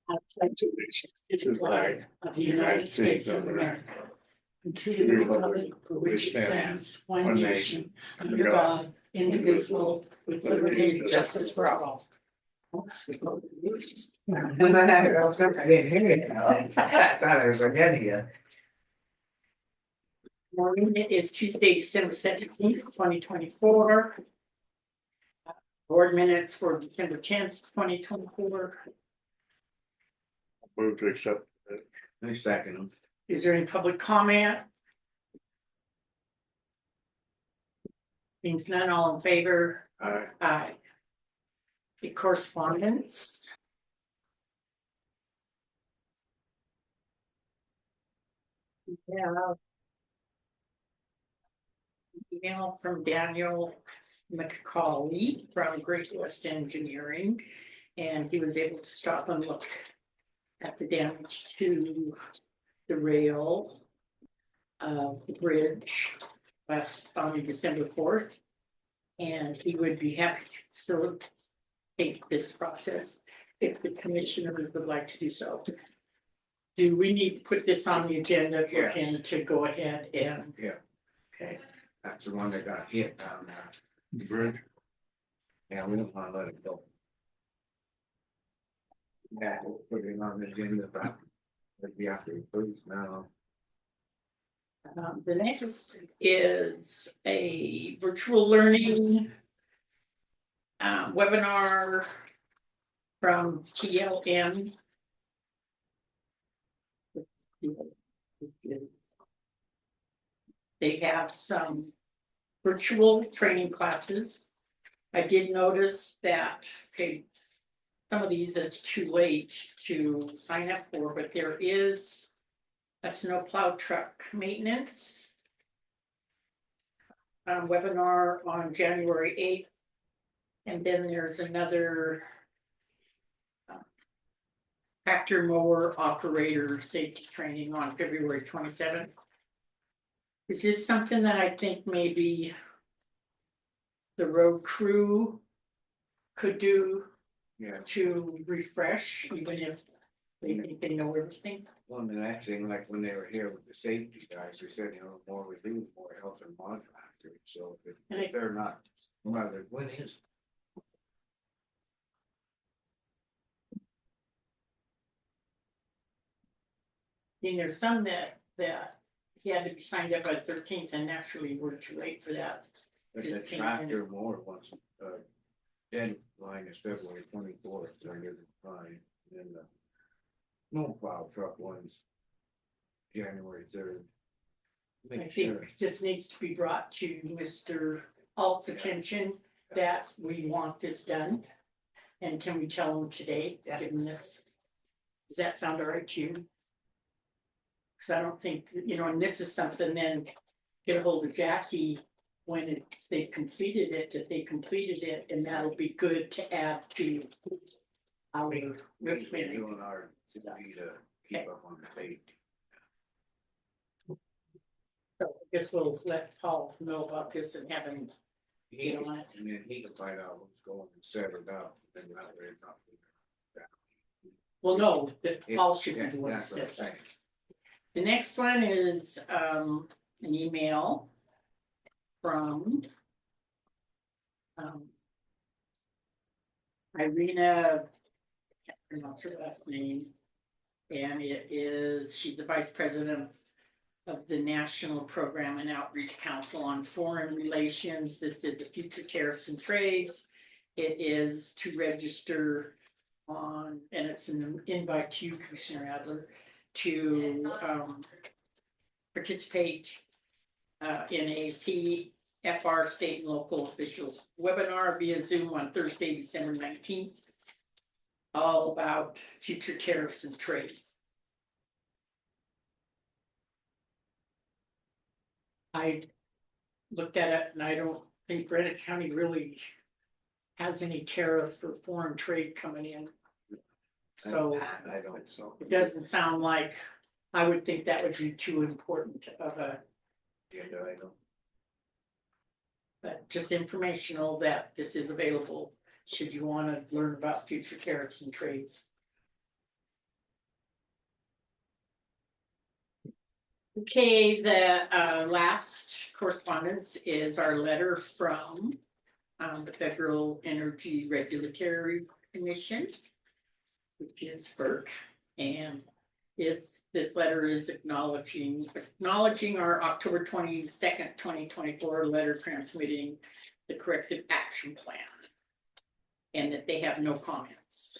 I pledge allegiance to the flag of the United States of America and to the republic for which it stands, one nation, under God, indivisible, with liberty and justice for all. I didn't hear it. I thought I was ahead of you. Morning, it is Tuesday, December 17th, 2024. Board minutes for December 10th, 2024. Move to accept it. I second them. Is there any public comment? Seems none, all in favor? Aye. Aye. The correspondence. Yeah. Email from Daniel McCauley from Great West Engineering, and he was able to stop and look at the damage to the rail of the bridge last on December 4th, and he would be happy to facilitate this process if the commissioners would like to do so. Do we need to put this on the agenda for him to go ahead and? Yeah. Okay. That's the one that got hit down there. The bridge. Yeah, we don't want to let it go. Yeah, we'll put it on the agenda, but it'd be after the police now. The next is a virtual learning webinar from TLM. They have some virtual training classes. I did notice that, okay, some of these it's too late to sign up for, but there is a snowplow truck maintenance webinar on January 8th. And then there's another tractor mower operator safety training on February 27th. Is this something that I think maybe the road crew could do? Yeah. To refresh, even if they think they know everything? Well, and actually, like when they were here with the safety guys, we said, the more we do, the more health and monitor after it. So if they're not, no matter when is. And there's some that he had to be signed up by the 13th, and naturally we're too late for that. But Just the came tractor more once, deadline is February 24th, so I get it fine. And the snowplow truck one's January 3rd. I Make think sure. this needs to be brought to Mr. Alt's attention that we want this done. And can we tell him today, given this? Does that sound all right to you? Because I don't think, and this is something, then get a hold of Jackie when they've completed it, if they completed it, and that'll be good to add to our We're planning. doing our duty to keep up on the safety. So I guess we'll let Paul know about this and have him. And then he can find out what's going and set it up, then that way it's not. Well, no, that Paul should be Yeah, doing that's what I'm this. saying. The next one is an email from Irina, I can't pronounce her last name, and she's the vice president of the National Program and Outreach Council on Foreign Relations. This is a Future Tariffs and Trades. It is to register on, and it's an invite to you, Commissioner Adler, to participate in a CFR state and local officials webinar via Zoom on Thursday, December 19th, all about future tariffs and trade. I looked at it and I don't think Granite County really has any tariff for foreign trade coming in. So I don't, so. it doesn't sound like, I would think that would be too important of a, Yeah, I don't. but just informational that this is available should you want to learn about future tariffs and trades. Okay, the last correspondence is our letter from the Federal Energy Regulatory Commission, which is FERC, and this letter is acknowledging our October 22nd, 2024 letter transmitting the corrective action plan, and that they have no comments.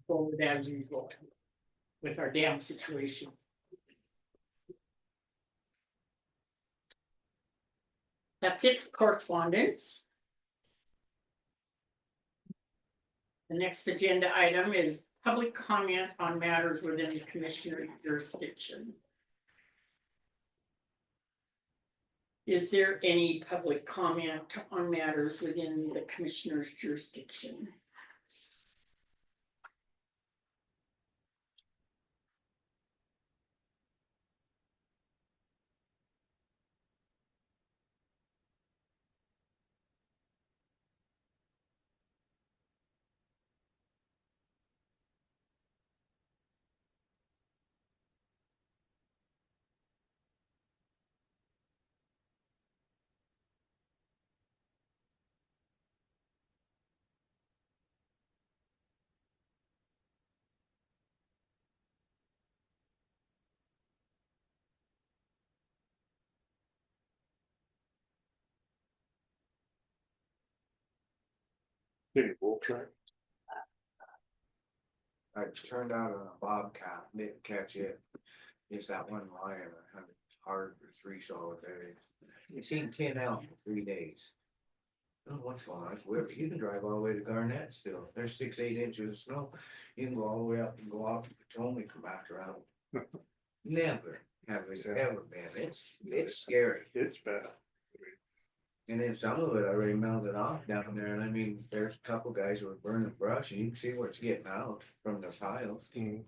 Forward as usual with our dam situation. That's it for correspondence. The next agenda item is public comment on matters within the commissioner's jurisdiction. Is there any public comment on matters within the commissioner's jurisdiction? Bull track. I turned out on a bobcat, didn't catch it. Just that one line, I had it hard for 3 solid days. You seen 10 out in 3 days. I don't know what's going on, it's weird, you can drive all the way to Garnett still, there's 6-8 inches of snow. You can go all the way up and go out to Potomac, come back around. Never have we ever been, it's scary. It's bad. And then some of it already melted off down there, and I mean, there's a couple guys who were burning brush, and you can see what's getting out from the piles. Mm.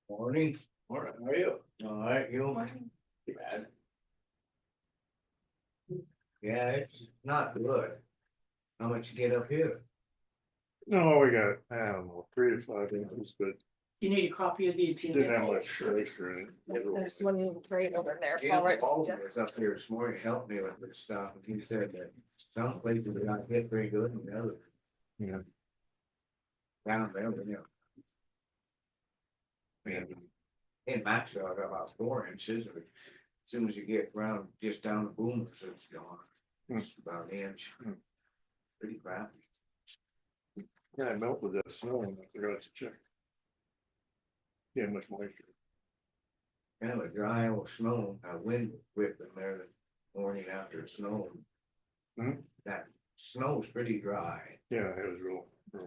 Morning. All right, how are you? Alright, you? Bad. Yeah, it's not good. How much you get up here? No, we got, I don't know, 3 to 5 inches, but You need a copy of the agenda. didn't have much moisture in Yep, it. there's one right over there. Jim Paul, right- Baldwin was up here this morning, helped me with this stuff, and he said that some places are not hit very good and the other. Yeah. Down there, you know. And In Maxwell, I got about 4 inches, but as soon as you get around just down the boomers, it's gone. It's about an inch. Hmm. Pretty crappy. yeah, I melted that snow and I forgot to check. Yeah, much moisture. Kind of a dry old snow, a wind whipped in there the morning after it snowed. Hmm? That snow's pretty dry. Yeah, it was real dry.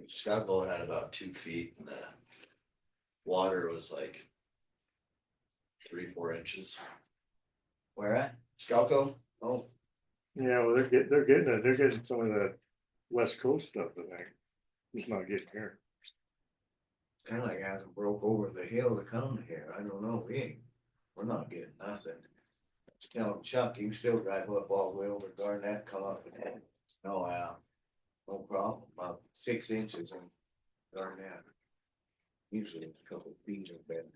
Scuttle had about 2 feet and the water was like 3-4 inches. Where at? Scalco, Oh, Yeah, well, they're getting some of that West Coast stuff, I think. It's not getting here. kind of like hasn't broke over the hill to come here. I don't know. We're not getting nothing. Just telling Chuck, you can still drive up all the way over to Garnett, come up and head. oh yeah, No problem. About 6 inches in Garnett. Usually it's a couple of feet or better.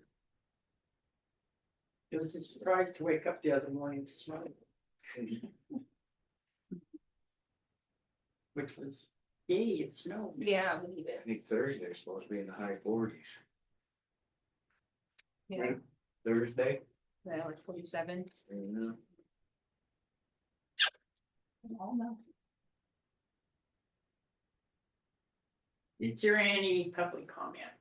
It was a surprise to wake up the other morning to snow. Which was, yay, it snowed. Yeah, we need I it. think Thursday's supposed to be in the high 40s. Yeah, Thursday? yeah, it's 47. Yeah. Oh, no. Is there any public comment?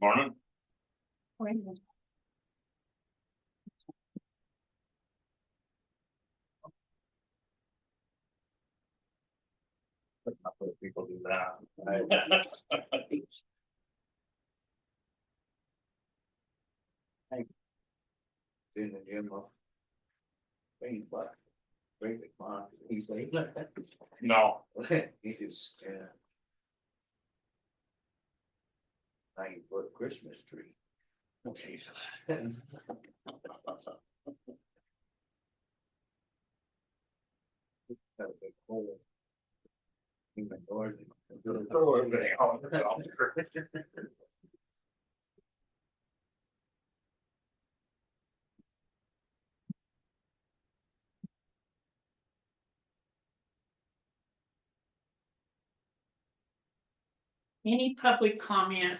Morning. People do that. It's in the gym. But. Great big mark. He's like. No, He just, yeah. 9 foot Christmas tree. oh, Jesus. Got a big hole. In the door. Throw everything out. Any public comment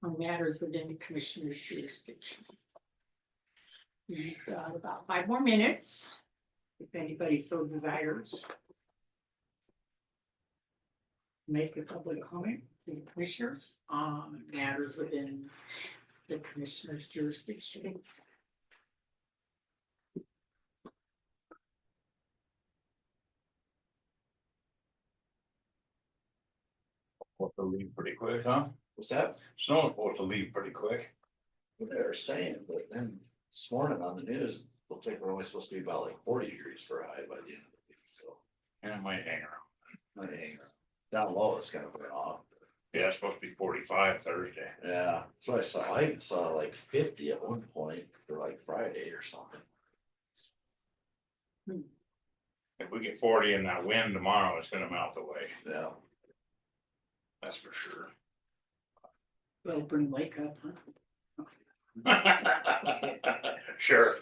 on matters within the commissioner's jurisdiction? We've got about 5 more minutes, if anybody so desires. Make a public comment to the commissioners on matters within the commissioner's jurisdiction. Supposed to leave pretty quick, huh? What's that? Snow's supposed to leave pretty quick. What they were saying, but then this morning on the news, looks like we're only supposed to be about like 40 degrees for a high by the end of the week, so. And it might hang around. Not hanging around. Down low, it's kind of going off. Yeah, it's supposed to be 45 Thursday. Yeah, so I saw, I even saw like 50 at one point for like Friday or something. If we get 40 in that wind tomorrow, it's gonna melt away. Yeah. That's for sure. Well, bring Lake up, huh? Sure.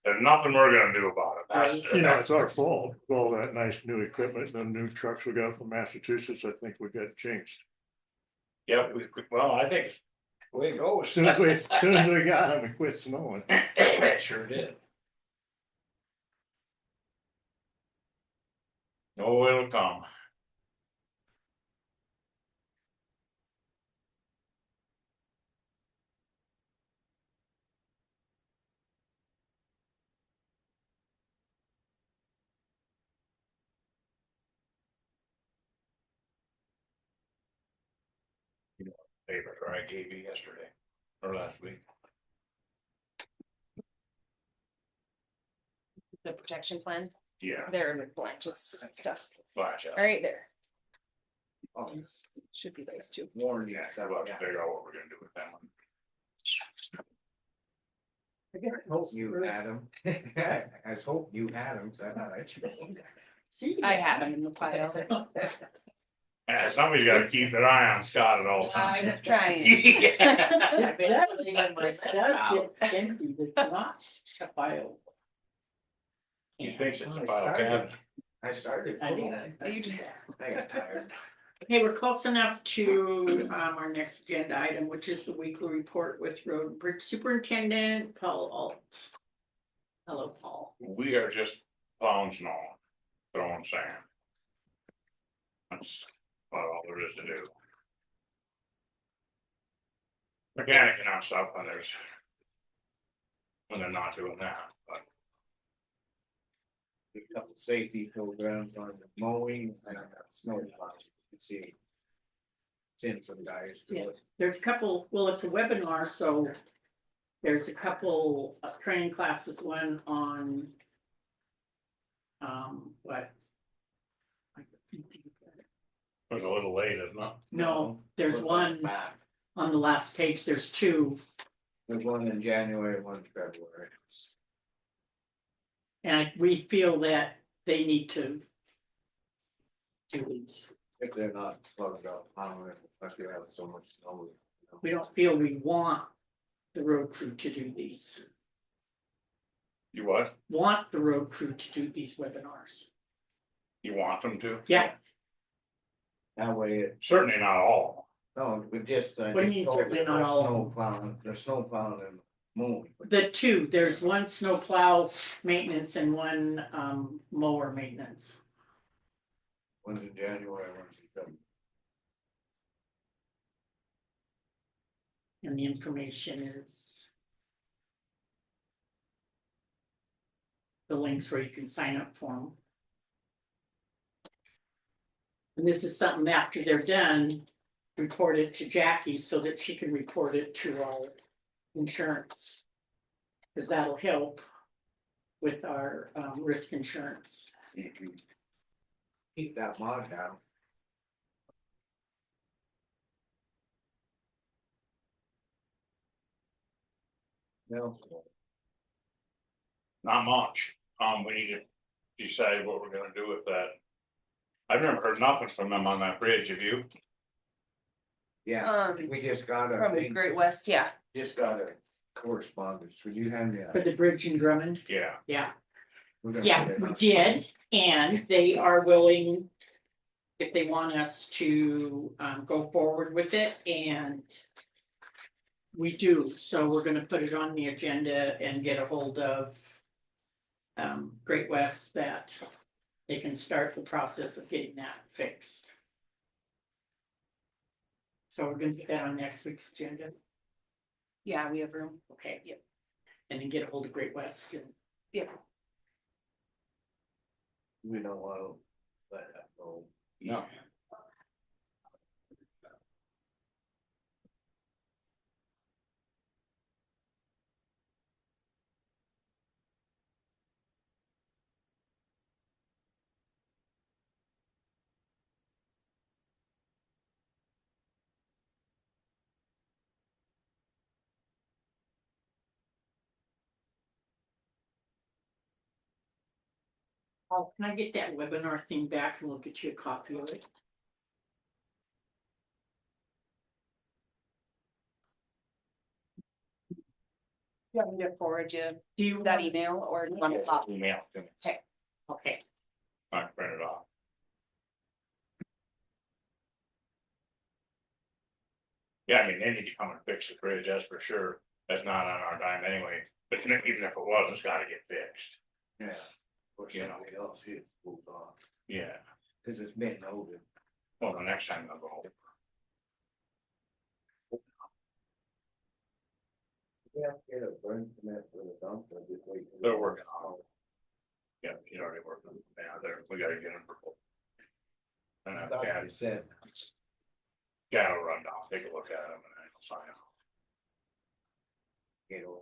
There's nothing we're gonna do about it. That's- You know, it's our fault, with all that nice new equipment, and the new trucks we got from Massachusetts, I think we got jinxed. Yep, well, I think it's the way it As goes. soon as we got them, it quit snowing. It sure did. Oh, it'll come. Paper I gave you yesterday or last week. The protection plan, Yeah, there with Blanche's stuff, flash out. right there, Oh, should be those two. warning you. Yeah, we'll have to figure out what we're gonna do with that one. I hope you had them. I was hoping you had them, so I thought I'd. See? I have them in the pile. Yeah, somebody's gotta keep their eye on Scott at all times. I'm trying. Yeah. It's definitely when my stuff gets empty, it's not a file. He thinks it's a file cabinet. I started. I mean, I got tired. Okay, we're close enough to our next agenda item, which is the weekly report with Road and Bridge Superintendent Paul Alt. Hello, Paul. We are just plowing snow, throwing sand. That's about all there is to do. Mechanicing on stuff when there's. When they're not doing that, but A couple safety programs on the mowing and snow plows. You can see. Send some guys to Yeah. it. There's a couple, well, it's a webinar, so there's a couple of training classes, one on what? it was a little late, isn't it? No, there's Look one back. on the last page, there's two, There's one in January, one in February. and we feel that they need to do these. If they're not plugged up, unless we have so much snow. We don't feel we want the road crew to do these, You what? want the road crew to do these webinars. You want them to? Yeah, That way it, Certainly not all. no, we just. What do you mean certainly not all of them? Snow plowing, there's snow plowing and mowing. the two, there's one snowplow maintenance and one mower maintenance. One's in January, one's in February. And the information is the links where you can sign up for them. And this is something after they're done, report it to Jackie so that she can report it to our insurance. Cause that'll help with our risk insurance. Keep that mod down. No. Not much. We need to decide what we're gonna do with that. I've never heard nothing from them on that bridge, have you? Yeah, we just got a From thing, Great West, yeah. just got a correspondence, would you hand me For that? the bridge in Drummond, Yeah, yeah. We're gonna Yeah, put it we on. did, and they are willing. If they want us to go forward with it, and. We do, so we're gonna put it on the agenda and get a hold of. Great West that they can start the process of getting that fixed. So we're gonna put that on next week's agenda, Yeah, we have room. okay? Yep. And then get a hold of Great West and. Yep. We don't want to let that go. No. Oh, can I get that webinar thing back and we'll get you a copy of it? You want me to forward you Do you that want- email or do you want to pop? email to me, Okay, I can print it off. Yeah, I mean, they need to come and fix the bridge, that's for sure. That's not on our dime anyway, but even if it was, it's gotta get fixed. Yeah. Or You know. somebody else here moved on, Yeah, cause it's been noted. well, the next time I'll go. Yeah, get a burn permit for the dump, or just wait. They're working on it. Yeah, he's already working, yeah, there, we gotta get him. And I thought yeah, you said, yeah, I'll run down, take a look at him and then I'll sign off. you know.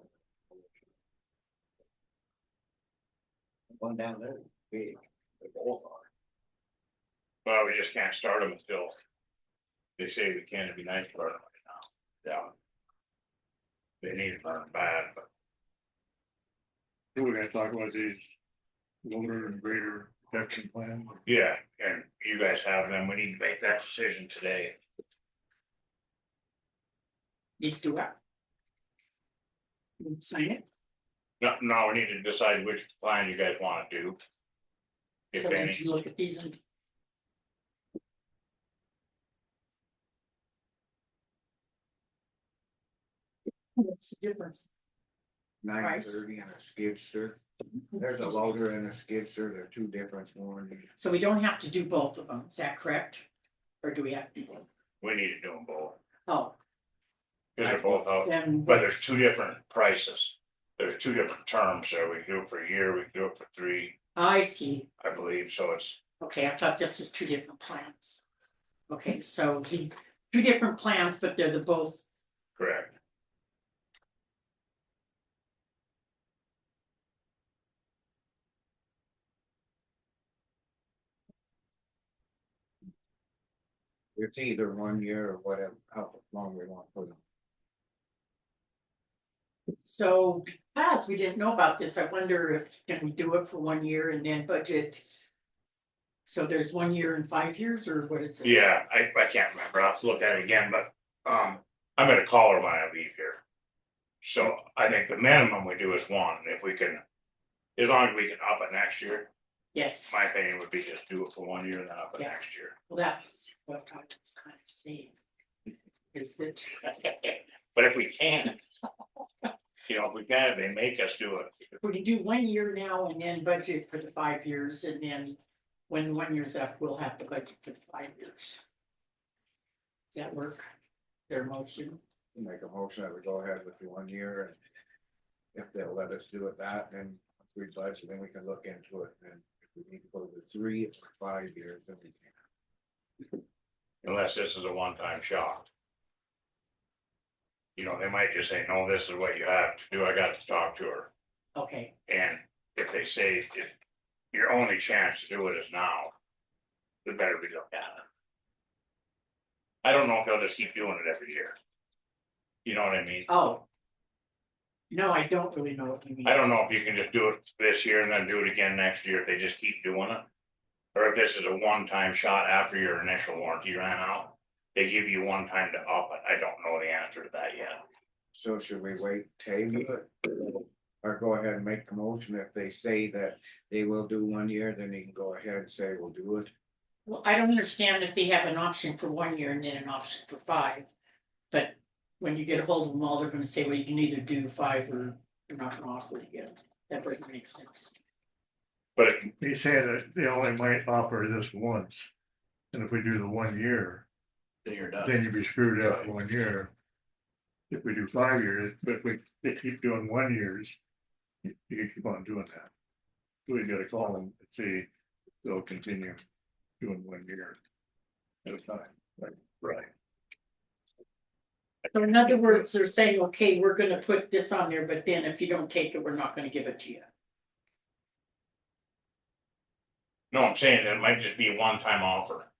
One down there, is big, the both are. Well, we just can't start them until. They say we can, it'd be nice to start them right now. Yeah. They need to burn bad, but We're gonna talk about these loader and grader protection plan. yeah, and you guys have them, we need to make that decision today. need to do it. You can sign it, No, we need to decide which plan you guys wanna do. If so any, did you look at these and. What's the difference? 930 and a skidster, there's a loader and a skidster, they're two different warranties. So we don't have to do both of them, is that correct? Or do we have to do both? we need to do them both, Oh, cause they're both out, then. but there's two different prices. There's two different terms, so we can do it for a year, we can do it for 3, I see, I believe, so it's, okay, I thought this was two different plans. Okay, so these, two different plans, but they're the both, correct. It's either 1 year or whatever, how long we want for them. so because we didn't know about this, I wonder if, can we do it for 1 year and then budget? So there's 1 year and 5 years, or what is it? Yeah, I can't remember, I'll have to look at it again, but, I'm gonna call her when I leave here. So I think the minimum we do is 1, if we can, as long as we can up it next year, Yes, my opinion would be just do it for 1 year and then up it Yeah. next year. well, that's what I was kind of saying. Is that, But if we can, you know, if we can, they make us do it. if we can do 1 year now and then budget for the 5 years, and then when 1 year's up, we'll have to budget for the 5 years. Does that work? Their motion, make a motion that we go ahead with the 1 year and. If they'll let us do it that, then once we budget, then we can look into it, and if we need to go to 3 or 5 years, then we can. Unless this is a one-time shot. You know, they might just say, no, this is what you have to do, I got to talk to her, Okay, and if they say if your only chance to do it is now. It better be looked at. I don't know if they'll just keep doing it every year. You know what I mean? oh. No, I don't really know what you mean. I don't know if you can just do it this year and then do it again next year if they just keep doing it. Or if this is a one-time shot after your initial warranty ran out, they give you one time to up it. I don't know the answer to that yet. So should we wait, table it? Or go ahead and make the motion, if they say that they will do 1 year, then you can go ahead and say we'll do it. Well, I don't understand if they have an option for 1 year and then an option for 5. But when you get a hold of them all, they're gonna say, well, you can either do 5 or you're not gonna offer it again. That doesn't make sense. But He's saying that they only might offer this once. And if we do the 1 year, Then you're done. then you'd be screwed up 1 year. If we do 5 years, but if they keep doing 1 years, you can keep on doing that. So we gotta call them and see if they'll continue doing 1 year at a time. right. So in other words, they're saying, okay, we're gonna put this on there, but then if you don't take it, we're not gonna give it to you. No, I'm saying that it might just be a one-time offer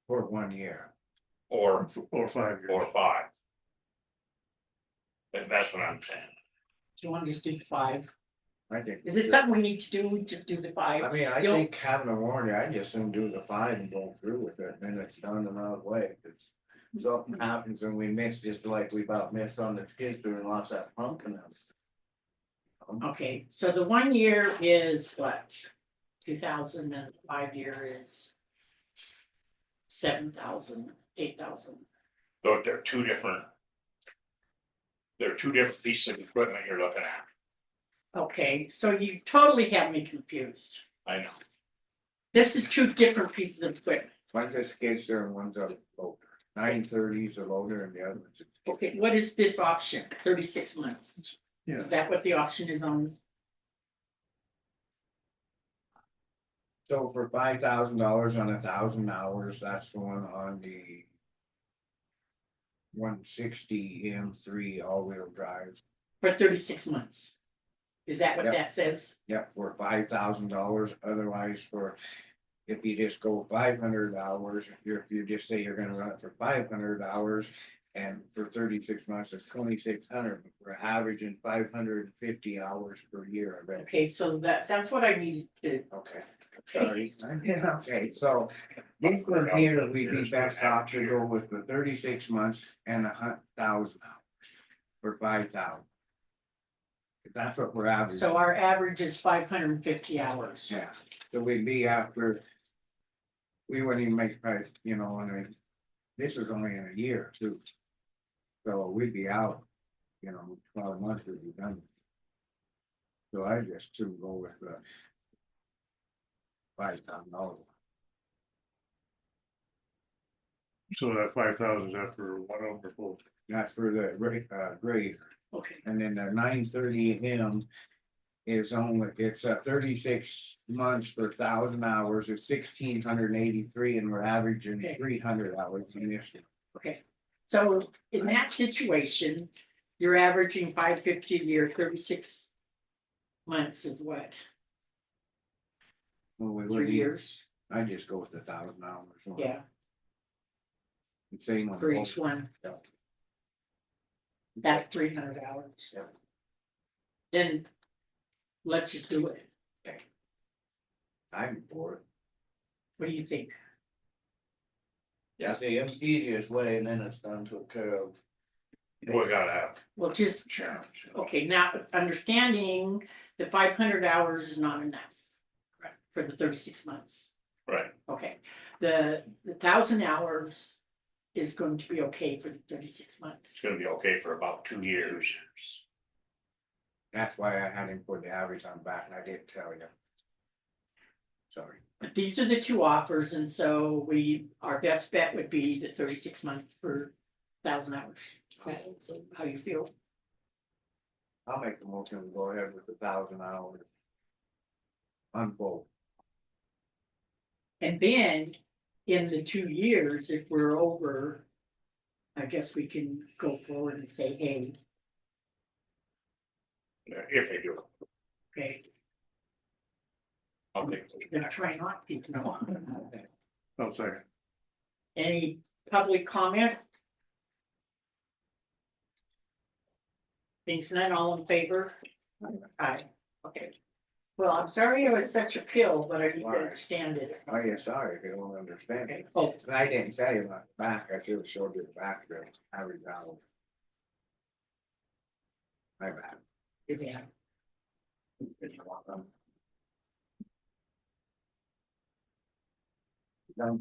For 1 year. or 5 years. 4 or 5. That's what I'm saying. Do you wanna just do the 5? I think. Is it something we need to do? Just do the 5? I mean, I Don't- think having a warranty, I just soon do the 5 and go through with it, and then it's done another way, cause. Something happens and we miss, just like we about missed on the skid steer and lost that pump and everything. Okay, so the 1 year is what? 2,000 and the 5 year is 7,000, 8,000. So if they're two different. They're two different pieces of equipment you're looking at. Okay, so you totally have me confused. I know. This is two different pieces of equipment. One's a skid steer and one's a loader. 930's a loader and the other one's a. Okay, what is this option? 36 months? Yeah. Is that what the option is on? So for $5,000 on 1,000 hours, that's the one on the. 160 M3 all-wheel drive. For 36 months? Is that what Yep. that says? Yep, for $5,000, otherwise for. If you just go 500 hours, if you just say you're gonna run it for 500 hours. And for 36 months, it's 2,600, but we're averaging 550 hours per year already. Okay, so that's what I needed to, Okay, sorry. Okay, so this one here, we'd be best off to go with the 36 months and 1,000 hours. For 5,000. That's what we're averaging. so our average is 550 hours. Yeah, so we'd be after. We wouldn't even make price, and this is only in a year too. So we'd be out, 12 months would be done. So I just to go with the. $5,000. So that 5,000 is that for one of them or both? That's for the grader. Okay, And then the 930 M is only, it's 36 months for 1,000 hours, it's 1,683, and we're averaging Okay. 300 hours in this one. okay. So in that situation, you're averaging 550 a year, 36 months is what? Well, we 3 wouldn't- years? I just go with 1,000 hours. Yeah, And same on for both. each one. Yeah. That's 300 hours. Yeah. Then let's just do it. I'm for it. What do you think? Yeah. the easiest way, and then it's done to a curve. We gotta have Well, just, challenge. okay, now understanding the 500 hours is not enough. Right, for the 36 months. Right, Okay, the 1,000 hours is going to be okay for the 36 months. it's gonna be okay for about 2 years. That's why I had him put the average on back, and I didn't tell you. Sorry. But these are the two offers, and so our best bet would be the 36 months for 1,000 hours. Is that how you feel? I'll make the motion to go ahead with 1,000 hours. On both. And then in the 2 years, if we're over, I guess we can go forward and say, hey, If they do, okay, I'll take we're gonna try not to, no. I'll second. Any public comment? Things none, all in favor? Aye, okay. Well, I'm sorry it was such a pill, but I need to understand it. Oh, yeah, sorry if you don't understand it. Oh, And I didn't tell you about the back, I should have showed you the back there, average hour. My bad. yeah,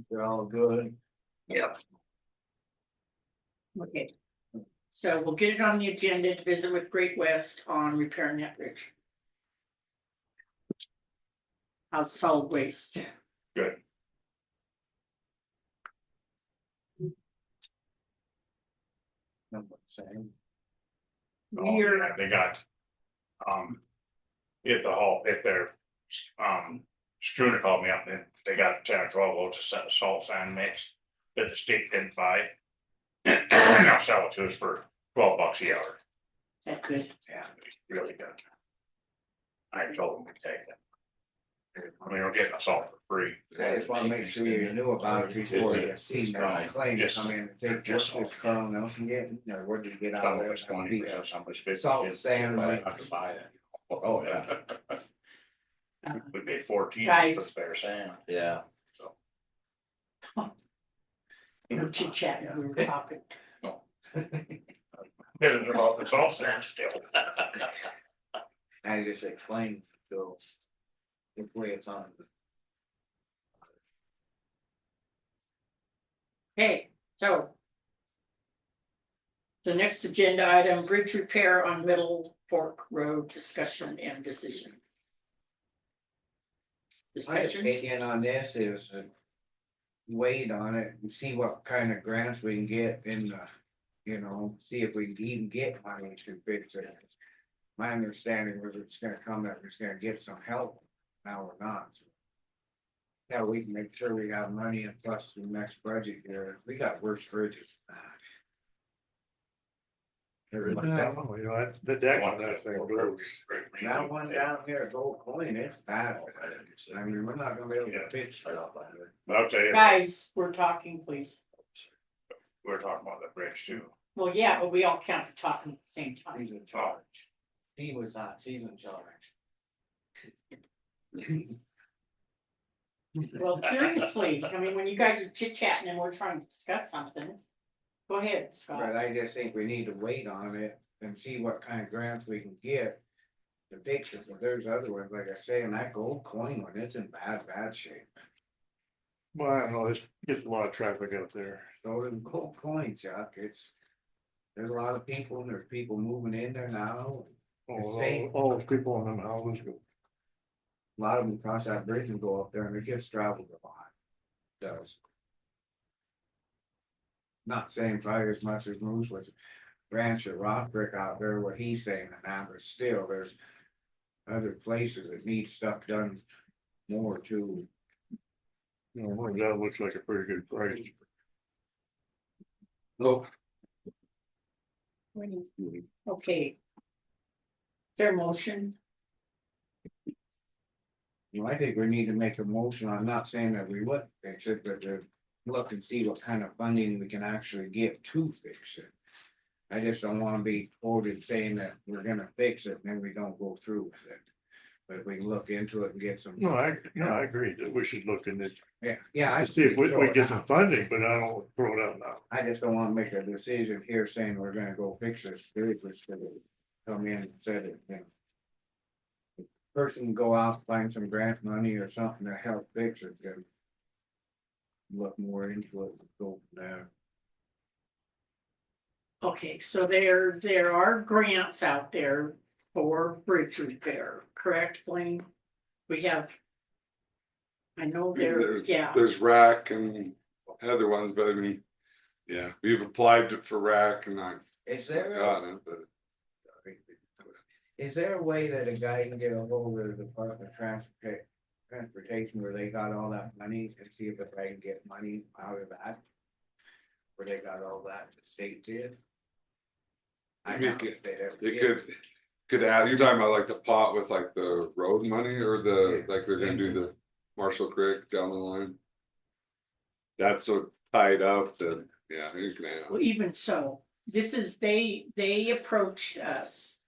They're all good. Yep. okay. So we'll get it on the agenda to visit with Great West on repairing that bridge. How's solid waste? Good. Number same. We're, They got. If the whole, if they're, Schooner called me up, and they got 10 or 12 loads of salt sand mix that the state didn't buy. And they'll sell it to us for $12 a yard. is that good? Yeah, really good. I told them we take it. I mean, we're getting the salt for free. I just wanna make sure you knew about it before you seen that claim Just- come in and take, just what's this Carl Nelson getting, or what did you get out Some of of there? it's 20, some of it's 50. Salt, sand, I mix. have to buy it. Oh, yeah, We paid 14 for Guys. spare sand. yeah. You know, chit chatting, we were talking. This is about the salt sand still. I just explained, so. The way it's on. Okay, so. The next agenda item, bridge repair on Middle Fork Road, discussion and decision. My Discussion, opinion on this is wait on it and see what kind of grants we can get in the, you know, see if we can even get money to fix it. My understanding was it's gonna come that it's gonna get some help, now we're not. Yeah, we can make sure we have money and plus the next budget year, we got worse bridges. Everybody else. You know, the deck on that thing blows. That one down here at Gold Coin, it's bad. I mean, we're not gonna be able to fix it. Right off by there. But I'll tell you, guys, we're talking, please. we're talking about the bridge too. Well, yeah, but we all can't be talking at the same time. He's in charge. He was not, she's in charge. Well, seriously, I mean, when you guys are chit chatting and we're trying to discuss something. Go ahead, Scott. But I just think we need to wait on it and see what kind of grants we can get. To fix it, but there's other ones, like I say, and that Gold Coin one, it's in bad shape. Well, I don't know, there's just a lot of traffic out there. So in Gold Coin, Chuck, it's. There's a lot of people and there's people moving in there now. It's safe. All those people in them houses go. A lot of them cross that bridge and go up there and it gets traveled a lot. Does. Not saying probably as much as Moose was Ranch or Rock Brick out there, what he's saying, and that, but still, there's. Other places that need stuff done more too. You know, that looks like a pretty good price. Look. Okay. Is there a motion? You know, I think we need to make a motion, I'm not saying that we would fix it, but to look and see what kind of funding we can actually get to fix it. I just don't wanna be quoted saying that we're gonna fix it and then we don't go through with it. But if we can look into it and get some. No, I agree that we should look in it, Yeah, I see if we throw it get some out. funding, but I don't throw it out now. I just don't wanna make a decision here saying we're gonna go fix this, bridge, which they come in and said it, you know. Person can go out, find some grant money or something to help fix it, then. Look more into it, and go from there. Okay, so there are grants out there for bridge repair, correct, Blaine? We have. I know there, yeah, There's rack and other ones, but I mean, yeah, we've applied for rack and Is there, forgotten it, but is there a way that a guy can get a hold of the Department of Transportation where they got all that money and see if I can get money out of that? Where they got all that, the state did? I You doubt could- if they'd ever it get could add, you're talking about like the pot with like the road money or the, Yeah. like they're gonna do the Marshall Creek down the line? That's so tied up that, yeah, you can Well, add. even so, this is, they approached us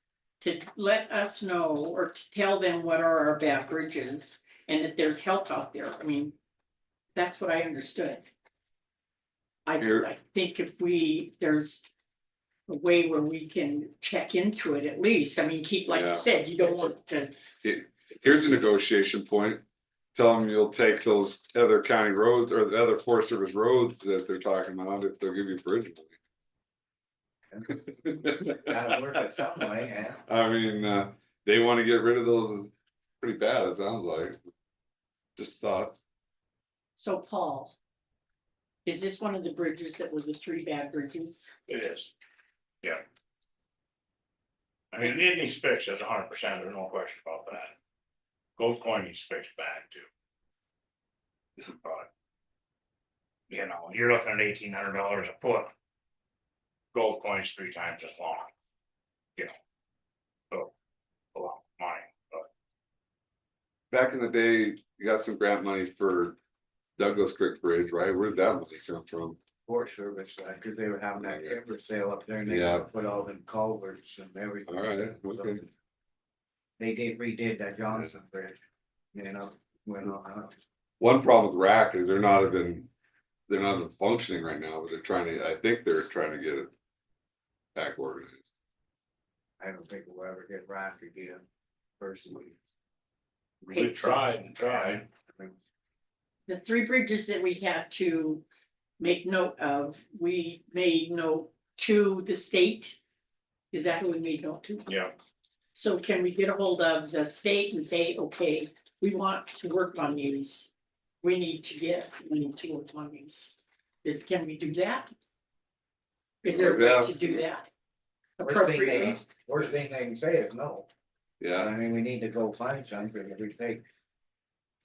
to let us know or to tell them what are our bad bridges and that there's help out there. I mean, that's what I understood. Here- I think if there's a way where we can check into it at least. I mean, keep, like Yeah. you said, you don't want to, Here's a negotiation point. Tell them you'll take those other county roads or the other Forest Service roads that they're talking about if they'll give you bridge money. Gotta work it some way, yeah. I mean, they wanna get rid of those pretty bad, it sounds like. Just thought, so Paul. Is this one of the bridges that were the 3 bad bridges? It is. Yeah. I mean, it needs fixed, it's 100%, there's no question about that. Gold coin needs fixed back too. But. You know, you're looking at $1,800 a foot. Gold coin's 3 times as long. You know. So, a lot of money, but back in the day, you got some grant money for Douglas Creek Bridge, right? Where did that money come from? Forest Service, cause they were having that timber sale up there and they Yeah. put all them culverts and everything. All right, okay. They redid that Johnson Bridge, you know, went on up. One problem with RAC is they're not even functioning right now, but I think they're trying to get it back organized. I don't think we'll ever get right again, personally. we tried and tried. I mean, The 3 bridges that we had to make note of, we made note to the state. Is that who we made note to? Yeah, So can we get a hold of the state and say, okay, we want to work on these? We need to work on these. Can we do that? Is there a way to do that? Appropriately? Worst thing they can say is no. Yeah, I mean, we need to go find something, if we take.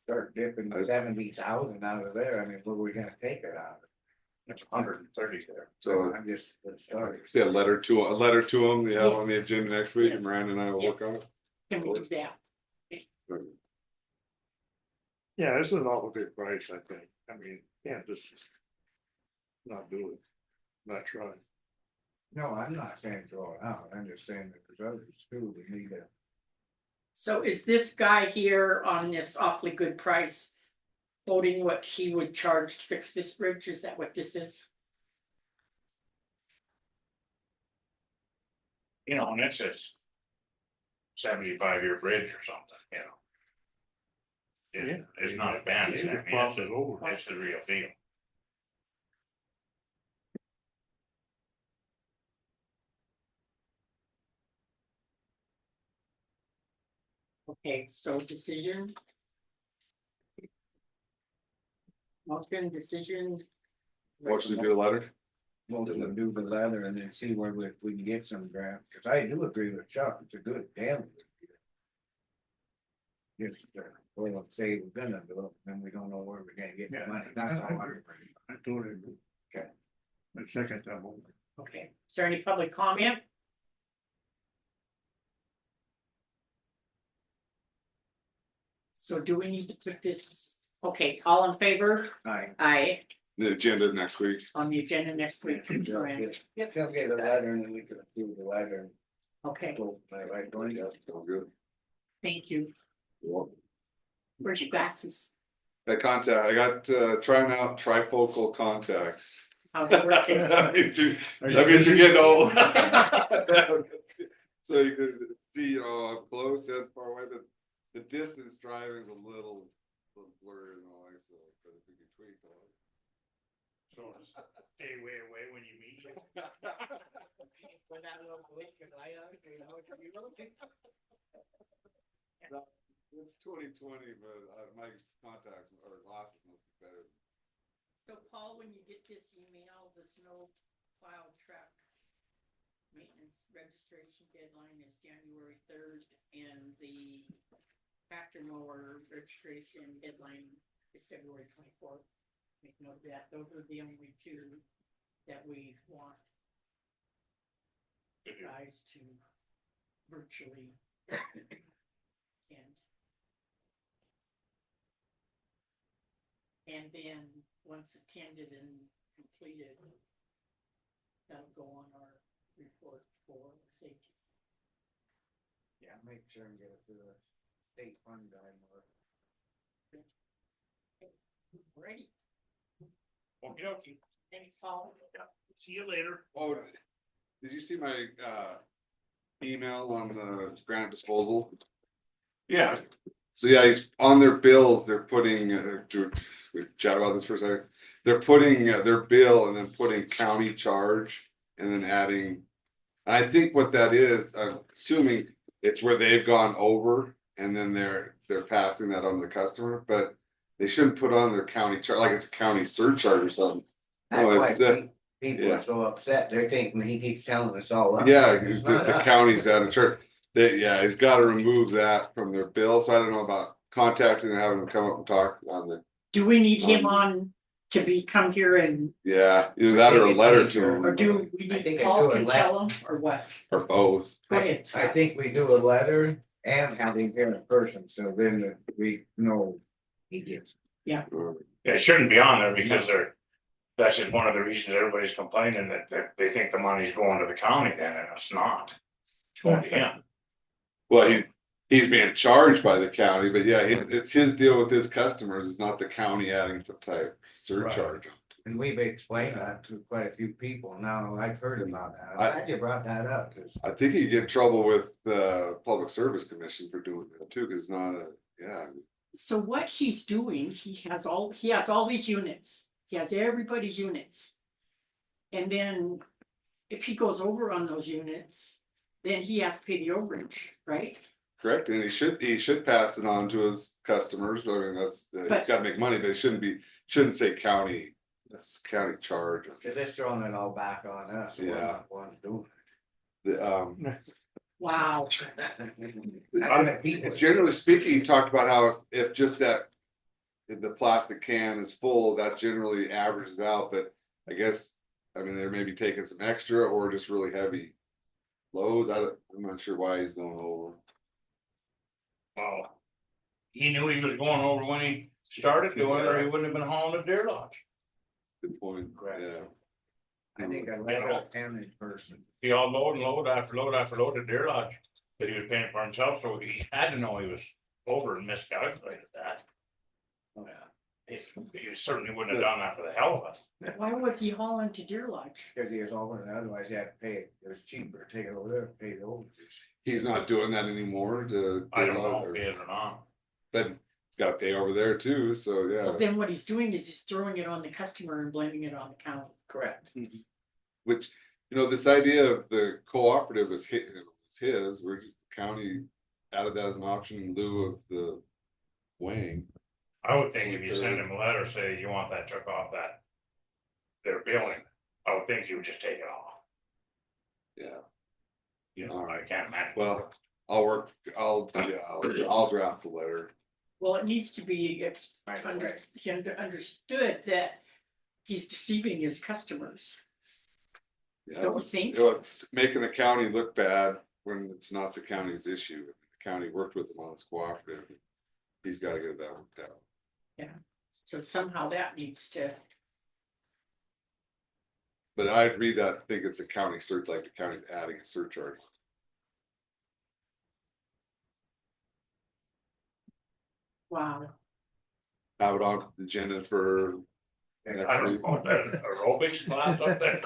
Start dipping I- 70,000 out of there, I mean, where are we gonna take it out of? it's 130 there. so I'm just, sorry. see a letter to them, yeah, on the agenda next week, and Yes. Miranda and I will work on it. Can we do that? Yeah, this is an awful big price, I think. I mean, can't just not do it, not try. No, I'm not saying throw it out, I'm just saying that there's others too, we need to. So is this guy here on this awfully good price? Quoting what he would charge to fix this bridge, is that what this is? You know, and it's a 75-year bridge or something, you know. It's not a band-aid, I mean, Pop it over. it's the real deal. Okay, so decision. Motion, decision. Motion to do a letter? Most of them do the leather and then see where we can get some grant, cause I do agree with Chuck, it's a good damn. Just, well, let's say we're gonna do it, then we don't know where we're gonna get the Yeah, money, I that's all agree. I'm. I totally agree. Okay. I second that one. Okay, is there any public comment? So do we need to put this, okay, all in favor? Aye. Aye, The agenda next week. on the agenda next week. Right. Yep, they'll get a letter and then we can approve the letter. Okay, Go, right, going to. Sounds good. thank you. Where's your glasses? I got, trying out trifocal contacts. How's it working? That means you're getting old. So you can see, up close, that's far away, but the distance driving is a little blurry and all that, so, but if we can tweak all. So stay way away when you meet. It's 2020, but my contacts or glasses must be better. So Paul, when you get this email, the snow plow truck, maintenance registration deadline is January 3rd, and the tractor mower registration deadline is February 24th. Make note of that, those are the only two that we want guys to virtually end. And then, once attended and completed, that'll go on our report for safety. Yeah, make sure and get it to the state fund guy, Mark. Ready? Okay, okay. Thanks, Paul. See you later. Oh, did you see my email on the grant disposal? Yeah. So yeah, he's on their bills, they're putting, we chat about this for a second. They're putting their bill and then putting county charge and then adding. I think what that is, I'm assuming it's where they've gone over and then they're passing that on to the customer, but they shouldn't put on their county charge, like it's a county surcharge or something. That's Oh, why it's, people yeah. are so upset, they're thinking he keeps telling us all up. Yeah, It's the not us. county's out of church. Yeah, he's gotta remove that from their bill, so I don't know about contacting and having them come up and talk on the, Do we need him on to come here and, yeah, either that or a letter to or him, do we I need think I Paul do a can letter. tell him, or what? or both. Go ahead, I Scott. think we do a letter and have him here in person, so then we know he gets. It shouldn't be on there because that's just one of the reasons everybody's complaining that they think the money's going to the county then, and it's not. It's going to him. Well, he's being charged by the county, but yeah, it's his deal with his customers, it's not the county adding some type surcharge. And we've explained that to quite a few people. Now, I've heard about that. I- I'm glad you brought that up, 'cause I think he'd get in trouble with the Public Service Commission for doing that too, cause it's not yeah. So what he's doing, he has all these units, he has everybody's units. And then if he goes over on those units, then he has to pay the overage, right? Correct, and he should pass it on to his customers, I mean, that's, he's But- gotta make money, but it shouldn't say county, that's county charge. it's throwing it all back on us. We're Yeah. not the ones doing Wow. it. Generally speaking, you talked about how if just that. If the plastic can is full, that generally averages out, but I guess, I mean, they're maybe taking some extra or just really heavy. Loads, I'm not sure why he's going over. Well, he knew he was going over when he started doing it, or he wouldn't have been hauling a deer lodge. Good point, Correct. yeah. I think I let out him in person. He all load and load after load after load at deer lodge, that he was paying for himself, so he had to know he was over and miscalculated that. Oh, yeah. He certainly wouldn't have done that for the hell of it. Why was he hauling to Deer Lodge? Cause he was over, otherwise he had to pay it. It was cheaper, take it over there, pay the overage. He's not doing that anymore to. I don't know if he is or not. But he's gotta pay over there too, so So yeah, then what he's doing is he's throwing it on the customer and blaming it on the county. Correct. which, this idea of the cooperative is his, where the county added that as an option in lieu of the weighing. I would think if you send him a letter, say you want that took off that. Their billing, I would think he would just take it off. Yeah, You know, I can't imagine. well, I'll draft the letter. Well, it needs to be understood that he's deceiving his customers. Yeah, Don't you think? It's making the county look bad when it's not the county's issue. The county worked with him on this cooperative. He's gotta get that worked out. So somehow that needs to, But I'd read that, think it's a county like the county's adding a surcharge. wow. Have it on the agenda for I don't know, that aerobics class up there.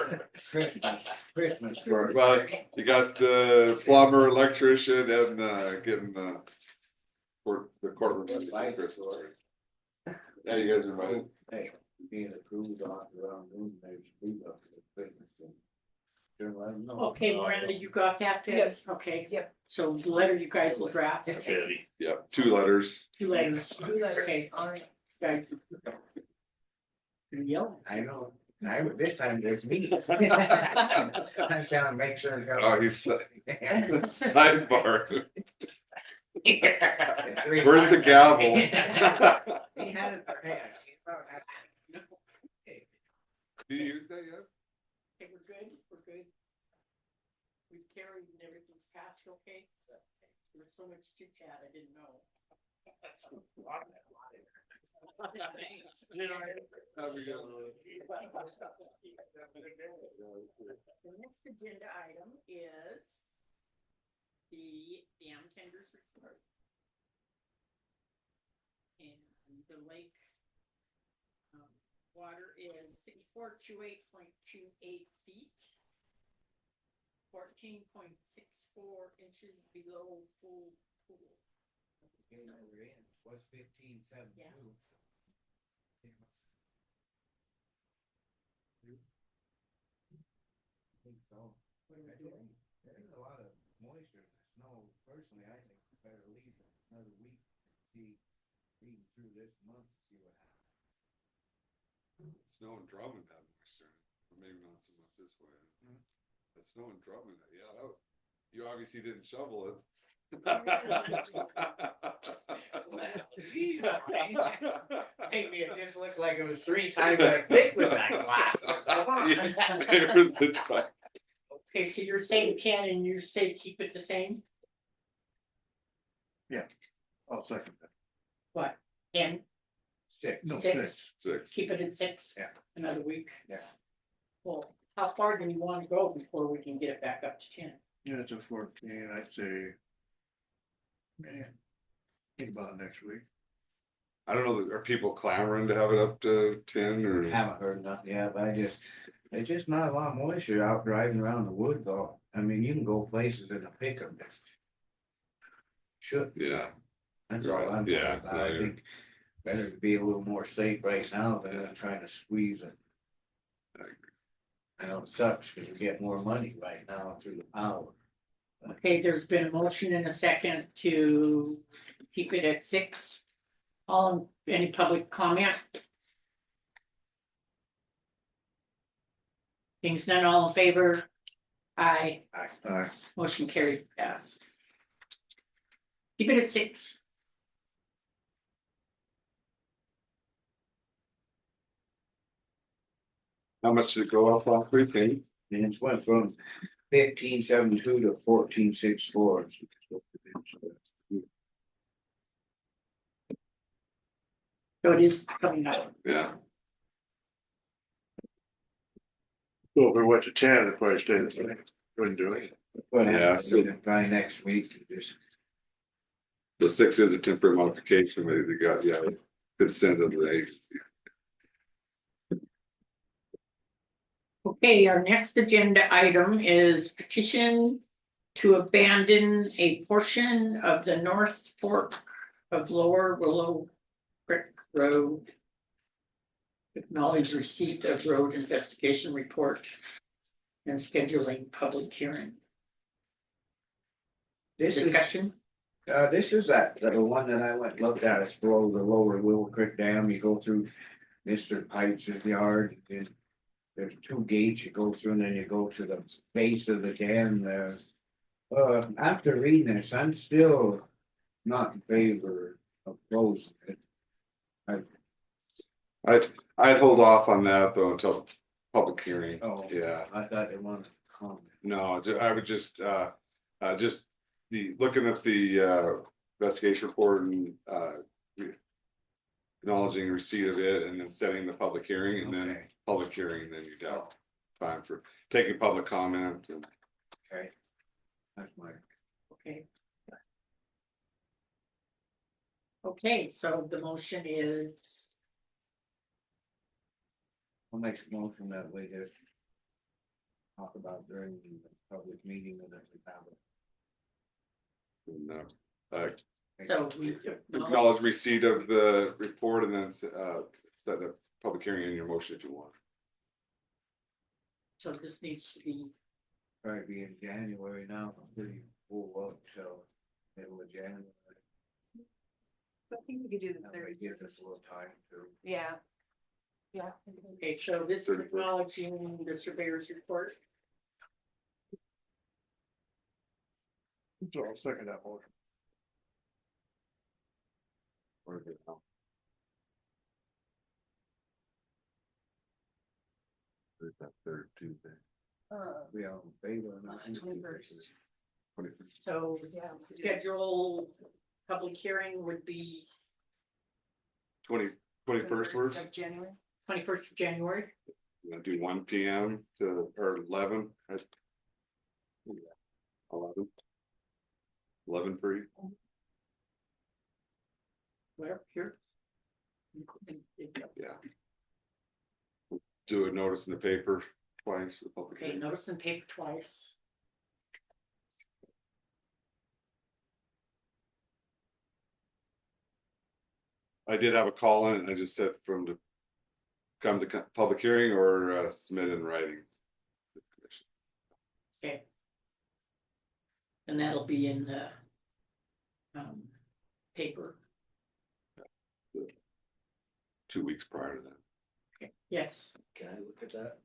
Christmas. Well, you got the plumber, electrician, and getting the courtroom. Yeah, you guys are invited. Hey, being approved on around noon, there's food up to the Christmas. Okay, Miranda, you got that then? Yep. Okay. Yep. So the letter you guys will draft, Busy. Yep, 2 letters. 2 letters. Two letters, Okay. all right. Okay. You're yelling. I know. This time there's me. I'm trying to make sure. it's got- Oh, he's sidebar. Three Where's the times. gavel? He had it for him. He thought that's- Do you use that yet? Okay, we're good, we're good. We've carried and everything's passed, okay? There was so much chit chat, I didn't know. Have we got- The next agenda item is the dam tenders report. And the lake water is 6428.28 feet. 14.64 inches below full pool. You know, we're in. What's 15.72? Yeah. I think so. There's a lot of moisture in the snow. Personally, I think we better leave it another week. See, reading through this month, see what happens. Snow and Drummond had moisture, or maybe not so much this way. But snow and Drummond, yeah, that was, you obviously didn't shovel it. Maybe it just looked like it was 3 times as big with that glass. It was the try- Okay, so you're saying 10 and you say keep it the same? I'll second that. What, 10, 6. No, 6? Six. Keep it at 6? Yeah. Another week? Yeah. Well, how far do you want to go before we can get it back up to 10? Yeah, it's a 14, I'd say. Man, think about next week. I don't know, are people clamoring to have it up to 10 or? Haven't heard nothing yet, but there's just not a lot of moisture out driving around the woods though. I mean, you can go places in a pickup. that Should, Yeah, that's all I'm. Yeah, worried about. I yeah. think better to be a little more safe right now than trying to squeeze it. I know it sucks because we get more money right now through the power. Okay, there's been a motion and a second to keep it at 6. Any public comment? Things none, all in favor? Aye. Motion carried, pass. Keep it at 6. how much did it go up on 15? And it's went from 15.72 to 14.64. So it is coming out. Yeah, So if we went to 10, it probably stayed the same. Wouldn't do it. But Yeah, so- by next week, just so 6 is a temporary modification, but they got, yeah, consent of the agency. Okay, our next agenda item is petition to abandon a portion of the North Fork of Lower Willow Creek Road. Acknowledge receipt of road investigation report and scheduling public hearing. this is Discussion? the one that I went and looked at. It's below the lower Willow Creek Dam. You go through Mr. Pipes' yard and there's 2 gates you go through and then you go to the base of the dam there. After reading this, I'm still not in favor of closing it. I'd hold off on that though until public hearing. Oh, Yeah, I thought they wanted to comment. no, I would just looking at the investigation report and acknowledging receipt of it and then setting the public hearing and then Okay. public hearing, then you'd have time for taking public comment and. Okay. That's my, Okay. Okay, so the motion is, I'll make a motion that we just talk about during the public meeting and then we have it. and, so we. acknowledge receipt of the report and then set the public hearing in your motion if you want. So this needs to be, Probably be in January now, I'm pretty full up till middle of January. I think we could do the That third. might give us a little time to. Yeah, Yeah. Okay, so this is 31st. acknowledging the surveyor's report. So I'll second that motion. Where is it now? Where's that third Tuesday? We on favor or not? 21st. 21st. So Yeah. schedule public hearing would be 21st works? Of January. 21st of January. You wanna do 1 PM to, or 11? 11. 11 for you? Where, here? Yeah. Do a notice in the paper twice for the public Okay, hearing. notice in paper twice. I did have a call in and I just said for him to come to public hearing or submit in writing. Okay. And that'll be in the paper. 2 weeks prior to that. Okay. Yes, Can I look at that?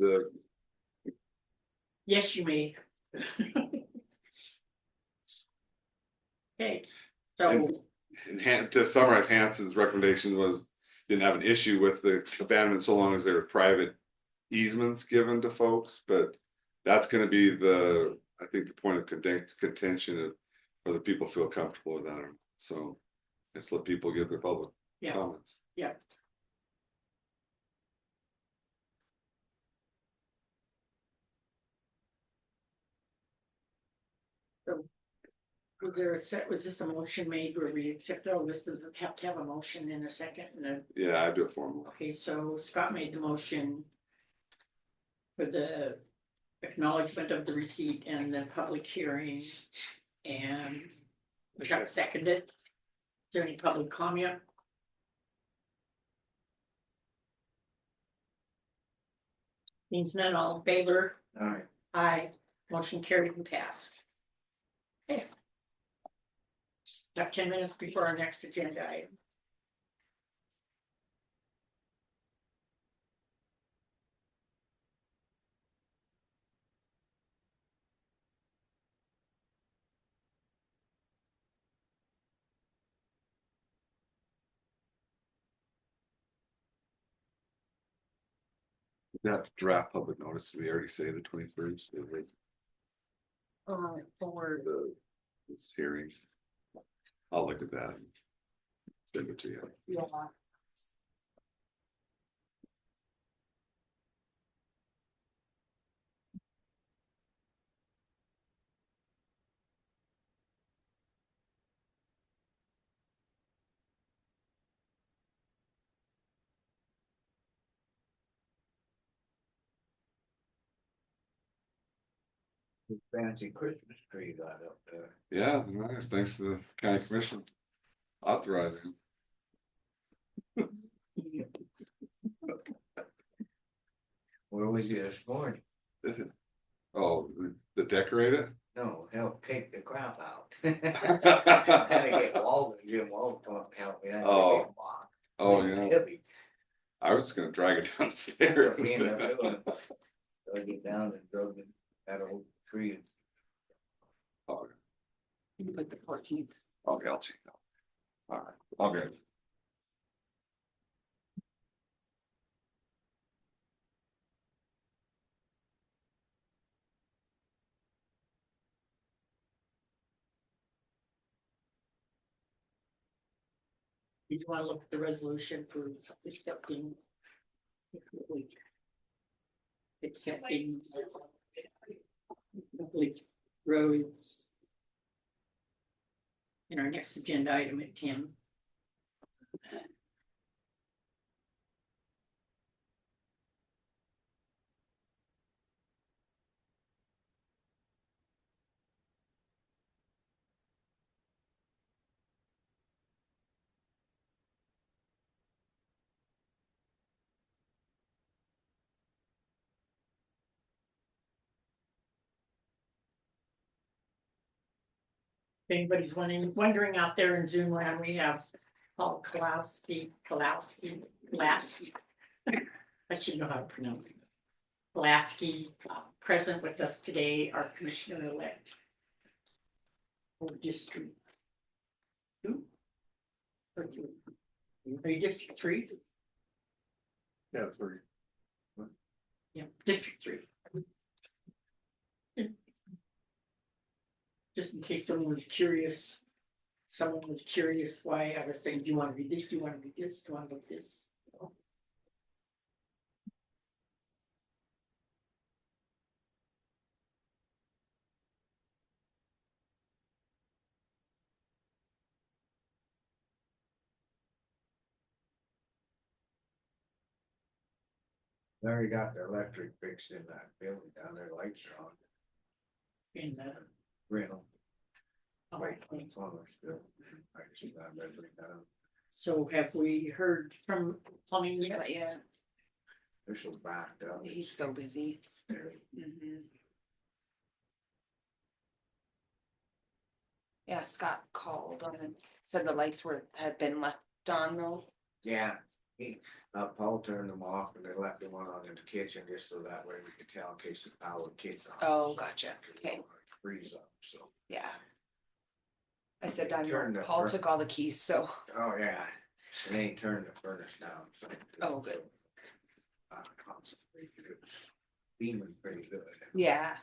The, yes, you may. Okay, so, to summarize, Hanson's recommendation was, didn't have an issue with the abandonment so long as there were private easements given to folks, but that's gonna be the, I think, the point of contention of whether people feel comfortable with that or not. So just let people give their public yeah, comments. yeah. So, was this a motion made where we accept, oh, this doesn't have to have a motion in a second, and Yeah, I do it formally. okay, so Scott made the motion. For the acknowledgement of the receipt and the public hearing, and Chuck seconded. Is there any public comment? Means none, all in favor? All right, Aye, motion carried and passed. Okay. Got 10 minutes before our next agenda item. That draft public notice, did we already say the 23rd? For This hearing. I'll look at that. And send it to you. yeah. fancy Christmas tree got up there. Yeah, nice. Thanks to the county commission authorizing. Where was you this morning? Oh, the decorator? No, help take the crap out. Had to get Walter, Jim Walter come up and help me. That was a big block. Oh, yeah. Heavy. I was just gonna drag it down the stairs. We ended up doing. So I get down and drug that old tree. Oh, You put the 14th. okay, I'll check that. All right, all good. Did you want to look at the resolution for accepting? Accepting. Public roads. In our next agenda item at 10. anybody's wondering out there in Zoom land, we have Paul Lasky. I should know how to pronounce it. Lasky, present with us today, our commissioner-elect. For District 2? Or 3? Are you District 3? Yeah, three. Yeah, District 3. Just in case someone was curious why I was saying, do you want to read this? Do you want to read this? Do you want to look this? Larry got the electric fixed in that building down there, lights are on, And rental. all right. Plumber still. I just got everything done. So have we heard from plumbing yet? But yeah, They're so backed up. he's so busy. They're- Mhm. Yeah, Scott called and said the lights had been left on though. Yeah, Paul turned them off and they left the one on in the kitchen just so that way we could tell in case the power kids on. Oh, gotcha. Okay. Freeze up, so. Yeah. I said, Turned the Paul fir- took all the keys, so. Oh, yeah, and they ain't turned the furnace down, so. Oh, good. Constantly, it's steaming pretty good. Yeah.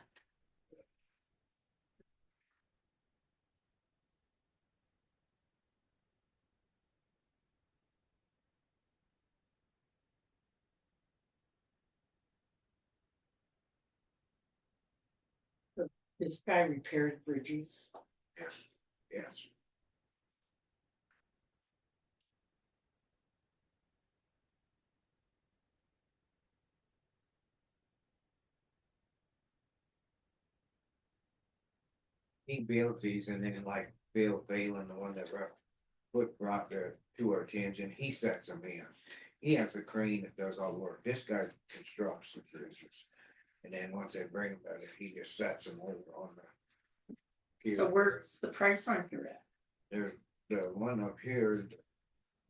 This guy repaired bridges. Yes, yes. He builds these and then like Bill Phelan, the one that brought the to our attention, he sets them in. He has a crane that does all the work. This guy constructs the bridges. And then once they bring them back, he just sets them over on the. So where's the price on here at? There's the one up here,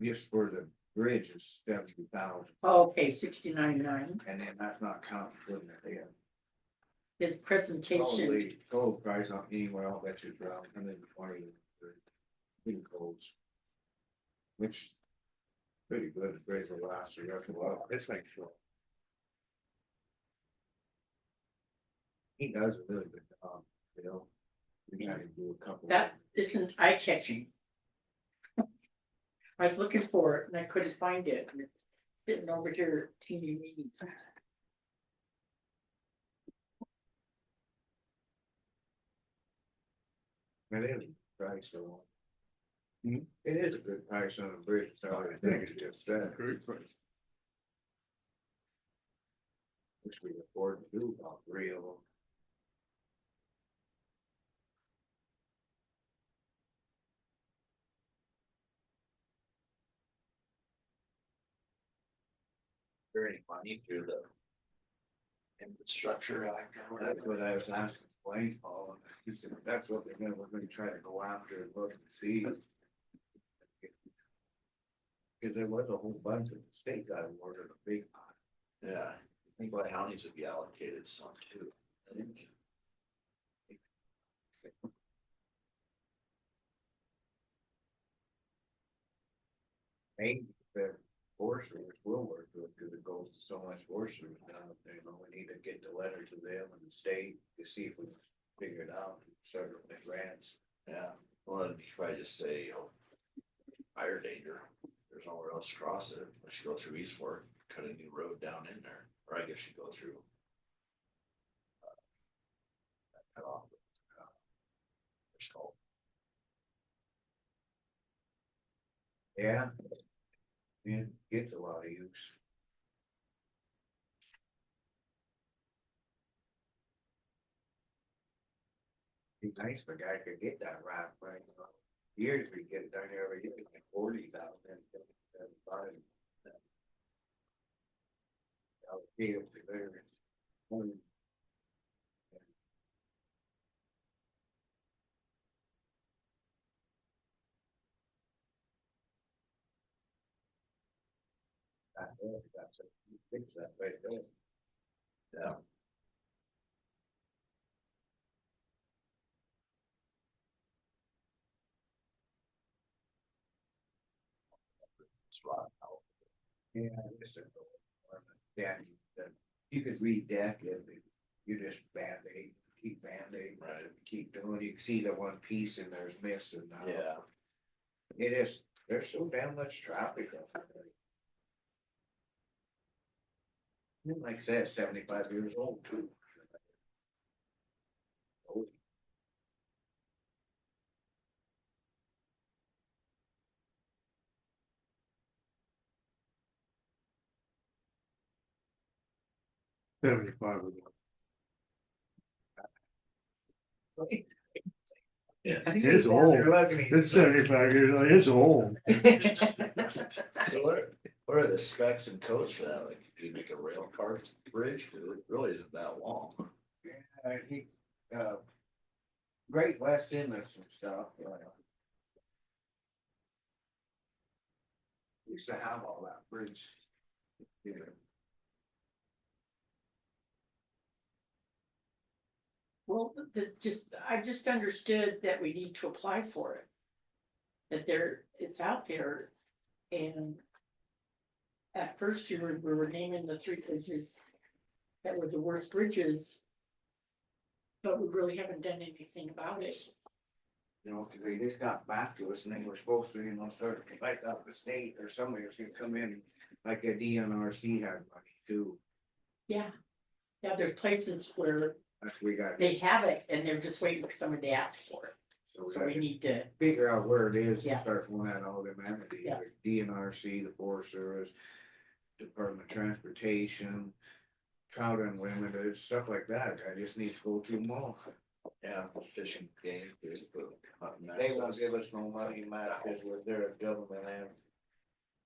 just for the bridge is 70,000, Oh, okay, 69.9. and then that's not counting putting it in. His presentation, Probably total price on anywhere, I'll bet you around 120 in codes. Which is pretty good, the bridge will last the rest of the while. Let's make sure. He does a really good job, you know. We gotta do a couple. that isn't eye-catching. I was looking for it and I couldn't find it. And it's sitting over here, teeny weeny. It is a price on one. It is a good price on a bridge, so I think it's just that. Great price. Which we afford to do about 3 of them. There any money through the infrastructure act or That's whatever? what I was asking Blaine, Paul, and he said, that's what we're gonna try to go after and look and see. Cause there was a whole bunch of the state got awarded a big pot. Yeah, I think what counties would be allocated some too, I think. Maybe the foresters will work with, because it goes to so much foresters now, you know, we need to get the letter to them and the state to see if we can figure it out, start with the grants. Yeah, well, it'd be probably just say, you know, fire danger, there's nowhere else to cross it, unless you go through East Fork, cut a new road down in there, or I guess you go through. Cut off. It's called. Yeah. It gets a lot of use. Be nice if a guy could get that right, but years we get it down here every year, like 40,000, 75. Allocated to there. Fix that right there. Yeah. Spot out. Yeah, listen. Yeah, you could redeck it, but you just Band-Aid, keep Band-Aid, Right. keep doing, you can see the one piece and there's missing now. Yeah, It is, there's so damn much traffic up there. And like I said, 75 years old too. Oh, 75 of them. I It's see down old. there looking at It's 75 years old, it's old. so what are the specs and codes for that? Like, do you make a rail car bridge? 'Cause it really isn't that long. He, Great West Inlets and stuff, used to have all that bridge. Yeah. Well, I just understood that we need to apply for it. That it's out there, and at first we were naming the 3 bridges that were the worst bridges. But we really haven't done anything about it. You know, cause they just got back to us and they were supposed to, start like up the state or somebody was gonna come in, like a DNRC had money too. Yeah. Yeah, there's places where That's we got. they have it and they're just waiting for someone to ask for it. So we gotta need to, figure out where it is Yeah. and start going at all them entities, Yeah. like DNRC, the Forest Service, Department of Transportation, Trout Unlimited, stuff like that. I just need to go through them all. Yeah, fishing game. They won't give us no money, Matt, because they're a government and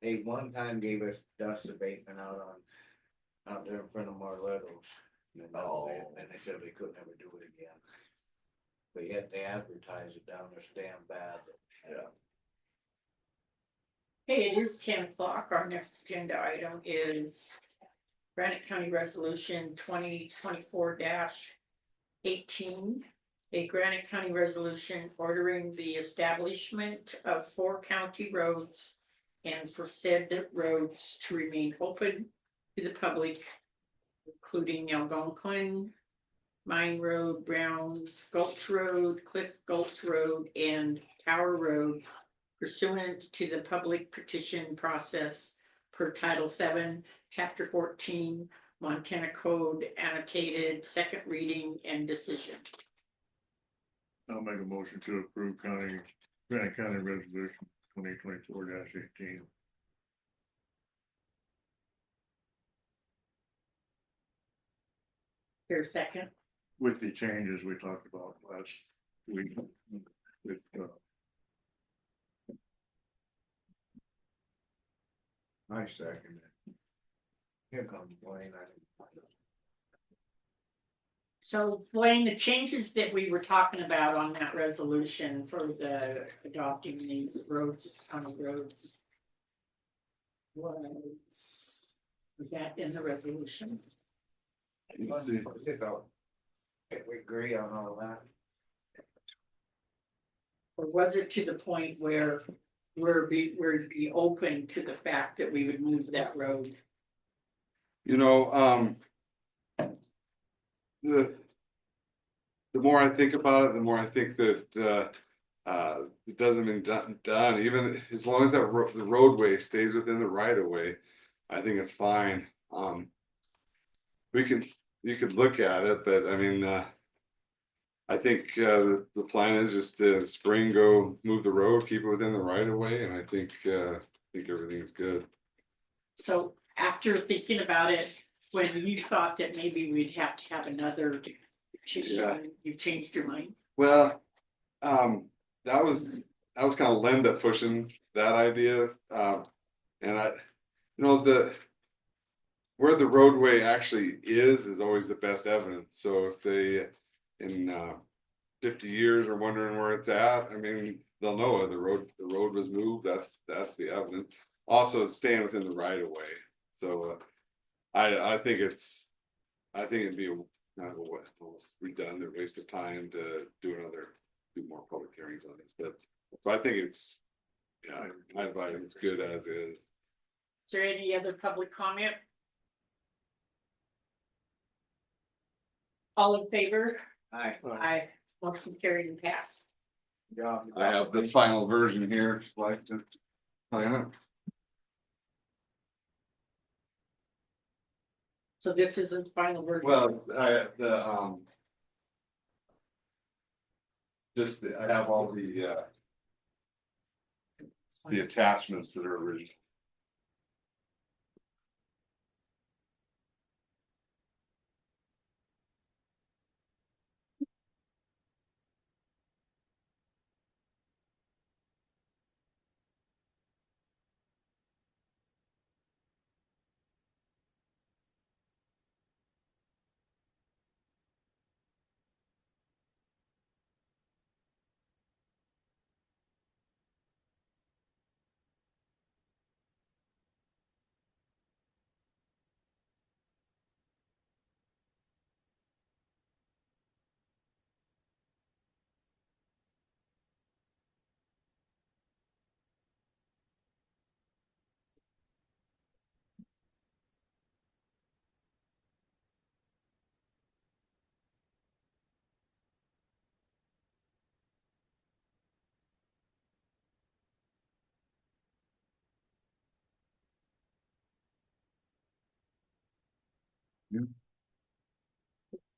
they one time gave us dust abatement out there in front of Marletto's. Oh. And they said they couldn't ever do it again. But yet they advertise it down there, damn bad. Yeah. hey, it is 10 o'clock. Our next agenda item is Granite County Resolution 2024-18. A Granite County resolution ordering the establishment of 4 county roads and for said roads to remain open to the public, including Algonquin, Mine Road, Browns Gulch Road, Cliff Gulch Road, and Tower Road pursuant to the public petition process per Title VII, Chapter 14, Montana Code, annotated, second reading and decision. I'll make a motion to approve Granite County Resolution 2024-18. Here, second. With the changes we talked about last week. With, I second it. Here comes Blaine. So Blaine, the changes that we were talking about on that resolution for the adopting these roads as county roads. Was that in the resolution? If we agree on all that. Or was it to the point where we'd be open to the fact that we would move that road? The more I think about it, the more I think that it doesn't been done, even as long as that the roadway stays within the right of way, I think it's fine. You could look at it, but I mean, I think the plan is just to spring go move the road, keep it within the right of way, and I think everything's good. So after thinking about it, when you thought that maybe we'd have to have another petition, Yeah. you've changed your mind? Well, that was kind of Linda pushing that idea, and where the roadway actually is always the best evidence. So if they in 50 years are wondering where it's at, I mean, they'll know it. The road was moved. That's the evidence. Also, it's staying within the right of way. So, I think it'd be a kind of a almost redundant waste of time to do more public hearings on this, but I think it's, yeah, I advise it's good as is. Is there any other public comment? All in favor? Hi. Aye. Motion carried and passed. Job. I have the final version here, if you'd like to. Plan it. So this is the final version. Well, I have all the attachments that are original.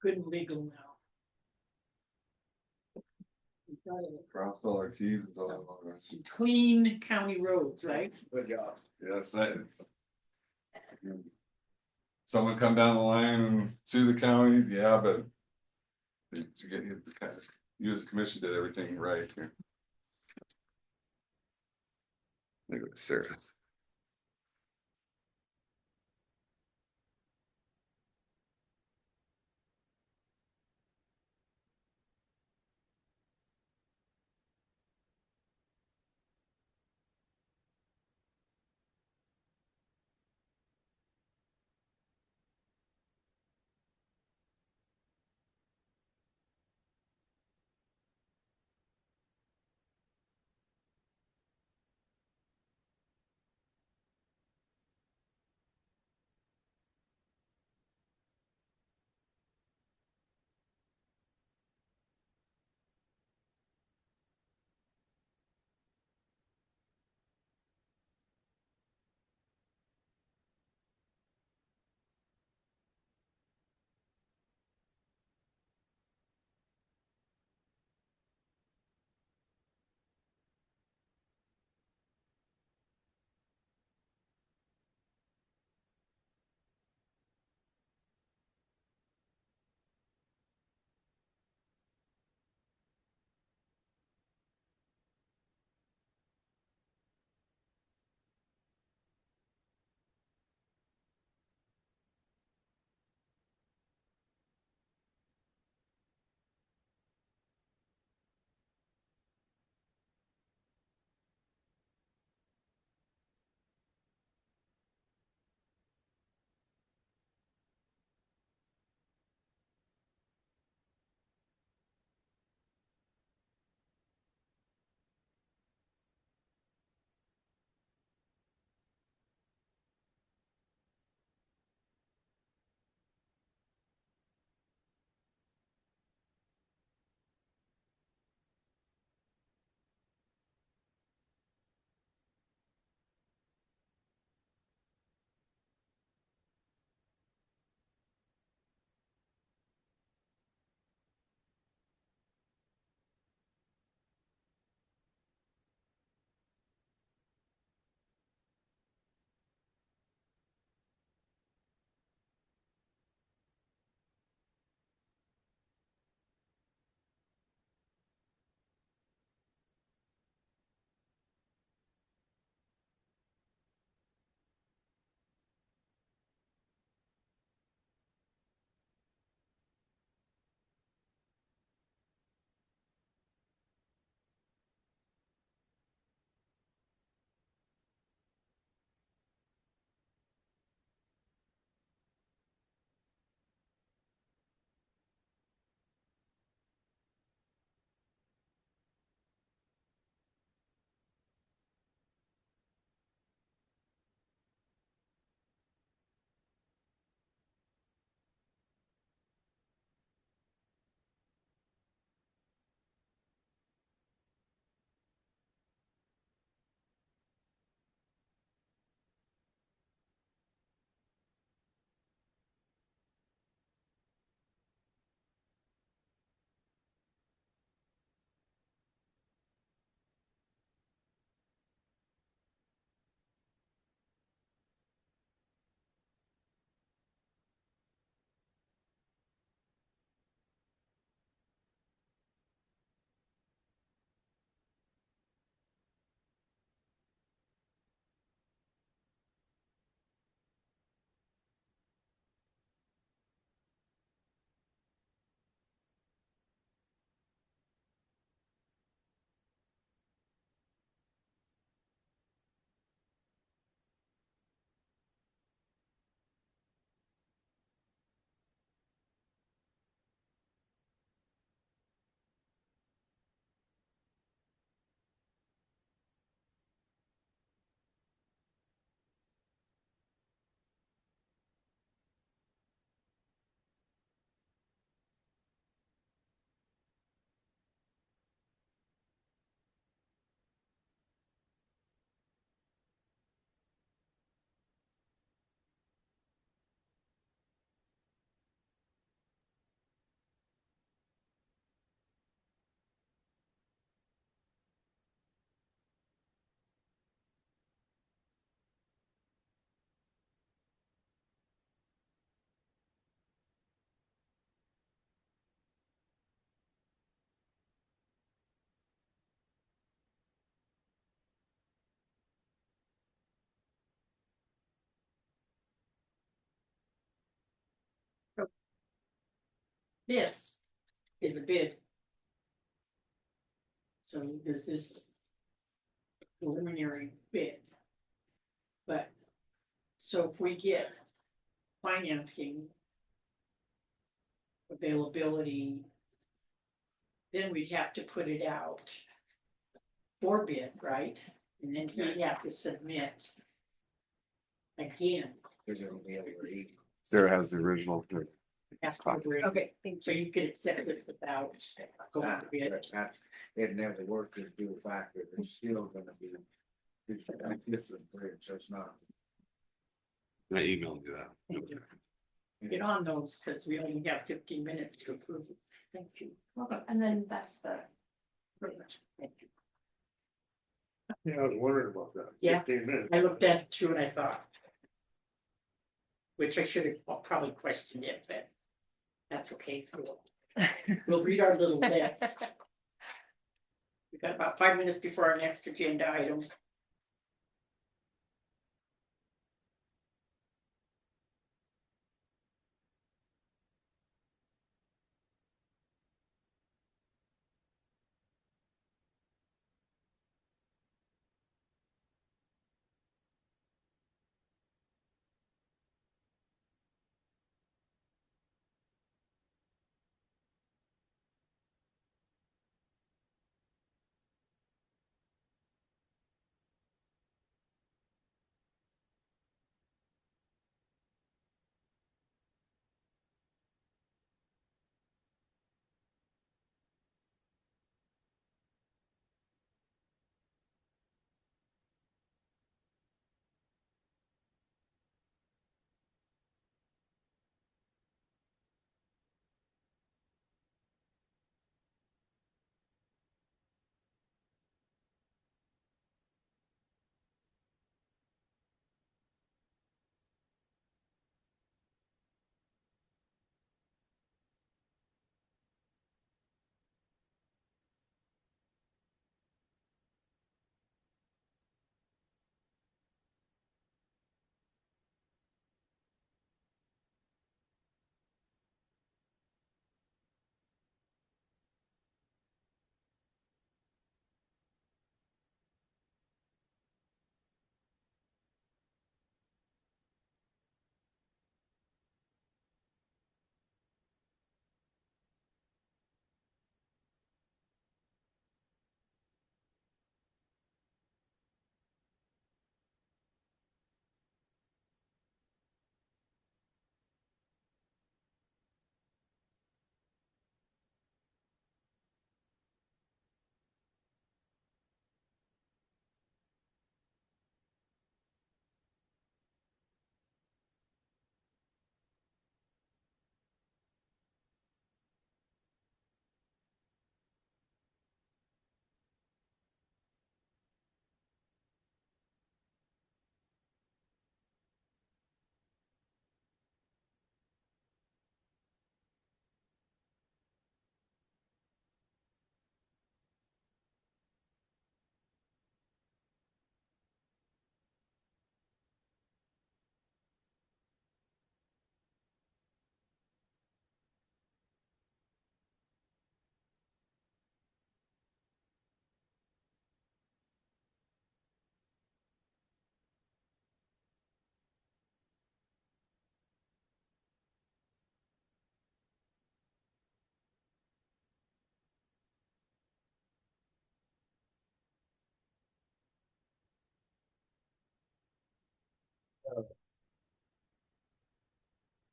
Good and legal now. Cross all our T's and all our I's. Some clean county roads, right? Good job. Yes, someone come down the line and sue the county, yeah, but you as a commission did everything right here. Look at the service. this is a bid. So this is preliminary bid. But, so if we get financing availability, then we'd have to put it out for bid, right? And then he'd have to submit again. There's only other eight. Sarah has the original. After bid. Okay, thank So you could accept this without going to bid. It never worked as do a factor, it's still gonna be. It's different bridge, so it's not. I emailed you that. Thank you. Get on those, because we only have 15 minutes to approve it. Thank you. And then that's the, Very much. Thank you. Yeah, I was wondering about that. Yeah. 15 minutes. I looked at it too and I thought. Which I should have probably questioned it, but that's okay. We'll read our little list. We've got about 5 minutes before our next agenda item.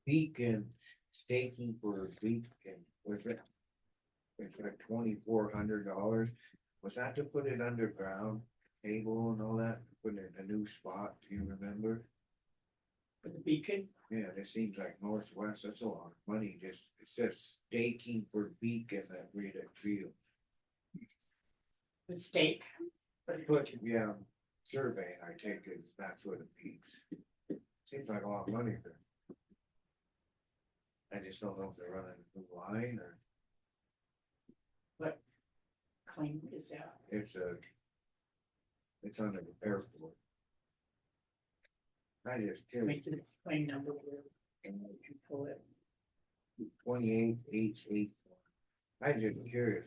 Beacon, staking for Beacon, was it? It's like $2,400. Was that to put it underground, cable and all that, put it in a new spot, do you remember? For the beacon, Yeah, it seems like Northwest, that's a lot of money, just, it says staking for Beacon at Rita Field. the stake. But, yeah, survey, I take it, that's what it means. Seems like a lot of money there. I just don't know if they're running a new line or Claim is out. it's under the airport. I just, Make it a claim number where and you pull it. 28, 8, 8. I'm just curious.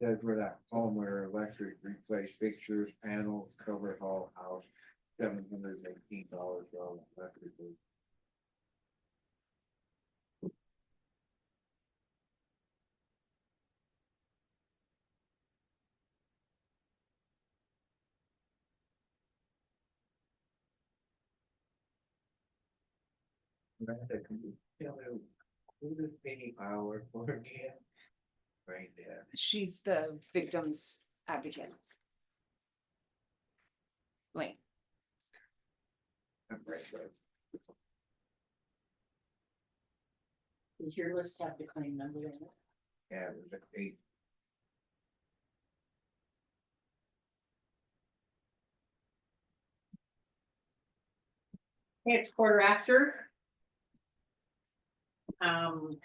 Says where that Palmer Electric replaced fixtures, panels, covered whole house, $718 electric. Miranda, can you tell me who does Penny Powell work for again? Right there. She's the victim's advocate. Wait, I'm right there. Does your list have the claim number in it? Yeah, it was a 8. It's quarter after.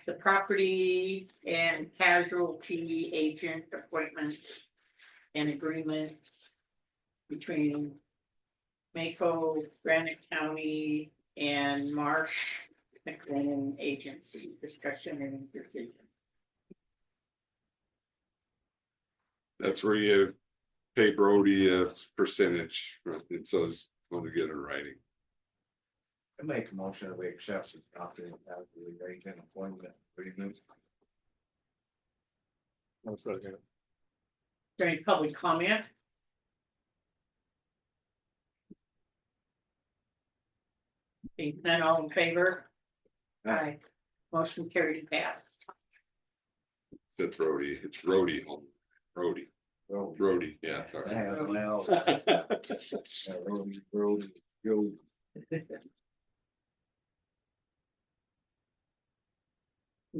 The property and casualty agent appointment and agreement between Mako, Granite County and Marsh McLennan Agency, discussion and decision. That's where you pay Brody a percentage, right? And so it's going to get in writing. I make a motion that we accept the property as the agent appointment agreement. That's what I got. Is there any public comment? Being none, all in favor? Aye. Motion carried and passed. It's Brody, it's Brody, Brody, Well, Brody, yeah, sorry. well, Brody, Joe.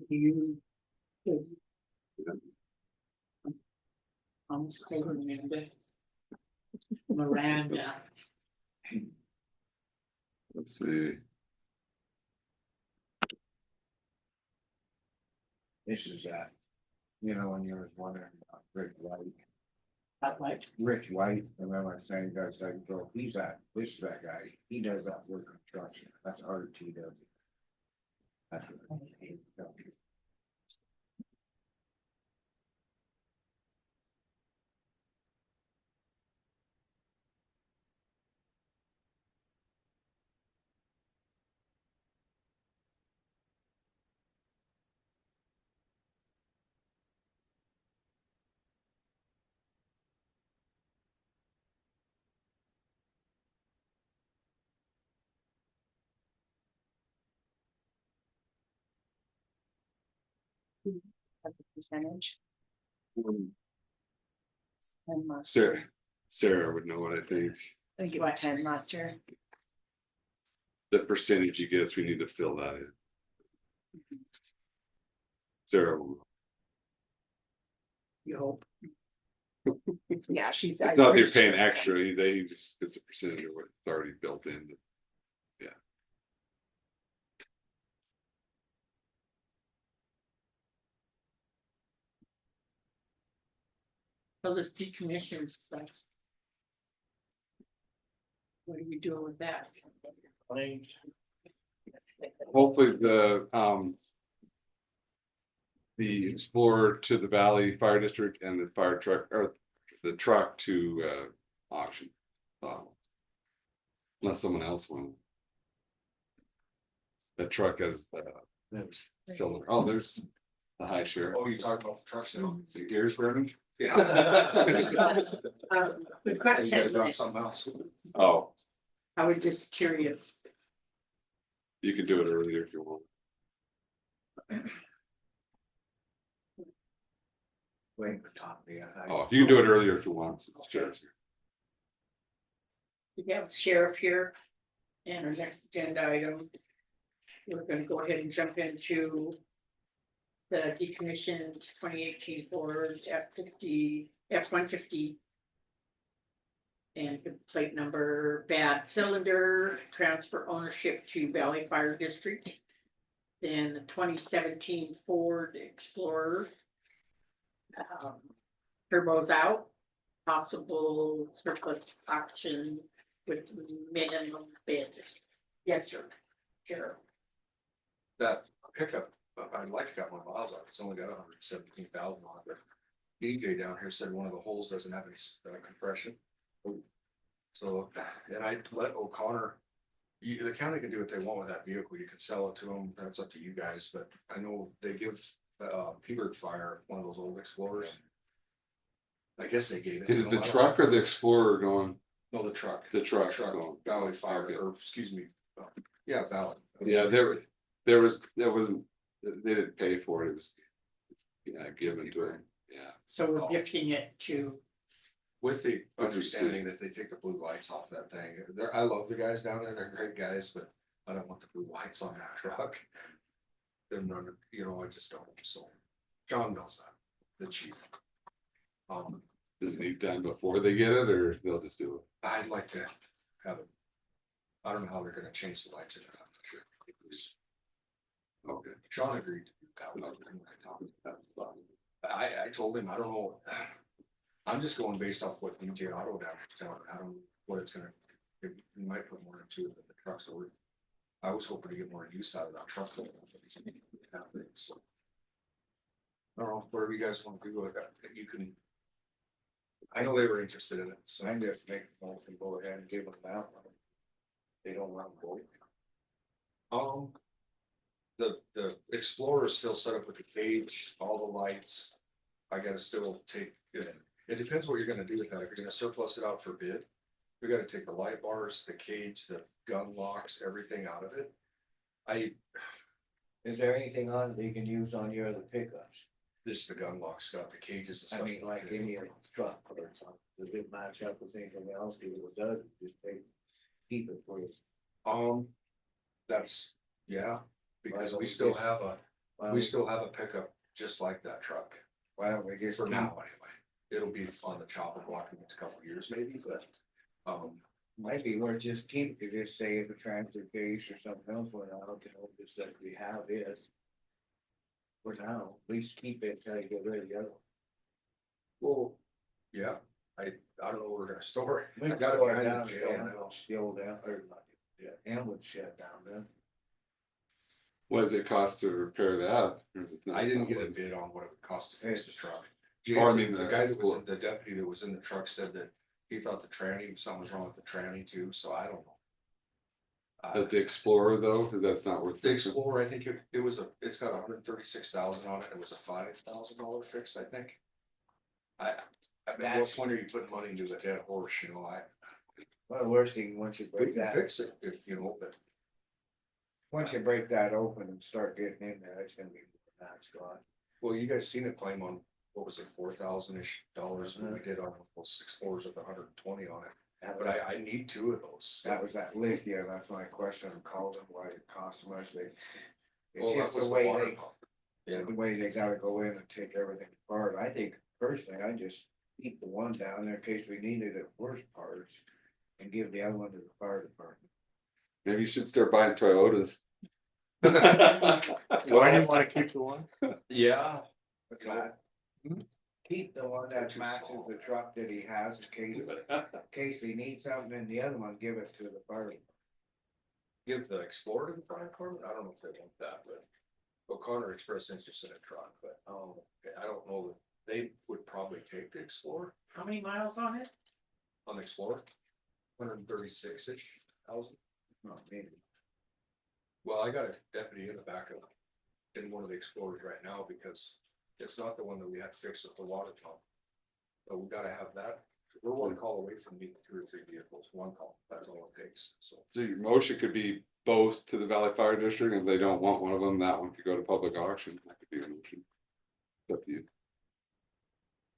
You. Almost over Miranda. Miranda. Let's see, This is that, you know, when you was wondering about Rick White. That like, Rick White, remember I saying, guys, like, bro, he's that, this is that guy, he does that work construction, that's RT does. That's what he does. that's the percentage. Sarah would know what I think. I think it What? was 10 last year. The percentage he gets, we need to fill that in. Sarah will. you hope. Yeah, she's. It's not they're paying extra, they just, it's a percentage of what's already built in. So this decommission stuff. What are we doing with that? Hopefully the Explorer to the Valley Fire District and the fire truck, or the truck to auction. Unless someone else wants. That truck has still, oh, there's the high share. Oh, you talking about the truck sale? The gears burning? We've got You 10 guys want minutes. something else? Oh, I was just curious. you can do it earlier if you want. Wait for Tom, yeah. Oh, you can do it earlier if you want. Sure. We have the sheriff here. And our next agenda item. We're gonna go ahead and jump into. The decommissioned 2018 Ford F-50, F-150. And the plate number bad cylinder, transfer ownership to Valley Fire District. Then the 2017 Ford Explorer. Turbo's out, possible surplus auction with minimum bid. Yes, sir. Sure. That pickup, I like got more miles on it, it's only got 117,000 on it. DJ down here said one of the holes doesn't have any compression. So, and I let O'Connor, the county can do what they want with that vehicle, you can sell it to them, that's up to you guys, but I know they give Peabird Fire one of those old Explorers. I guess they gave it. Is to it them. the I don't- truck or the Explorer going? No, the truck. The truck going. Valley Fire, Okay. or excuse me, yeah, Valley. Yeah, there wasn't, they didn't pay for it, it was. Yeah, given to them, yeah. So we're gifting it to, With the understanding that they take the blue lights off that thing. I love the guys down there, they're great guys, but I don't want the blue lights on that truck. They're none, I just don't, so. John knows that, the chief. Does it need done before they get it, or they'll just do it? I'd like to have it. I don't know how they're gonna change the lights in it, I'm not sure. Okay. Sean agreed. I told him, I don't know. I'm just going based off what DJ Auto down is telling me. I don't know what it's gonna, it might put more into it than the truck, so I was hoping to get more use out of that truck. So. I don't know, whatever you guys want to do with that, you can. I know they were interested in it, so. I just make a motion, go ahead and give them that one. They don't want to vote. The Explorer is still set up with the cage, all the lights. I gotta still take it. It depends what you're gonna do with that. If you're gonna surplus it out for bid, we gotta take the light bars, the cage, the gun locks, everything out of it. Is there anything on that you can use on your other pickups? This the gun lock stuff, the cages and stuff. I mean, like any other truck or something, does it match up with anything else? Because if it does, just keep it for you. That's, yeah, because Why we don't still we just- have Why we don't still have a pickup just like that truck. why don't we just For keep- now, anyway. It'll be on the chopper block in the next couple of years maybe, but, Might be worth just keep, you just say if a transfer case or something else went out, just that we have it. For now, at least keep it until you get rid of the other one. well, yeah, I don't know where we're gonna store it. We I got it store it behind down the the jail now. ambulance, the old ambulance shed down there. What does it cost to repair that? Or is it not I didn't get a something? bid on what it would cost to fix the truck. Or I Jason, mean, the the guy that was, Explorer. the deputy that was in the truck said that he thought the tranny, something was wrong with the tranny too, so I don't know. But the Explorer though, 'cause that's not worth The fixing. Explorer, I think it's got 136,000 on it, it was a $5,000 fix, I think. I mean, at what point are you putting money into a dead horse, Well, the worst thing, once you we break can that, fix it if, but. once you break that open and start getting in there, it's gonna be, that's gone. Well, you guys seen it claim on, what was it, $4,000-ish when we did on those Explorers with 120 on it. But I need two of those. That was that Lithia, that's my question, I called them, why it cost so much, Well, it's that just was the the way water they, pump. Yeah, the way they gotta go in and take everything apart, I think personally, I just keep the one down there in case we needed it worst parts. And give the other one to the fire department. Maybe you should start buying Toyotas. Why do you wanna keep the one? yeah, What's that? Keep the one that matches the truck that he has in case he needs something, and the other one, give it to the fire. give the Explorer to the fire department, I don't know if they want that, but. O'Connor expressed interest in a truck, but, I don't know that they would probably take the Explorer, how many miles on it? on the Explorer. 136-ish thousand. No, maybe. Well, I got a deputy in the back of, in one of the Explorers right now, because it's not the one that we had to fix with the water pump. But we gotta have that, we're one call away from needing 2 or 3 vehicles, one call, that's all it takes, so. So your motion could be both to the Valley Fire District, if they don't want one of them, that one could go to public auction, that could be a motion. It's up to you.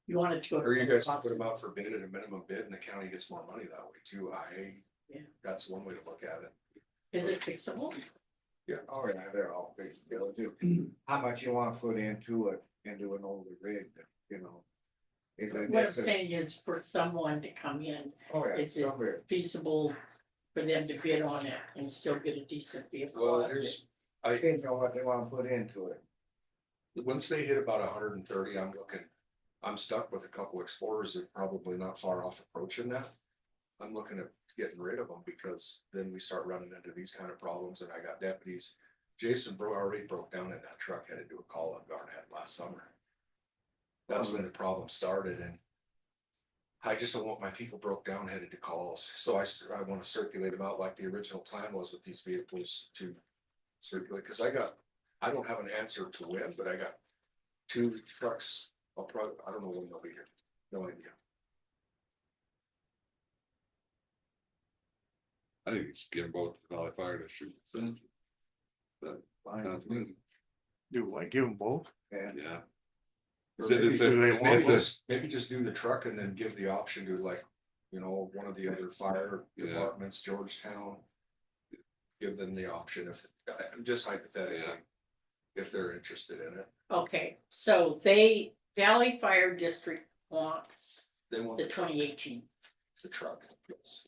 You wanted to. Or you guys can put them out for bid at a minimum bid and the county gets more money that way too, Yeah. that's one way to look at it. Is it fixable? Oh, yeah, they're all big, they'll do, how much you wanna put into it, into an older rig, you know? Is it? What I'm saying is for someone to come in, Oh, yeah, is it somewhere, feasible for them to bid on it and still get a decent vehicle? Well, out of it? I didn't know what they wanna put into it. Once they hit about 130, I'm stuck with a couple Explorers that are probably not far off approaching that. I'm looking at getting rid of them because then we start running into these kind of problems and I got deputies. Jason already broke down in that truck, had to do a call on Garnet last summer. That's when the problem started and I just don't want my people broke down headed to calls. So I want to circulate them out like the original plan was with these vehicles to circulate, because I don't have an answer to when, but I got 2 trucks. I don't know when they'll be here. No idea. I think you should give them both to the Valley Fire District. So, but, that's good. Do I give them both? Yeah. Or So maybe- it's a- Do they want maybe just do the truck and then give the option to like, one of the other fire Yeah. departments, Georgetown. Give them the option if, I'm just hypothetically, Yeah. if they're interested in it. Okay, so Valley Fire District wants They want the 2018, the truck, yes,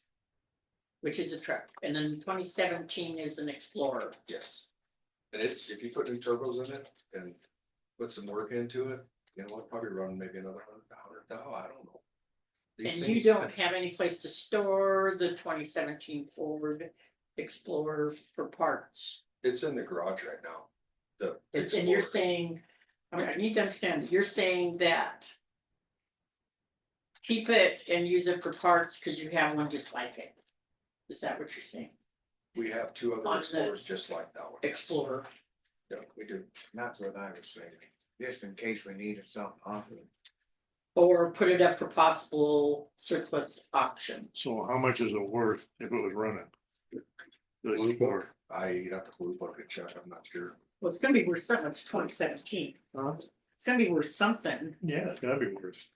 which is a truck, and then 2017 is an Explorer. yes. And if you put new turbos in it and put some work into it, what, probably run maybe another 100,000, I don't know. These And you things- don't have any place to store the 2017 Ford Explorer for parts. It's in the garage right now. And you're Explorer. saying, I need to understand, you're saying that keep it and use it for parts because you have one just like it. Is that what you're saying? We have 2 other On the Explorers just like that one. Explorer, Yeah, we do. That's what I was saying, just in case we needed something off of it. or put it up for possible surplus auction. So how much is it worth if it was running? The Blue Explorer. book, I'd have to blue book and check, I'm not sure. Well, it's gonna be worth something, it's 2017. Huh? It's gonna be worth something. Yeah, it's gotta be worth.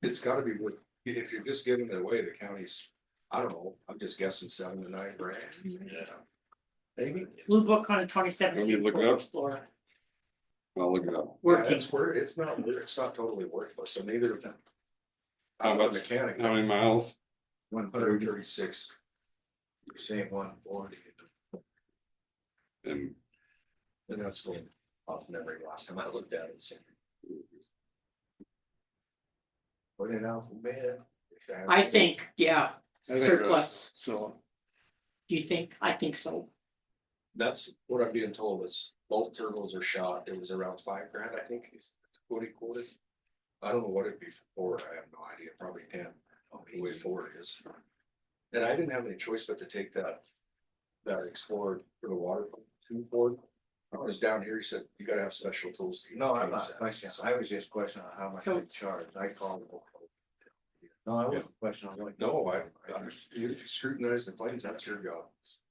It's gotta be worth, if you're just giving it away, the county's, I don't know, I'm just guessing 7 to 9 grand. Yeah. Maybe. Blue book on a 2017 Let me look it Ford up. Explorer. I'll look it up. Yeah, Working. it's not totally worthless, so neither of them. How I'm a much- mechanic, How many miles? 136, You're saying 140. And and that's going off memory last time I looked at it. So. Put it out for bid. I think, yeah, I think surplus. So, Do you think? I think so. That's what I'm being told is both turbos are shot. It was around 5 grand, I think, is what he quoted. I don't know what it'd be for. I have no idea. Probably 10. The way forward is. And I didn't have any choice but to take that Explorer for the water to board. I was down here. He said, you gotta have special tools. to No, I'm use not that." questioning, I was just questioning how much So- they charge, I called. No, I wasn't questioning what. No, you scrutinize the claims. That's your job.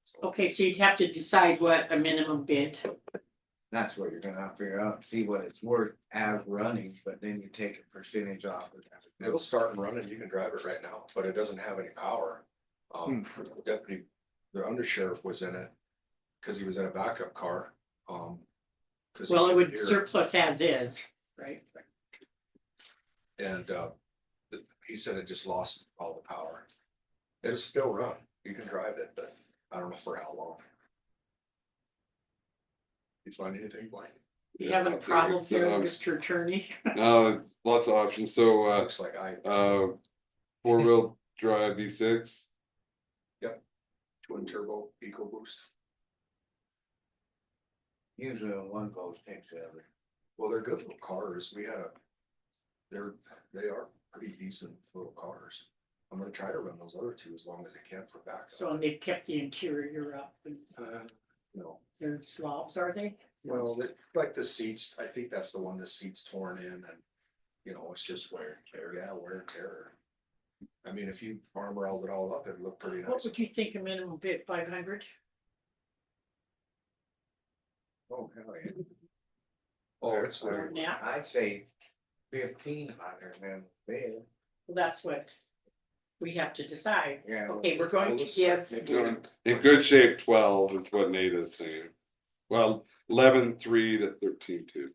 So, Okay, so you'd have to decide what a minimum bid. That's what you're gonna have to figure out, see what it's worth as running, but then you take a percentage off of that. It'll start and run and you can drive it right now, but it doesn't have any power. The deputy, the undersheriff was in it, cause he was in a backup car, 'cause he Well, it would couldn't hear. surplus as is, right? And, he said it just lost all the power. It'll still run, you can drive it, but I don't know for how long. You find anything, Blaine? You having a problem there, Um, Mr. Attorney? no, lots of options. So, Looks like 4-wheel drive V6. twin turbo EcoBoost. Usually when one goes, takes the other. Well, they're good little cars. They are pretty decent little cars. I'm gonna try to run those other 2 as long as I can for backup. So and they've kept the interior up and No, they're slobs, are they? well, like the seats, I think that's the one, the seats torn in and, it's just wear and tear. Yeah, wear and tear. I mean, if you armor all it all up, it'd look pretty What nice. would you think a minimum bid, 500? Oh, hell yeah. Oh, it's Or weird. now? I'd say 1,500 man bid, Well, that's what we have to decide. yeah. Okay, we're going to give, In good shape, 12 is what Nate is saying. Well, 11.3 to 13.2.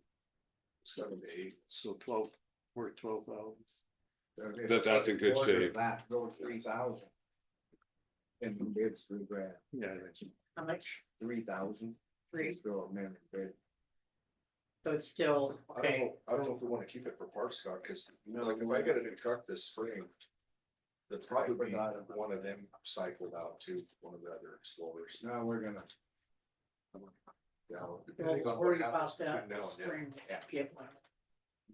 7 to 8. so 12, worth 12,000. That's in good shape. That goes 3,000. And the bid's $3 grand, Yeah, that's. how much? 3,000. three, Still a man, but so it's still, okay, I don't know if we wanna keep it for parts, Scott, cause like if I get a new truck this spring. There'll probably be one of them cycled out to one of the other Explorers. no, we're gonna. Yeah, we'll depending on what worry happens about that between now and then, spring, get one.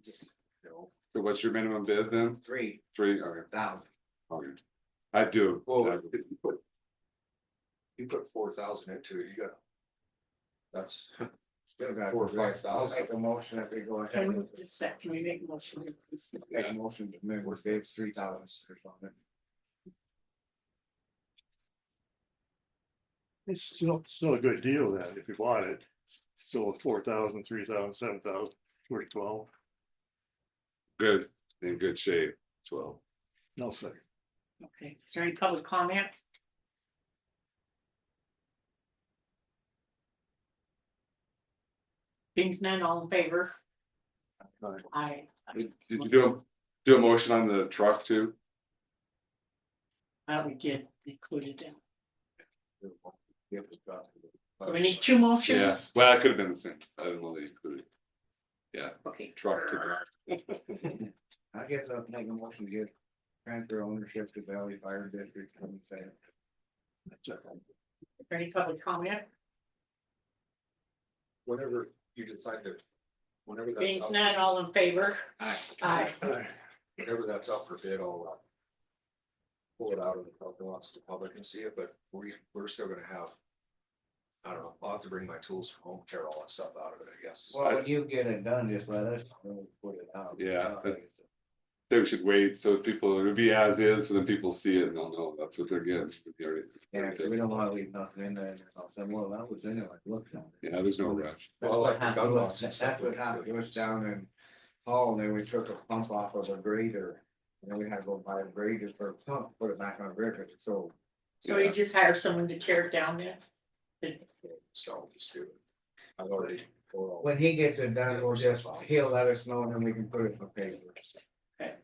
you know. So what's your minimum bid then? 3,000. 3, okay. I do. Well, you put 4,000 into it, you got. That's Still got. 4 or 5,000. Make a motion if we go ahead Can we with, just sec, can we make a motion? make a motion to move with Dave's 3,000 or something. It's still a good deal then, if you bought it, still 4,000, 3,000, 7,000, worth 12, Good, in good shape, 12. no second. Okay, is there any public comment? Being none, all in favor? Aye. Did you do a motion on the truck too? We did include it in. Give it back. So we need 2 Yeah, motions? well, that could have been the same, I didn't know they included. Okay. Truck to, I guess I'll make a motion to give transfer ownership to Valley Fire District, let me say it. Is there any public comment? whenever you decide to. Whenever that's Being out, none, all in favor? Aye. Aye. whenever that's out for bid, I'll. Pull it out of the parking lots to the public and see it, but we're still gonna have. I don't know, I'll have to bring my tools from home, tear all that stuff out of it, I guess. Well, when you get it done, just let us know, we'll put it out. Yeah, say we should wait, so people, it'll be as is, so then people see it and they'll know that's what they're getting. Yeah, 'cause we don't wanna leave nothing in there, and I'll say, well, that was in it, like, look. Yeah, there's no rush. Well, like the That's gun what locks and stuff that's what like that. happened to us down in Hall, and then we took a pump off of a grader. And then we had to go buy a grader for a pump, put it back on a grader, so. So you just hire someone to tear it down then? So just do it. I've already. pulled all- When he gets it done, we'll just, he'll let us know, and then we can put it in the paper. Okay.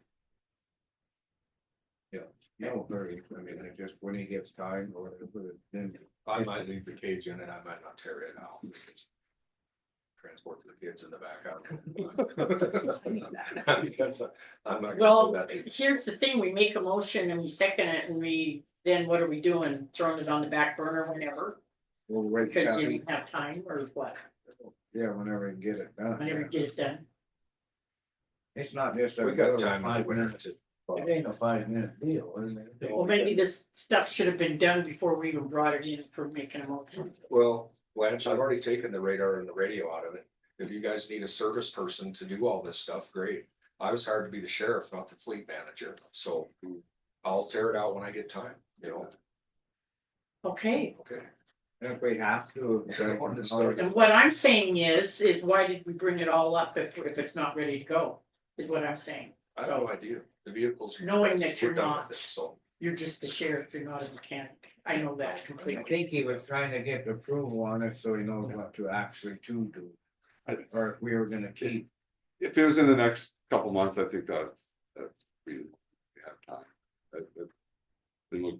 Yeah, no hurry, I mean, it just, when he gets time, or whatever, put it in. I might leave the cage in and I might not tear it out. Transport the kids in the back out. I'm not gonna Well, do that. here's the thing, we make a motion and we second it and then what are we doing? Throwing it on the back burner whenever? We'll wait, Because you didn't have time or what? yeah, whenever we get it done. Whenever you get it done? It's not just. We got time on the winter to. It ain't a 5-minute deal, isn't it? Well, maybe this stuff should have been done before we even brought it in for making a motion. Well, Blanche, I've already taken the radar and the radio out of it. If you guys need a service person to do all this stuff, great. I was hired to be the sheriff, not the fleet manager, so I'll tear it out when I get time, you know, Okay, okay. If we have to. and what I'm saying is why did we bring it all up if it's not ready to go? Is what I'm saying. I have no idea. The vehicles. Knowing that you're we're done not. with it, So. You're just the sheriff, you're not a mechanic. I know that I completely. think he was trying to get approval on it, so he knows what to actually to do. Or if we were gonna keep, If it was in the next couple months, I think that's, we have time. Then we'll,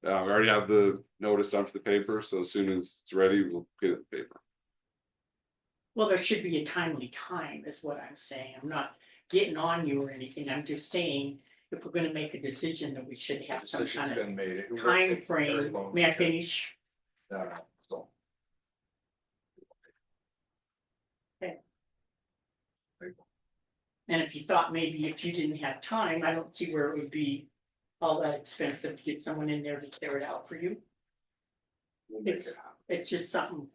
we already have the notice done for the paper, so as soon as it's ready, we'll get it in the paper. Well, there should be a timely time is what I'm saying. I'm not getting on you or anything. I'm just saying, if we're gonna make a decision, that we should have some Decision's kind of been made. It won't time take very frame. long May I to- finish? So. And if you thought maybe if you didn't have time, I don't see where it would be all that expensive to get someone in there to tear it out for you. We'll make It's- it happen. It's just something,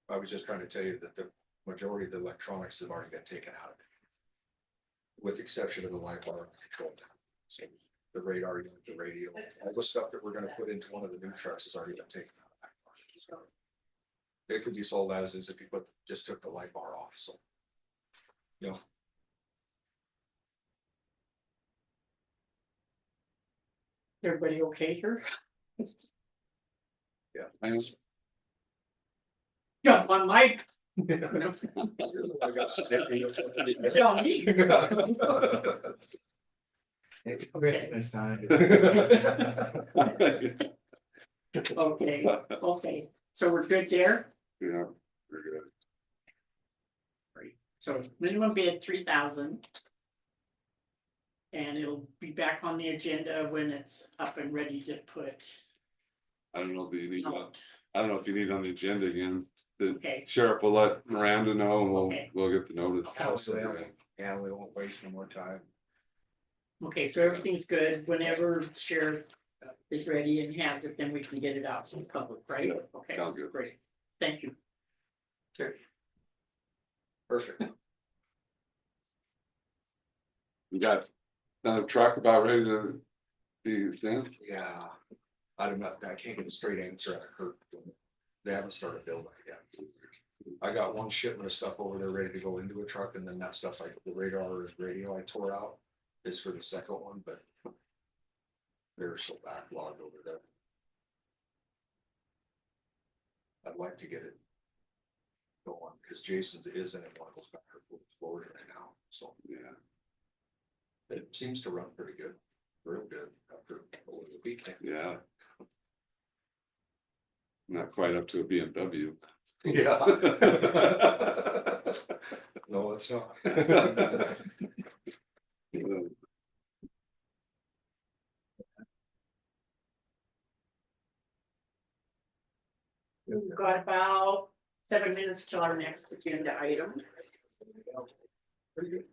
I was just trying to tell you that the majority of the electronics have already been taken out of it. With the exception of the light bar control. So the radar, unit, the radio, all the stuff that we're gonna put into one of the new trucks has already been taken out of that car. So it could be sold as is if you just took the light bar off, so. You know, everybody okay here? Jump on my. I got snippy. Tell me. it's Christmas time. Okay, okay, so we're good there, Yeah, we're good. so minimum bid 3,000. And it'll be back on the agenda when it's up and ready to put I don't know if you need, out. I don't know if you need on the agenda again. The Okay, sheriff will let Miranda know and Okay. we'll get the notice. Oh, so yeah, we won't waste no more time. okay, so everything's good, whenever the sheriff is ready and has it, then we can get it out to the public, right? Yeah, Okay, sounds good. great, thank you. Perfect. We got another truck about ready to be sent. Yeah, I can't get a straight answer out of Kurt. They haven't started building it yet. I got one shipment of stuff over there ready to go into a truck, and then that stuff, like the radar radio I tore out is for the second one, but they're so backlogged over there. I'd like to get it going, because Jason's isn't in one of those back Florida right now, so Yeah, it seems to run pretty good, real good after over the weekend. yeah. Not quite up to a BMW. Yeah. No, it's not. We've got about 7 minutes till our next agenda item. Pretty good.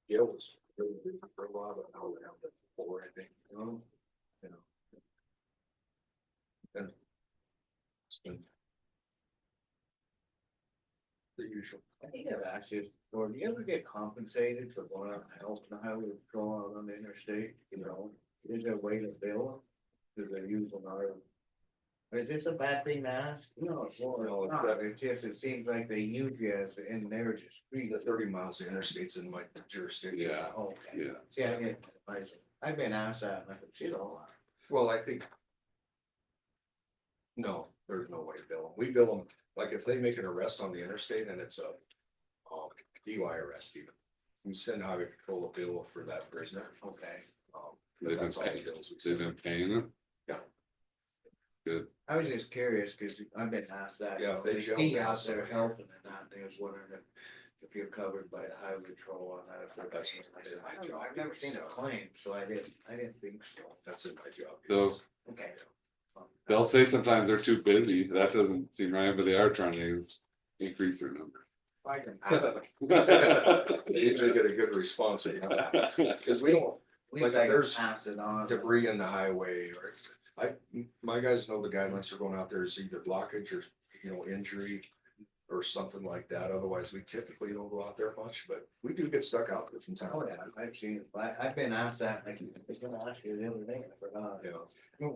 Gail was really busy for a while, but now we're down to 4, I think. You know. And it's been the usual. I think I've asked you, or do you ever get compensated for going out and helping the highway patrol out on the interstate, you know? Is there a way to bill them? Do they use them or? Is this a bad thing to ask? No, it's No, more, it's not, not. it's just, it seems like they use you as in their discreet. The 30 miles of interstate's in my jurisdiction. Yeah. Okay. Yeah. See, I've been asked that, and I said, shit, all right. Well, I think. No, there's no way to bill them. We bill them, like if they make an arrest on the interstate and it's a DUI arrest even. We send highway patrol a bill for that prisoner. Okay. But They've been that's all the paying, bills we they've send. been paying it. Yeah. Good. I was just curious, cause I've been asked that. Yeah, if they They show see me out something. there helping and that, they was wondering if you're covered by the highway patrol on that. That's I said, my I don't know, job I've never is, seen a claim, so I didn't think so. That's in my job. Those, Okay. they'll say sometimes they're too busy. That doesn't seem right, but they are trying to increase their number. I can. Usually get a good response, because we don't, Like Like, I can there's pass it on. debris in the highway, or my guys know the guidelines for going out there is either blockage or, injury or something like that. Otherwise, we typically don't go out there much, but we do get stuck out there from time Oh, to yeah, time. I've seen it, I've been asked that, like, I was gonna ask you the other day, I forgot. Yeah.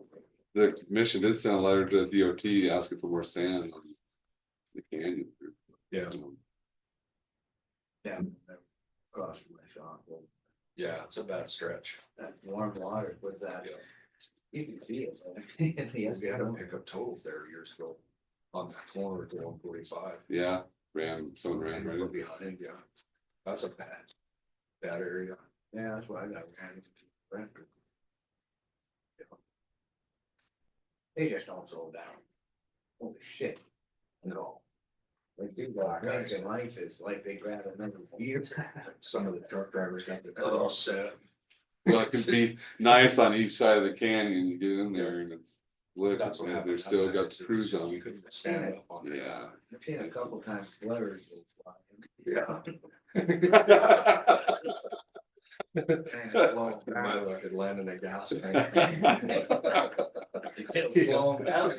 The commission did send a letter to DOT asking for more sand on the canyon. Yeah, Yeah. Cross my shop, well, yeah, it's a bad stretch. that warm water with that, Yeah. you can see it. We had a pickup totaled there years ago on that corner at the 145. Yeah, someone ran And right we're in. behind, yeah. That's a bad area. Yeah, that's why I got ran into Brentford. They just don't slow down. Holy shit. No, Like, these guys blinking lights, it's like they grab another beer. some of the truck drivers got the all set. Well, it could be nice on each side of the canyon. You get in there and it's lit. That's what They're happened. still got the crews You on. couldn't stand up on it. Yeah. I've seen a couple times blurs go flying. Yeah. Kind of slow them My down. luck had landed in a gas tank. It'll slow 'em down.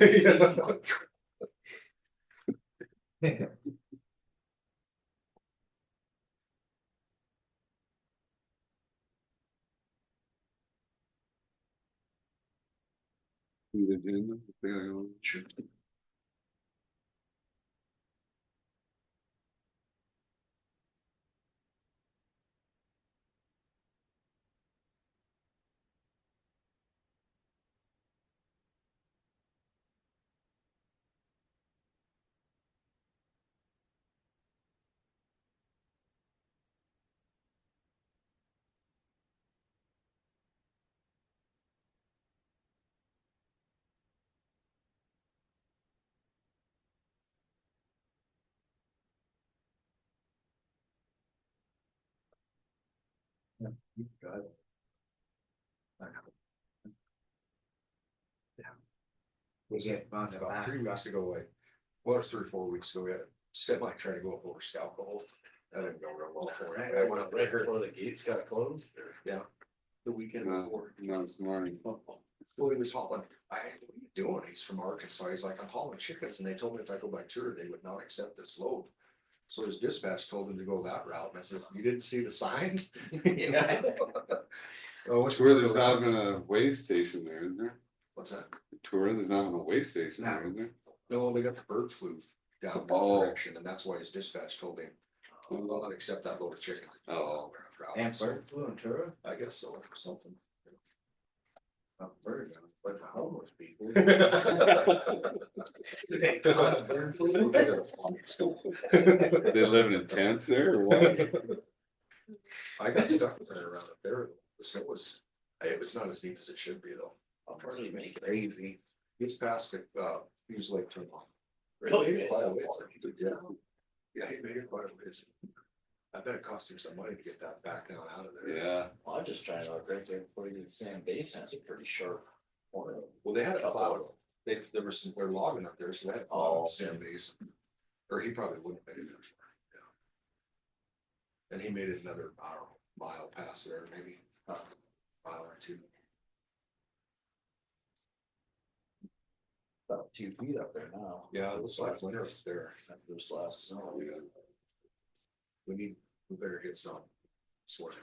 The agenda, they gotta go. Was it on the About back? 3 weeks ago, well, 3 or 4 weeks ago, we had a semi trying to go up over Scout Hole. That didn't go real well for it. I went up Right there before the gates got closed. the weekend No, before. no, this morning. Well, he was hauling, what are you doing? He's from Arkansas. He's like, I'm hauling chickens, and they told me if I go by tour, they would not accept this load. So his dispatch told him to go that route, and I said, you didn't see the signs? Yeah. Oh, which Tour, there's not even a way station there, is there? What's that? Tour, there's not even a way station there, is there? No, they got the bird flu down that Oh. direction, and that's why his dispatch told him, well, not accept that load of chickens. Oh. And bird flu in Tura? I guess so, or something. Not bird, but the homeless people. They living in tents there or what? I got stuck with it around up there. The snow was, it's not as deep as it should be though. How far do you make it? Crazy. It's past the, Hughes Lake turn off. Really? Quite a ways. Yeah. Yeah, he made it quite a ways. I bet it cost him some money to get that back down out of there. Yeah, Well, I'm just trying to look right there before you get Sam Basin. It's a pretty short corner. Well, they had a cloud. There was some, they're logging up there, so they had a cloud Oh, on Sam Basin. Or he probably wouldn't have made it that far, yeah. And he made it another, I don't know, mile past there, maybe, mile or two. About 2 feet up there now. Yeah, it looks like winter up there. After this last snow. We better get some sort of.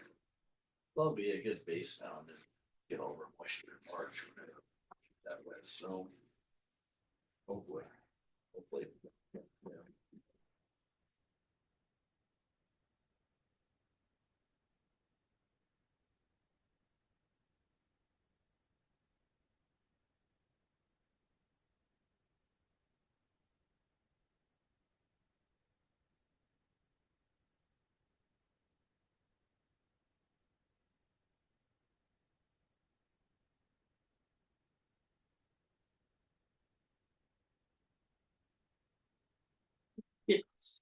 Well, it'll be a good base now and then get over moisture in March. When that wet snow. Hopefully. Hopefully. It's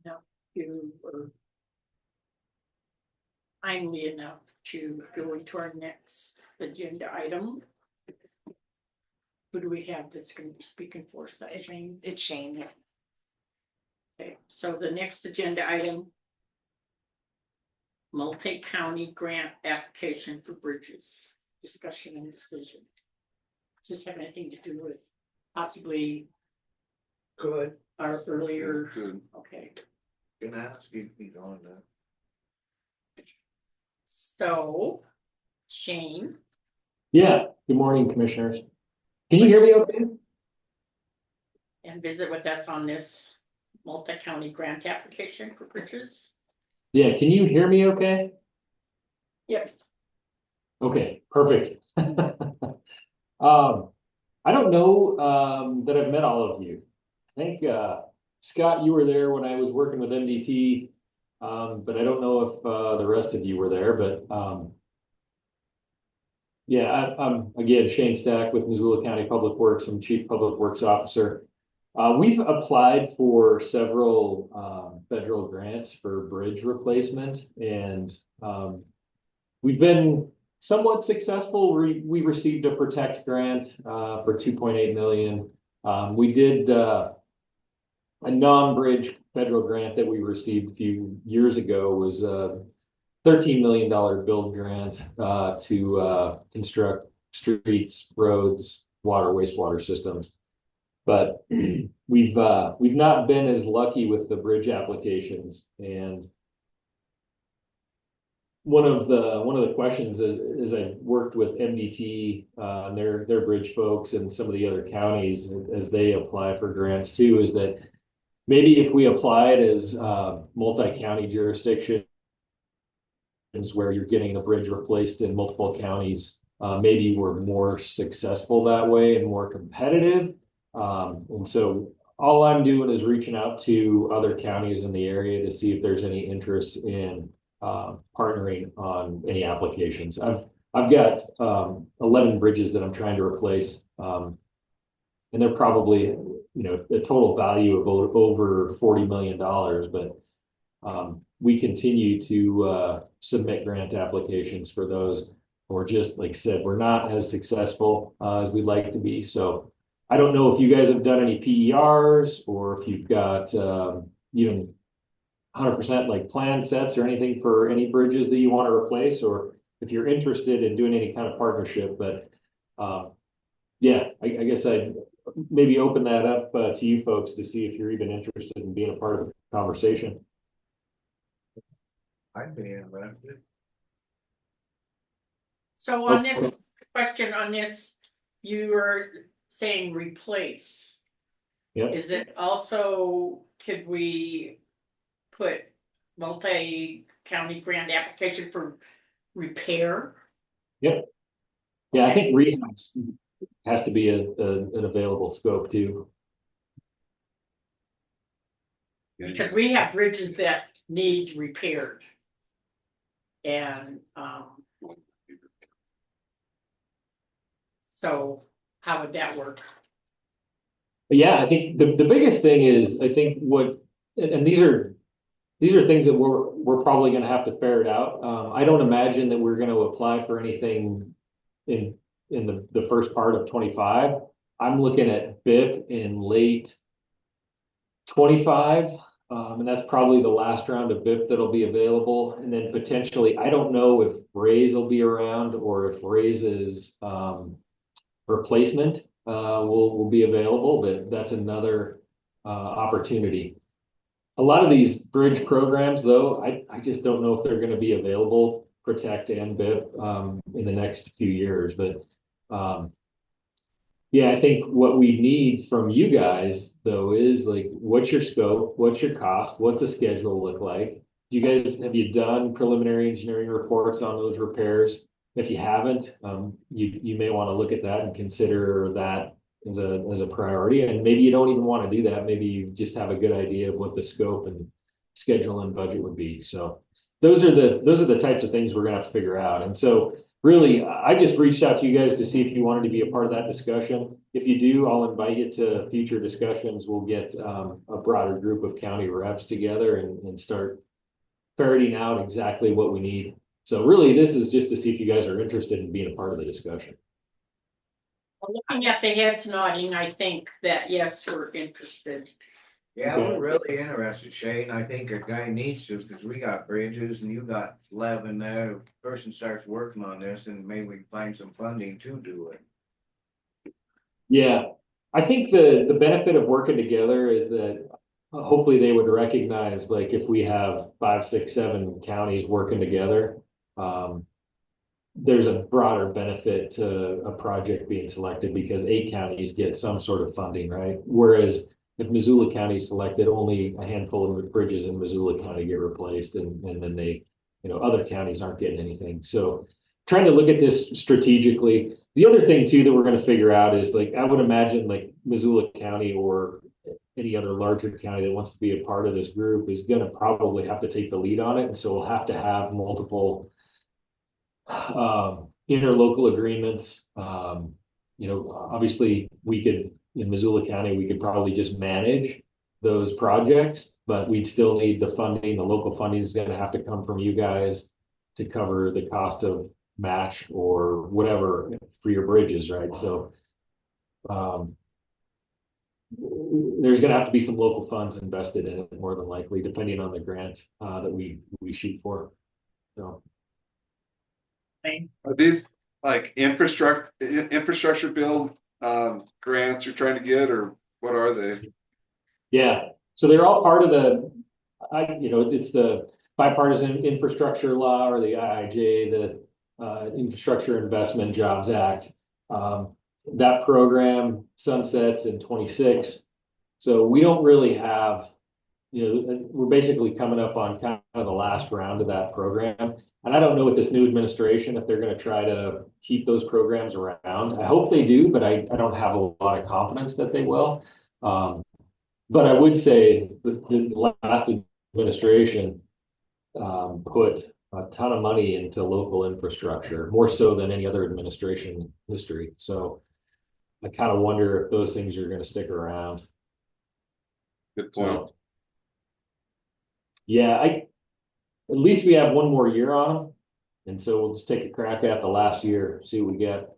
enough to, or timely enough to go into our next agenda item. Who do we have that's going to be speaking for us? That Shane? It's Shane, yeah. Okay, so the next agenda item. Multi-county grant application for bridges, discussion and decision. Does this have anything to do with possibly Good. our earlier, good. okay, Gonna ask you to be on that. so Shane, Yeah, good morning, commissioners. Can you hear me okay? and visit with us on this multi-county grant application for bridges. Yeah, can you hear me okay? Yep. Okay, perfect. I don't know that I've met all of you. I think Scott, you were there when I was working with MDT, but I don't know if the rest of you were there, but yeah, I'm again Shane Stack with Missoula County Public Works. I'm Chief Public Works Officer. We've applied for several federal grants for bridge replacement, and we've been somewhat successful. We received a Protect grant for 2.8 million. We did a non-bridge federal grant that we received a few years ago was a $13 million build grant to construct streets, roads, water, wastewater systems. But we've not been as lucky with the bridge applications. And one of the questions is I worked with MDT and their bridge folks and some of the other counties as they apply for grants too, is that maybe if we apply it as multi-county jurisdiction where you're getting a bridge replaced in multiple counties, maybe we're more successful that way and more competitive. And so all I'm doing is reaching out to other counties in the area to see if there's any interest in partnering on any applications. I've got 11 bridges that I'm trying to replace, and they're probably a total value of over $40 million, but we continue to submit grant applications for those. Or just like I said, we're not as successful as we'd like to be. So I don't know if you guys have done any PERs or if you've got even 100% like plan sets or anything for any bridges that you want to replace, or if you're interested in doing any kind of partnership. But yeah, I guess I'd maybe open that up to you folks to see if you're even interested in being a part of the conversation. I'd be interested. So on this question on this, you were saying replace. Yep. Is it also, could we put multi-county grant application for repair? Yep. Yeah, I think rehab has to be an available scope too. Because we have bridges that need repaired. And so how would that work? But yeah, I think the biggest thing is I think and these are things that we're probably going to have to ferret out. I don't imagine that we're going to apply for anything in the first part of 25. I'm looking at BIP in late 25. And that's probably the last round of BIP that'll be available. And then potentially, I don't know if Raise will be around or if Raise's replacement will be available, but that's another opportunity. A lot of these bridge programs, though, I just don't know if they're going to be available, Protect and BIP, in the next few years. But yeah, I think what we need from you guys, though, is like, what's your scope? What's your cost? What's the schedule look like? Have you done preliminary engineering reports on those repairs? If you haven't, you may want to look at that and consider that as a priority. And maybe you don't even want to do that. Maybe you just have a good idea of what the scope and schedule and budget would be. So those are the types of things we're gonna have to figure out. And so really, I just reached out to you guys to see if you wanted to be a part of that discussion. If you do, I'll invite you to future discussions. We'll get a broader group of county reps together and start ferreting out exactly what we need. So really, this is just to see if you guys are interested in being a part of the discussion. Looking at the heads nodding, I think that yes, we're interested. Yeah, Okay. we're really interested, Shane. I think a guy needs to, because we got bridges and you got 11 there. Person starts working on this and maybe we can find some funding to do it. Yeah, I think the benefit of working together is that hopefully they would recognize, like, if we have 5, 6, 7 counties working together, there's a broader benefit to a project being selected because 8 counties get some sort of funding, right? Whereas if Missoula County is selected, only a handful of bridges in Missoula County get replaced, and then they, other counties aren't getting anything. So trying to look at this strategically. The other thing too that we're going to figure out is, like, I would imagine like Missoula County or any other larger county that wants to be a part of this group is going to probably have to take the lead on it. And so we'll have to have multiple interlocal agreements. Obviously we could, in Missoula County, we could probably just manage those projects, but we'd still need the funding. The local funding is going to have to come from you guys to cover the cost of match or whatever for your bridges, right? So there's going to have to be some local funds invested in it, more than likely, depending on the grant that we shoot for. So Are these like infrastructure build grants you're trying to get, or what are they? yeah, so they're all part of it's the bipartisan infrastructure law, or the IIJ, the Infrastructure Investment Jobs Act. That program sunsets in 26. So we don't really have, we're basically coming up on kind of the last round of that program. And I don't know with this new administration if they're going to try to keep those programs around. I hope they do, but I don't have a lot of confidence that they will. But I would say the last administration put a ton of money into local infrastructure, more so than any other administration in history. So I kind of wonder if those things are going to stick around. Good point. So, Yeah, at least we have one more year on them. And so we'll just take a crack at the last year, see what we get.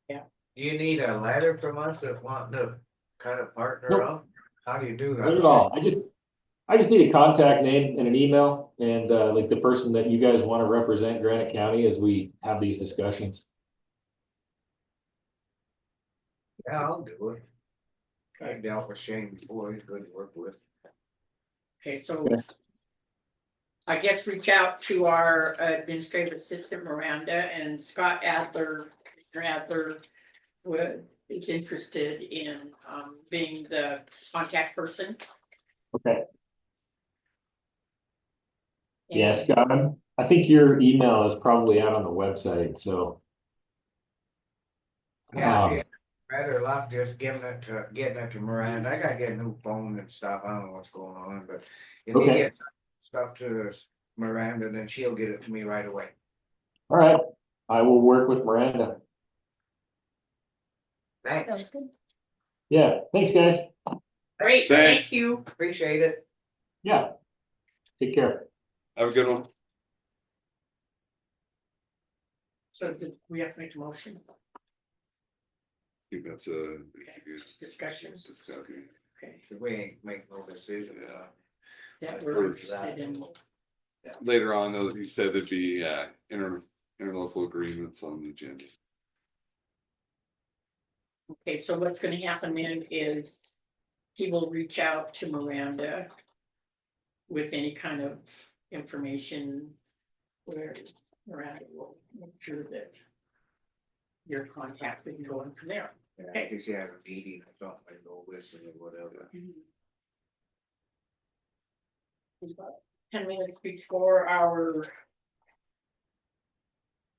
Do you need a letter from us that want to kind of partner Nope. up? How do you do that? Not at all. I just need a contact name and an email and like the person that you guys want to represent Granite County as we have these discussions. Yeah, I'll do it. I dealt with Shane before, he's good to work with. Okay, so. Okay. I guess reach out to our administrative assistant Miranda and Scott Adler, Commissioner Adler. Is interested in being the contact person. Okay. And- Yeah, Scott, I think your email is probably out on the website, so. Yeah, Um, yeah, rather luck just getting it to Miranda. I gotta get a new phone and stuff. I don't know what's going on, but if you Okay. get stuff to Miranda, then she'll get it to me right away. All right, I will work with Miranda. Thanks, Sounds good. Yeah, thanks, guys. Great, Thanks. thank you. appreciate it. Yeah, take care. Have a good one. So did we have to make a motion? I think that's a. Just discussion. Discussion. Okay, We ain't make no decision. that we're For interested in. Later on, though, you said there'd be interlocal agreements on the agenda. Okay, so what's gonna happen then is he will reach out to Miranda with any kind of information where Miranda will make sure that you're contacted and going from there. In case you have a meeting or something, I go listen or whatever. 10 minutes before our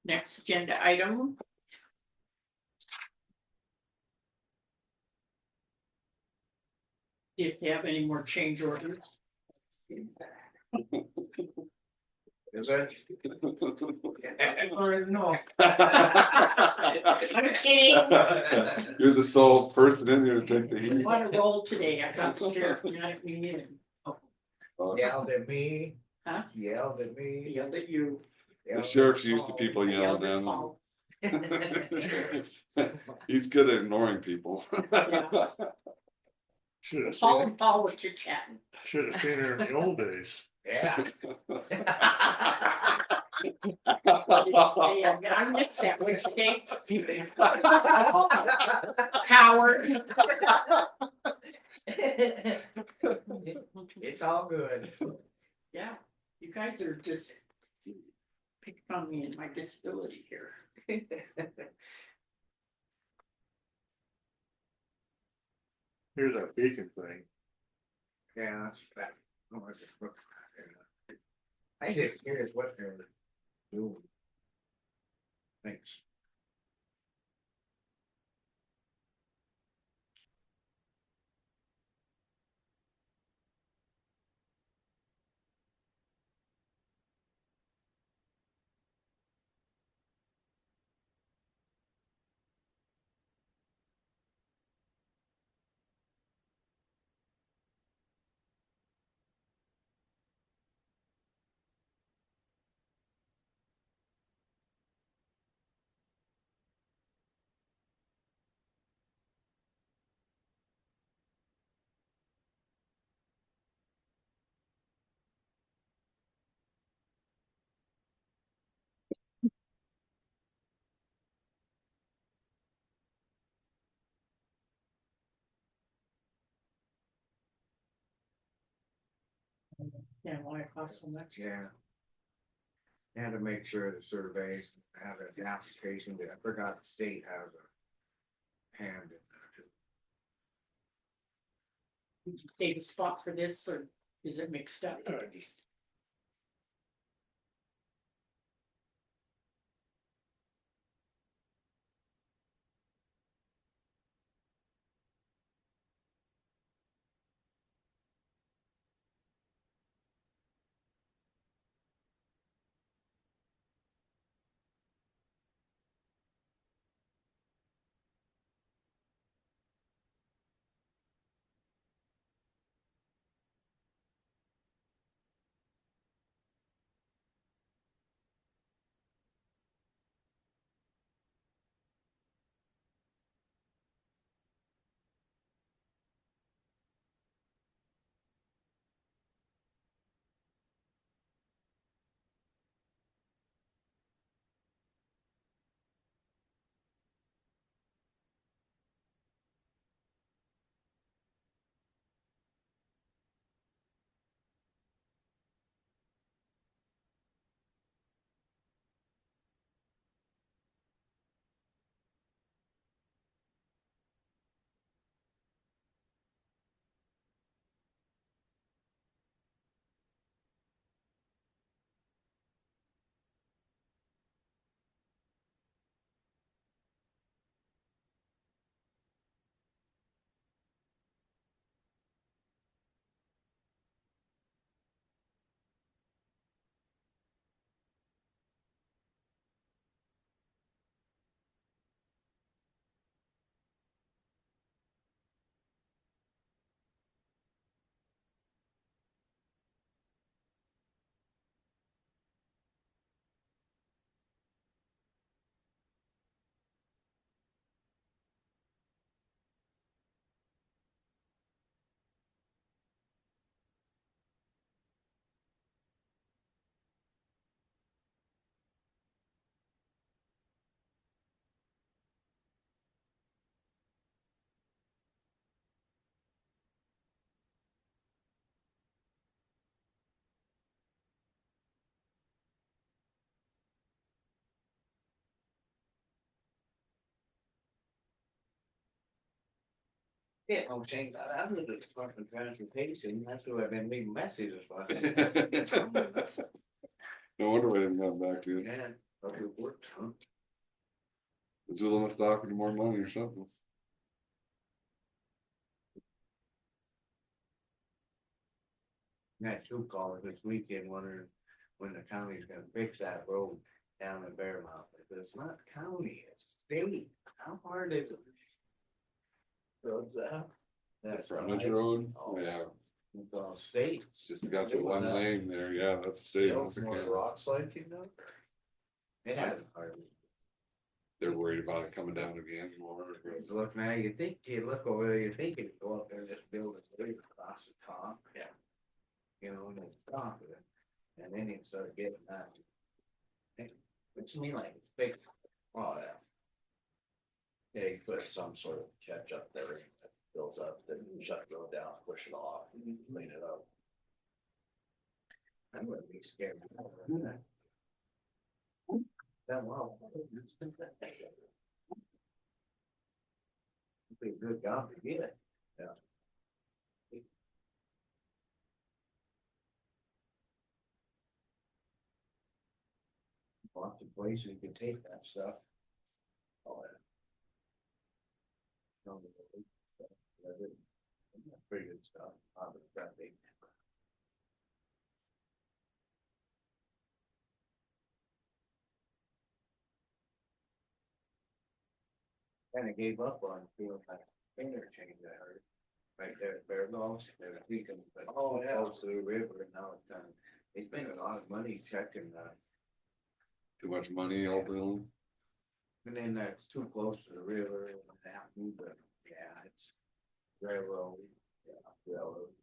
next agenda item. See if they have any more change orders. Is it? No. I'm kidding. You're the sole person in here to take the heat. What a roll today. I got the sheriff mad at me and Yelled at me. Huh? Yelled at me. yelled at you. The sheriff's used to people Yelled yelling at at Paul. him. He's good at ignoring people. Should have Paul seen, and Paul, what you chatting? should have seen her in the old days. Yeah. I missed that, what you think? Coward. It's all good. Yeah, you guys are just picking on me and my disability here. Here's our beacon thing. Yeah, that's bad. Oh, that's a book. I just curious what they're doing. Thanks. Yeah, why it costs so much? Yeah. Had to make sure the surveys have an application that I forgot the state has a hand in that too. Did you save a spot for this or is it mixed up? Yeah, I'm saying, I'm the Department of Transportation, that's who I've been leaving messages for. No wonder we haven't gotten back to you. Yeah, probably worked, huh? Missoula must offer you more money or something. Got two callers this weekend wondering when the county's gonna fix that road down in Bearmount. I said, it's not county, it's state. How hard is it? Roads out. That's Frontage right. road, Oh. yeah, It's all state. just got the one lane there, yeah, that's state. Still more rocks like, you know? It hasn't hardly. They're worried about it coming down again more. It's look now, you think, you look over there, you think it'd go up there and just build it straight across the top. Yeah. You know, and then stop it, and then you start getting that. What you mean like it's big? Oh, yeah. Yeah, you put some sort of catch up there that builds up, then you shut the road down, push it off, and clean it up. I'm gonna be scared. That wow. Be a good job to get it. Yeah. Lots of places you can take that stuff. Oh, yeah. Some of the stuff, that is- that's pretty good stuff. That big. Kinda gave up on feeling like interchange, I heard. Right there at Bear Falls, they were thinking, but Oh, yeah. close to the river, and now it's done. They spent a lot of money checking that, Too much money ultimately. and then that's too close to the river, and that, but yeah, it's railroad, yeah, railroad.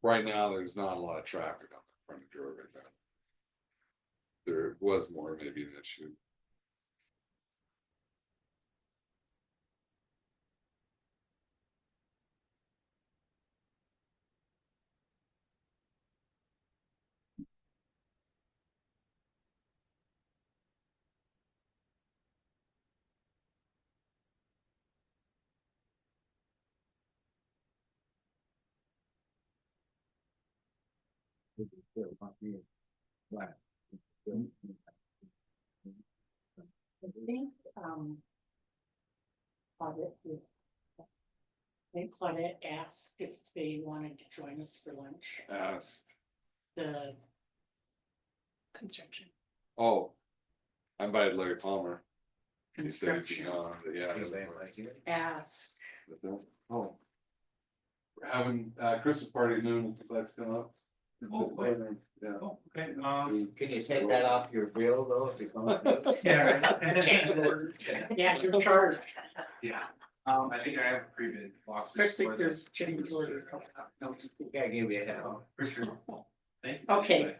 Right now, there's not a lot of traffic on the frontage road right now. There was more maybe an issue. Still not being flat. It's still- I think, Claudette, I think Claudette asked if they wanted to join us for lunch, the construction. Oh. I invited Larry Palmer. He said he'd be Construction on, but yeah. Feel that like it. ask, Oh. We're having Christmas party noon, if you'd like to come up. Oh, Yeah. Okay, Can you take that off your bill though, if you come? yeah, you're charged, yeah, I think I have a pre-bid box. especially if there's change order. Gotta give you a head on. For sure. Thank you. Okay.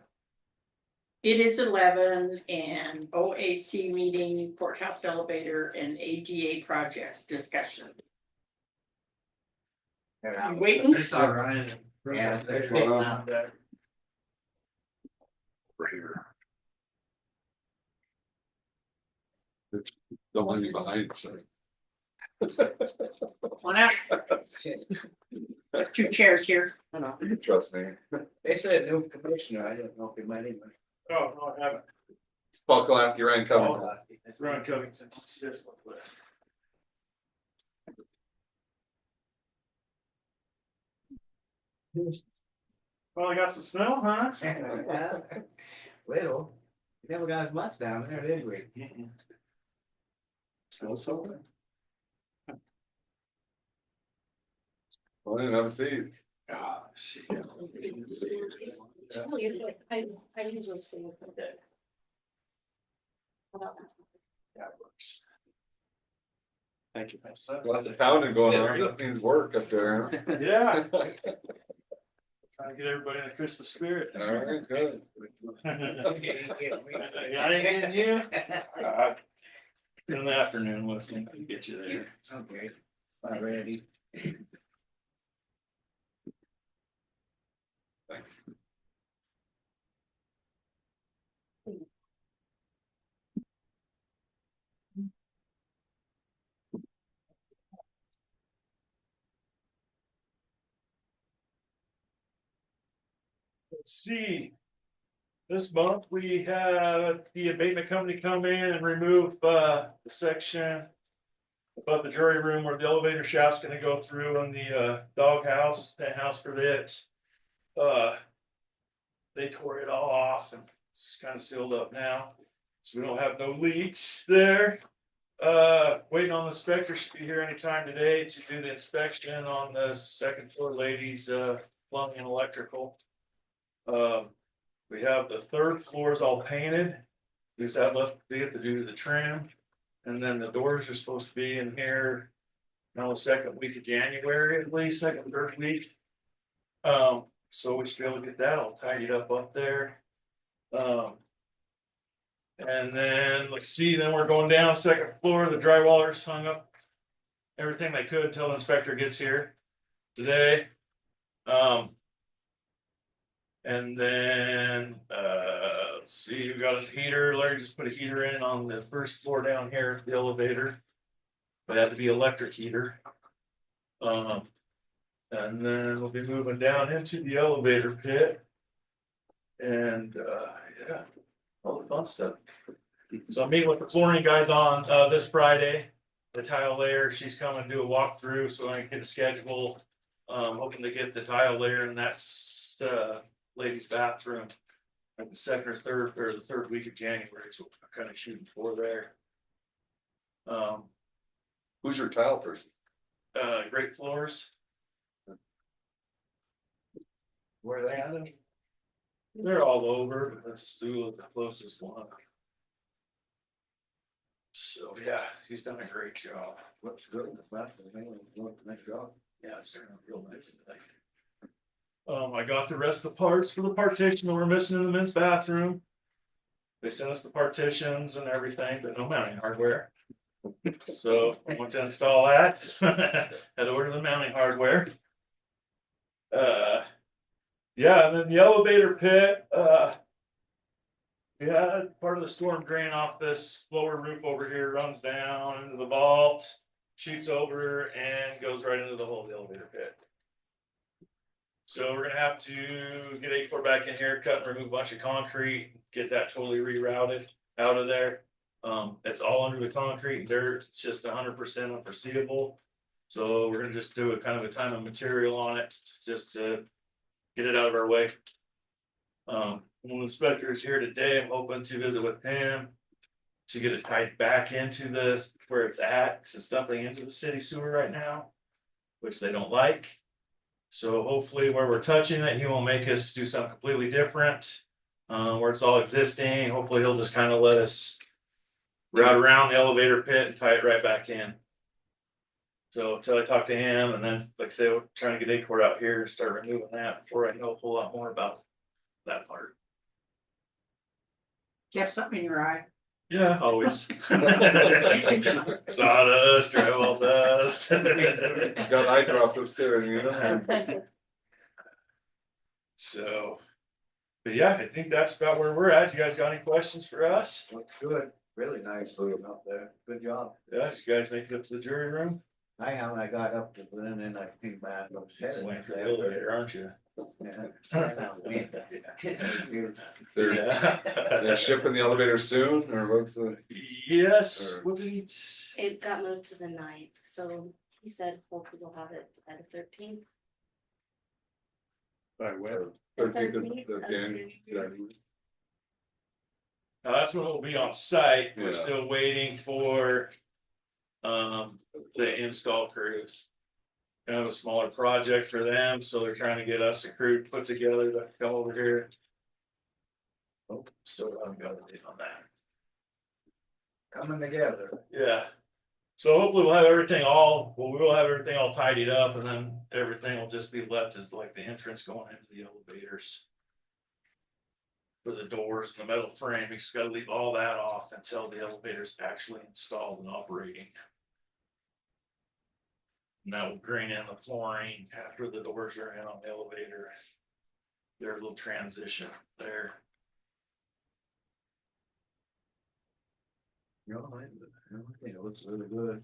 It is 11 and OAC meeting, courthouse elevator and ADA project discussion. You waiting? I saw Ryan. Yeah, they're sitting out there. We're here. Don't leave me behind, sorry. One out. Two chairs here. Trust me. They said new commissioner, I didn't know if it might even. Oh, no, I haven't. Paul Kolaski, Ryan Cummings. Ron Covington, just look list. Well, I got some snow, huh? Well, we never got as much down there, did we? Snow so. Well, then have a seat. Ah, shit. I usually stay with the. That works. Thank you. Lots of pounding going on, that means work up there. Yeah. Trying to get everybody in the Christmas spirit. All right, good. I ain't getting you. In the afternoon with me, I'll get you there. Okay, not ready. Thanks. let's see. This month, we had the abatement company come in and remove, the section above the jury room where the elevator shaft's gonna go through and the, doghouse, penthouse for it. They tore it all off and it's kind of sealed up now, so we don't have no leaks there. Waiting on the inspector, should be here anytime today to do the inspection on the second floor ladies, plumbing and electrical. We have the third floor is all painted. We just have left to do the trim. And then the doors are supposed to be in here. Now the second week of January, at least, second, third week. So we should be able to get that all tidied up there. And then let's see, then we're going down second floor, the drywallers hung up everything they could till the inspector gets here today. And then, let's see, we got a heater. Larry just put a heater in on the first floor down here at the elevator. It had to be electric heater. And then we'll be moving down into the elevator pit. And, yeah, all the fun stuff. So I'm meeting with the flooring guys on, this Friday. The tile layer, she's coming to do a walkthrough, so I can get a schedule. Hoping to get the tile layer, and that's, ladies' bathroom at the second or the third week of January, so I'm kind of shooting for there. Who's your tile person? Great Floors. Where they at? They're all over, but let's do the closest one. So, yeah, he's done a great job. Looks good. That's the thing. Nice job. Yeah, it's turning out real nice today. I got the rest of the parts for the partition that we're missing in the men's bathroom. They sent us the partitions and everything, but no mounting hardware. So I went to install that. Had to order the mounting hardware. Yeah, and then the elevator pit, we had part of the storm drain off this lower roof over here, runs down into the vault, shoots over and goes right into the hole of the elevator pit. So we're gonna have to get A4 back in here, cut and remove a bunch of concrete, get that totally rerouted out of there. It's all under the concrete and dirt, it's just 100% unforeseeable. So we're gonna just do a kind of a time and material on it, just to get it out of our way. When the inspector is here today, I'm hoping to visit with him to get it tied back into this where it's at, because it's dumping into the city sewer right now, which they don't like. So hopefully where we're touching it, he won't make us do something completely different. Where it's all existing, hopefully he'll just kind of let us route around the elevator pit and tie it right back in. So until I talk to him, and then like I say, we're trying to get A-cord out here, start removing that before I know a whole lot more about that part. You have something in your eye. Yeah, always. Sawdust, drywall dust. Got eye drops upstairs, you know? So, but yeah, I think that's about where we're at. You guys got any questions for us? Looks good. Really nice looking up there. Good job. Yeah, you guys make it up to the jury room? I got up to the and then I came back. I was Just headed waiting for the there. elevator, aren't you? They're shipping the elevator soon, or what's the? Yes, Or- what did he? It got moved to the 9th, so he said hopefully we'll have it by the 13th. By when? 13th of 13th of January. Now, that's when it'll be on site. We're Yeah. still waiting for the install crews. Kind of a smaller project for them, so they're trying to get us a crew put together to come over here. Oh, still haven't got a date on that. Coming together. Yeah. So hopefully we'll have everything all, well, we will have everything all tidied up, and then everything will just be left as like the entrance going into the elevators. For the doors and the metal frame, we just gotta leave all that off until the elevator's actually installed and operating. And that will drain in the flooring after the doors are in on the elevator. There's a little transition there. No, I think it looks really good.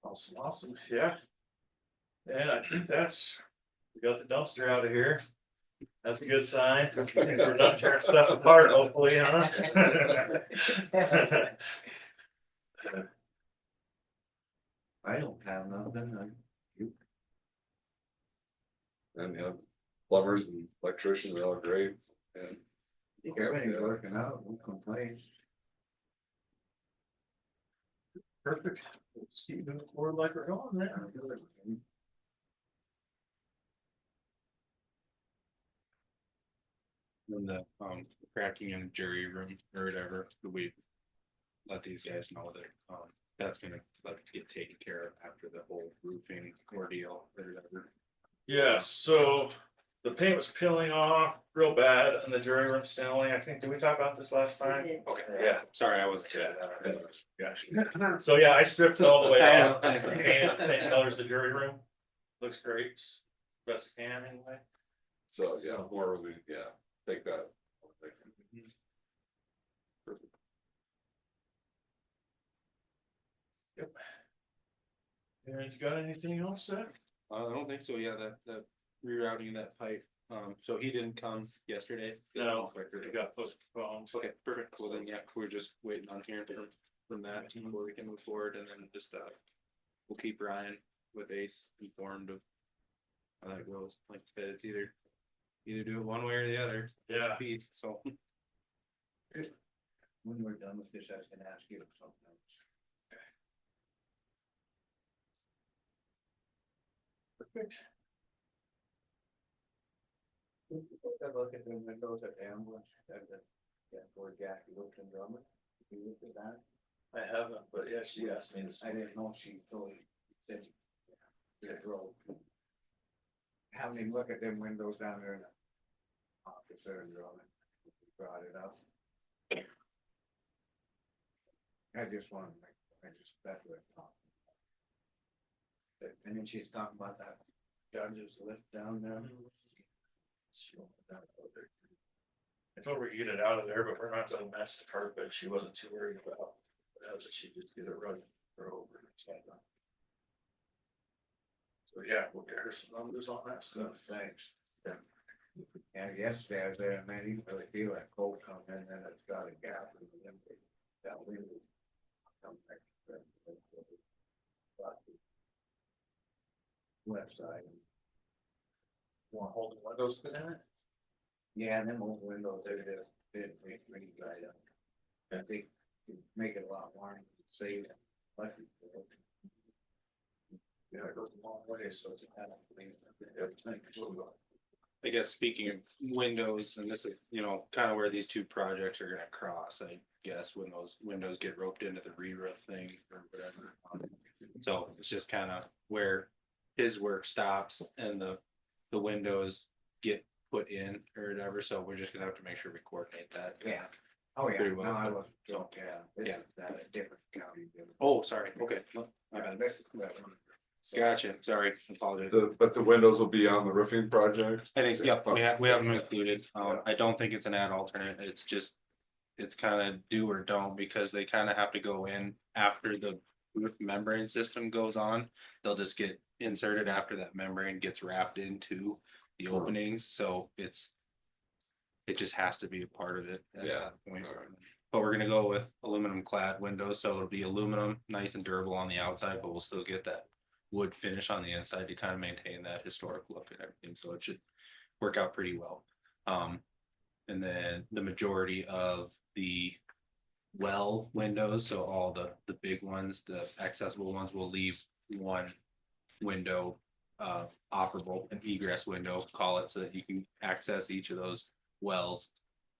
Awesome, awesome, yeah. And I think that's We got the dumpster out of here. That's a good sign. Means we're not tearing stuff apart, hopefully, huh? I don't have nothing, And the plumbers and electricians are all great, and everything's working out, no complaints. Perfect. We'll just keep moving forward like we're going then. In the cracking in the jury room or whatever, we let these guys know that that's gonna get taken care of after the whole roofing ordeal or whatever. Yeah, so the paint was peeling off real bad on the jury room ceiling. I think, did we talk about this last time? We did. Okay, yeah. Sorry, I wasn't. Gotcha. So yeah, I stripped it all the way off, painted it the same color as the jury room. Looks great, best I can anyway. so, yeah, more we, take that. Perfect. And you got anything else, Seth? I don't think so, yeah, that rerouting of that pipe, so he didn't come yesterday? No, it got postponed. Okay, perfect, well then, yeah, we're just waiting on hearing from that before we can move forward, and then just, we'll keep Ryan with Ace informed of how that goes, like I said, it's either do it one way or the other. Yeah. Pete, so. When we're done with this, I was gonna ask you something else. Perfect. I look at the windows at the ambulance, where Jackie looked in Drummond, you looked at that? I haven't, but yeah, she asked me this. I didn't know she told you, said, yeah, road. Have me look at them windows down there in the office there in Drummond, brought it up. I just wanted to make, that's what I thought. And then she's talking about that judge's lift down there. It's overheated out of there, but we're not gonna mess the carpet. She wasn't too worried about. That she just get it running for over. So yeah, we'll get her some numbers on that stuff. Thanks. And yesterday I was there, man, you really feel that cold come in, and it's got a gap in the window. That window. Come back. West side. Want to hold the windows put in it? Yeah, and them old windows, they're just, didn't make really right up. I think it'd make it a lot warmer, save electric bill. Yeah, it goes a long way, so it's kind of thing. I guess speaking of windows, and this is, kind of where these two projects are gonna cross, I guess, when those windows get roped into the re-roof thing or whatever. So it's just kind of where his work stops and the windows get put in or whatever, so we're just gonna have to make sure we coordinate that. Yeah. Oh, yeah, Pretty well. no, I was, So, this yeah. is that a different county. Oh, sorry, okay. No, my Yeah, bad. this is that one. So- Gotcha, sorry, apologize. But the windows will be on the roofing project? I think, yep, we have them included. I don't think it's an ad alternate. It's just, it's kind of do or don't because they kind of have to go in after the roof membrane system goes on. They'll just get inserted after that membrane gets wrapped into the openings. So it just has to be a part of it at that point. But we're gonna go with aluminum clad windows, so it'll be aluminum, nice and durable on the outside, but we'll still get that wood finish on the inside to kind of maintain that historic look and everything, so it should work out pretty well. And then the majority of the well windows, so all the big ones, the accessible ones, will leave one window operable, an egress window, call it, so that you can access each of those wells.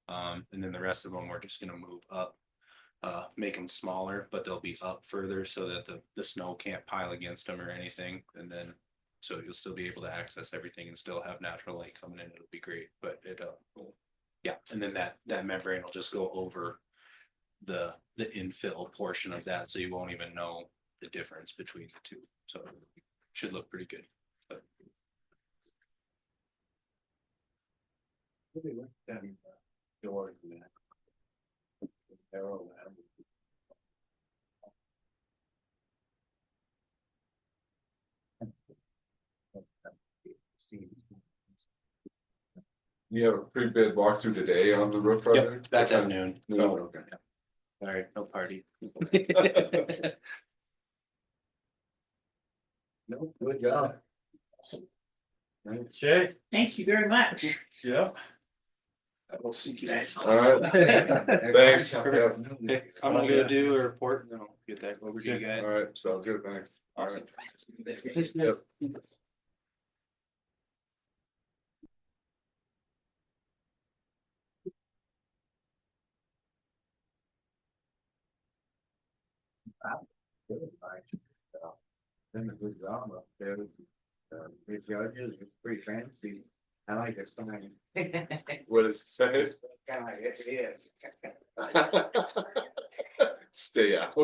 And then the rest of them we're just gonna move up, make them smaller, but they'll be up further so that the snow can't pile against them or anything. And then, so you'll still be able to access everything and still have natural light coming in. It'll be great, but yeah. And then that membrane will just go over the infill portion of that, so you won't even know the difference between the two. So it should look pretty good. But Really went down George, man. Arrow, man. You have a pre-bid walkthrough today on the roof project? That's at noon. No, okay. Sorry, no party. No, good job. Okay, Thank you very much. yep. I will see you guys. All right, thanks. Okay, I'm gonna go do a report and then I'll get that over to you guys. All right, sounds good, thanks. All right. Yep. Then the good job up there. The judges, it's pretty fancy. I like it sign. What does it say? Kind of like it is. Stay out.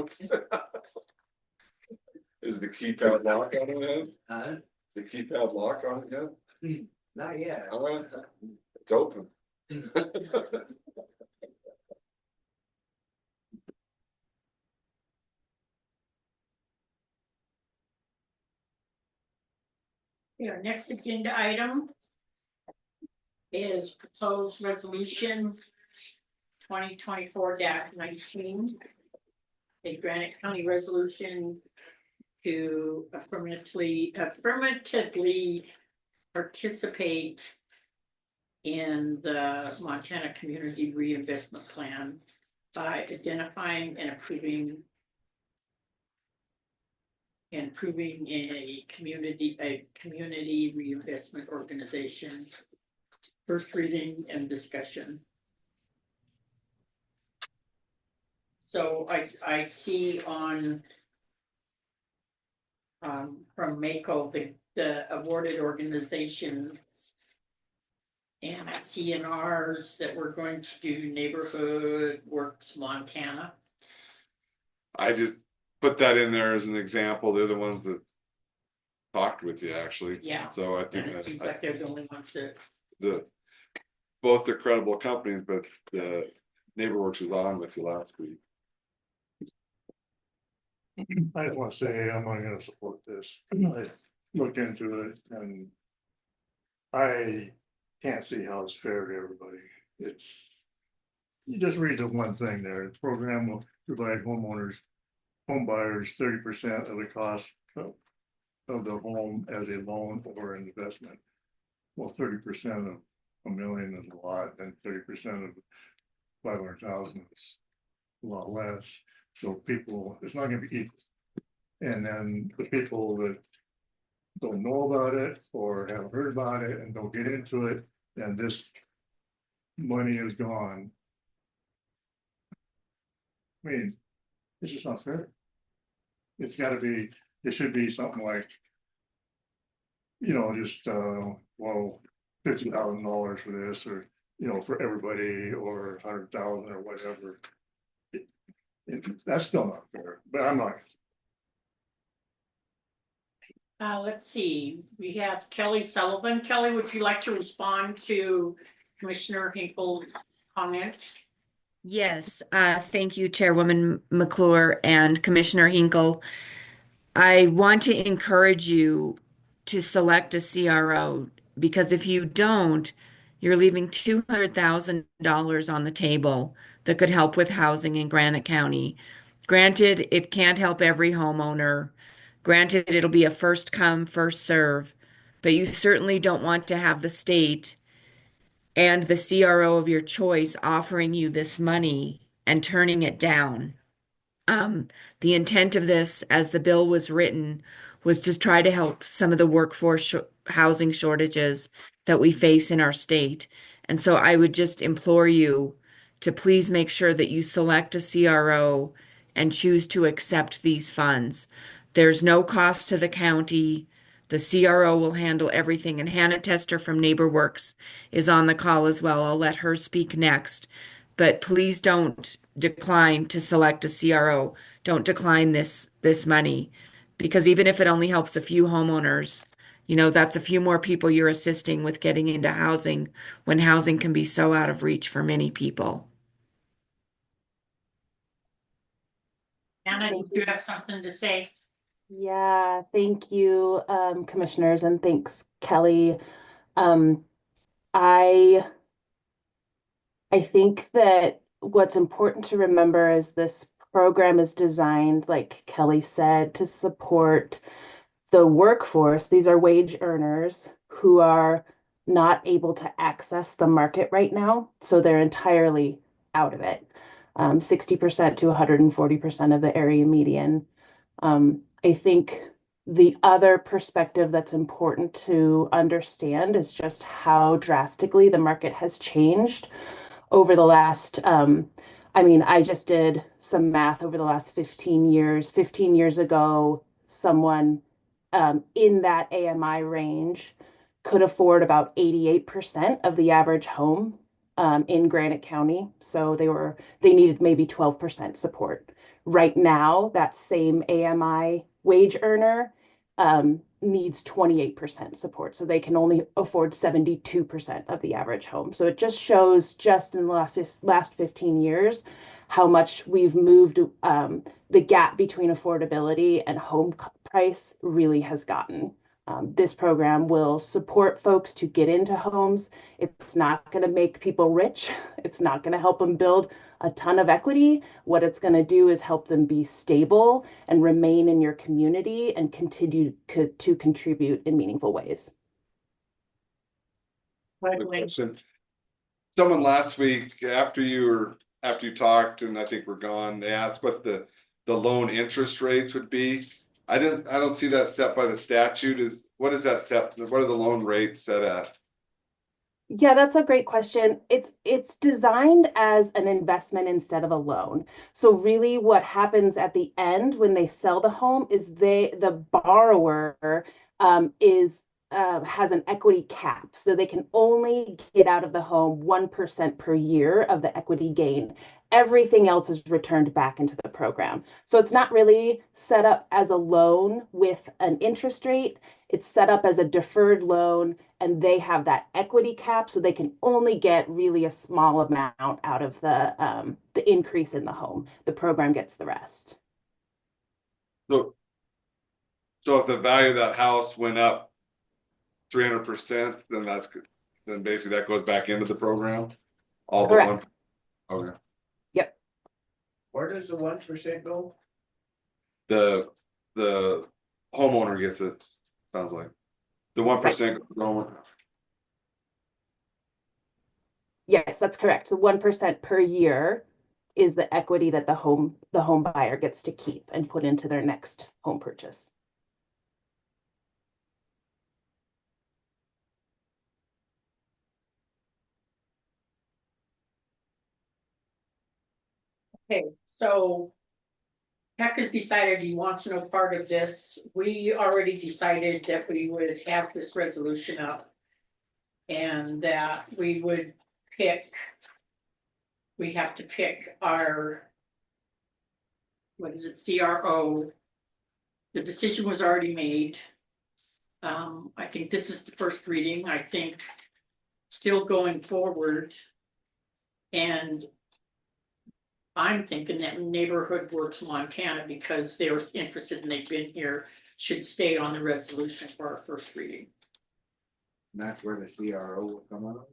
Is the keypad lock on it yet? Huh? The keypad lock on it yet? Not yet. Oh, it's open. Our next agenda item is proposed resolution 2024-19. A Granite County resolution to affirmatively participate in the Montana Community Reinvestment Plan by identifying and approving a community reinvestment organization. First reading and discussion. So I see on from Mako, the awarded organizations and CNRs that we're going to do Neighborhood Works Montana. I just put that in there as an example. They're the ones that talked with you, actually. Yeah. So I think And it seems like they're the only ones that, both they're credible companies, but the NeighborWorks was on with you last week. I just want to say I'm not gonna support this. I looked into it and I can't see how it's fair to everybody. It's, you just read the one thing there. The program will provide home buyers 30% of the cost of the home as a loan or an investment. Well, 30% of $1 million is a lot, and 30% of 500,000 is a lot less. So people, it's not gonna be equal. And then the people that don't know about it or haven't heard about it and don't get into it, then this money is gone. I mean, it's just not fair. It's gotta be, it should be something like, you know, just well, $50,000 for this, or, you know, for everybody, or 100,000 or whatever. That's still not fair, but I'm not. let's see, we have Kelly Sullivan. Kelly, would you like to respond to Commissioner Hinkle's comment? Yes, thank you, Chairwoman McClure and Commissioner Hinkle. I want to encourage you to select a CRO, because if you don't, you're leaving $200,000 on the table that could help with housing in Granite County. Granted, it can't help every homeowner. Granted, it'll be a first come, first serve, but you certainly don't want to have the state and the CRO of your choice offering you this money and turning it down. The intent of this, as the bill was written, was to try to help some of the workforce housing shortages that we face in our state. And so I would just implore you to please make sure that you select a CRO and choose to accept these funds. There's no cost to the county. The CRO will handle everything. And Hannah Tester from NeighborWorks is on the call as well. I'll let her speak next. But please don't decline to select a CRO. Don't decline this money, because even if it only helps a few homeowners, you know, that's a few more people you're assisting with getting into housing when housing can be so out of reach for many people. Anna, do you have something to say? Yeah, thank you, commissioners, and thanks, Kelly. Um, I I think that what's important to remember is this program is designed, like Kelly said, to support the workforce. These are wage earners who are not able to access the market right now, so they're entirely out of it. 60% to 140% of the area median. I think the other perspective that's important to understand is just how drastically the market has changed over the last, I mean, I just did some math over the last 15 years. 15 years ago, someone in that AMI range could afford about 88% of the average home in Granite County. So they needed maybe 12% support. Right now, that same AMI wage earner needs 28% support. So they can only afford 72% of the average home. So it just shows just in the last 15 years how much we've moved. The gap between affordability and home price really has gotten. This program will support folks to get into homes. It's not going to make people rich. It's not going to help them build a ton of equity. What it's going to do is help them be stable and remain in your community and continue to contribute in meaningful ways. Quick question. Someone last week, after you talked, and I think we're gone, they asked what the loan interest rates would be. I don't see that set by the statute. What is that set? What are the loan rates set at? Yeah, that's a great question. It's designed as an investment instead of a loan. So really what happens at the end when they sell the home is the borrower has an equity cap. So they can only get out of the home 1% per year of the equity gain. Everything else is returned back into the program. So it's not really set up as a loan with an interest rate. It's set up as a deferred loan, and they have that equity cap, so they can only get really a small amount out of the increase in the home. The program gets the rest. So if the value of that house went up 300%, then basically that goes back into the program. All but Correct. one. Okay. Yep. Where does the 1% go? The homeowner gets it. Sounds like the 1% homeowner. Yes, that's correct. So 1% per year is the equity that the home buyer gets to keep and put into their next home purchase. Okay, so Peck has decided he wants no part of this. We already decided that we would have this resolution up. And that we would we have to pick our, what is it, CRO. The decision was already made. I think this is the first reading. I think still going forward. And I'm thinking that Neighborhood Works Montana, because they were interested and they've been here, should stay on the resolution for our first reading. And that's where the CRO will come out.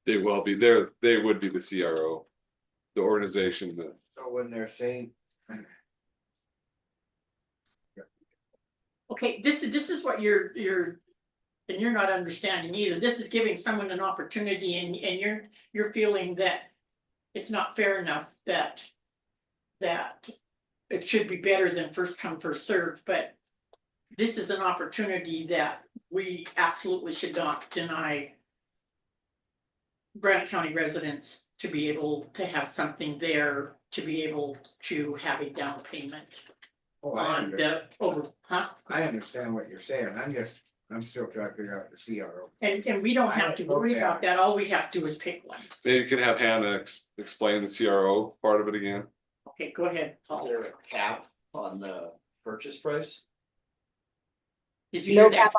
They will be there. They would be the CRO, the organization that. So when they're saying. Okay, this is what you're and you're not understanding either. This is giving someone an opportunity, and you're feeling that it's not fair enough that it should be better than first come, first served, but this is an opportunity that we absolutely should not deny Granite County residents to be able to have something there, to be able to have a down payment on the I understand what you're saying. I'm still trying to figure out the CRO. And we don't have to worry about that. All we have to do is pick one. Maybe you can have Hannah explain the CRO part of it again. Okay, go ahead, Is Paul. there a cap on the purchase price? Did you hear that?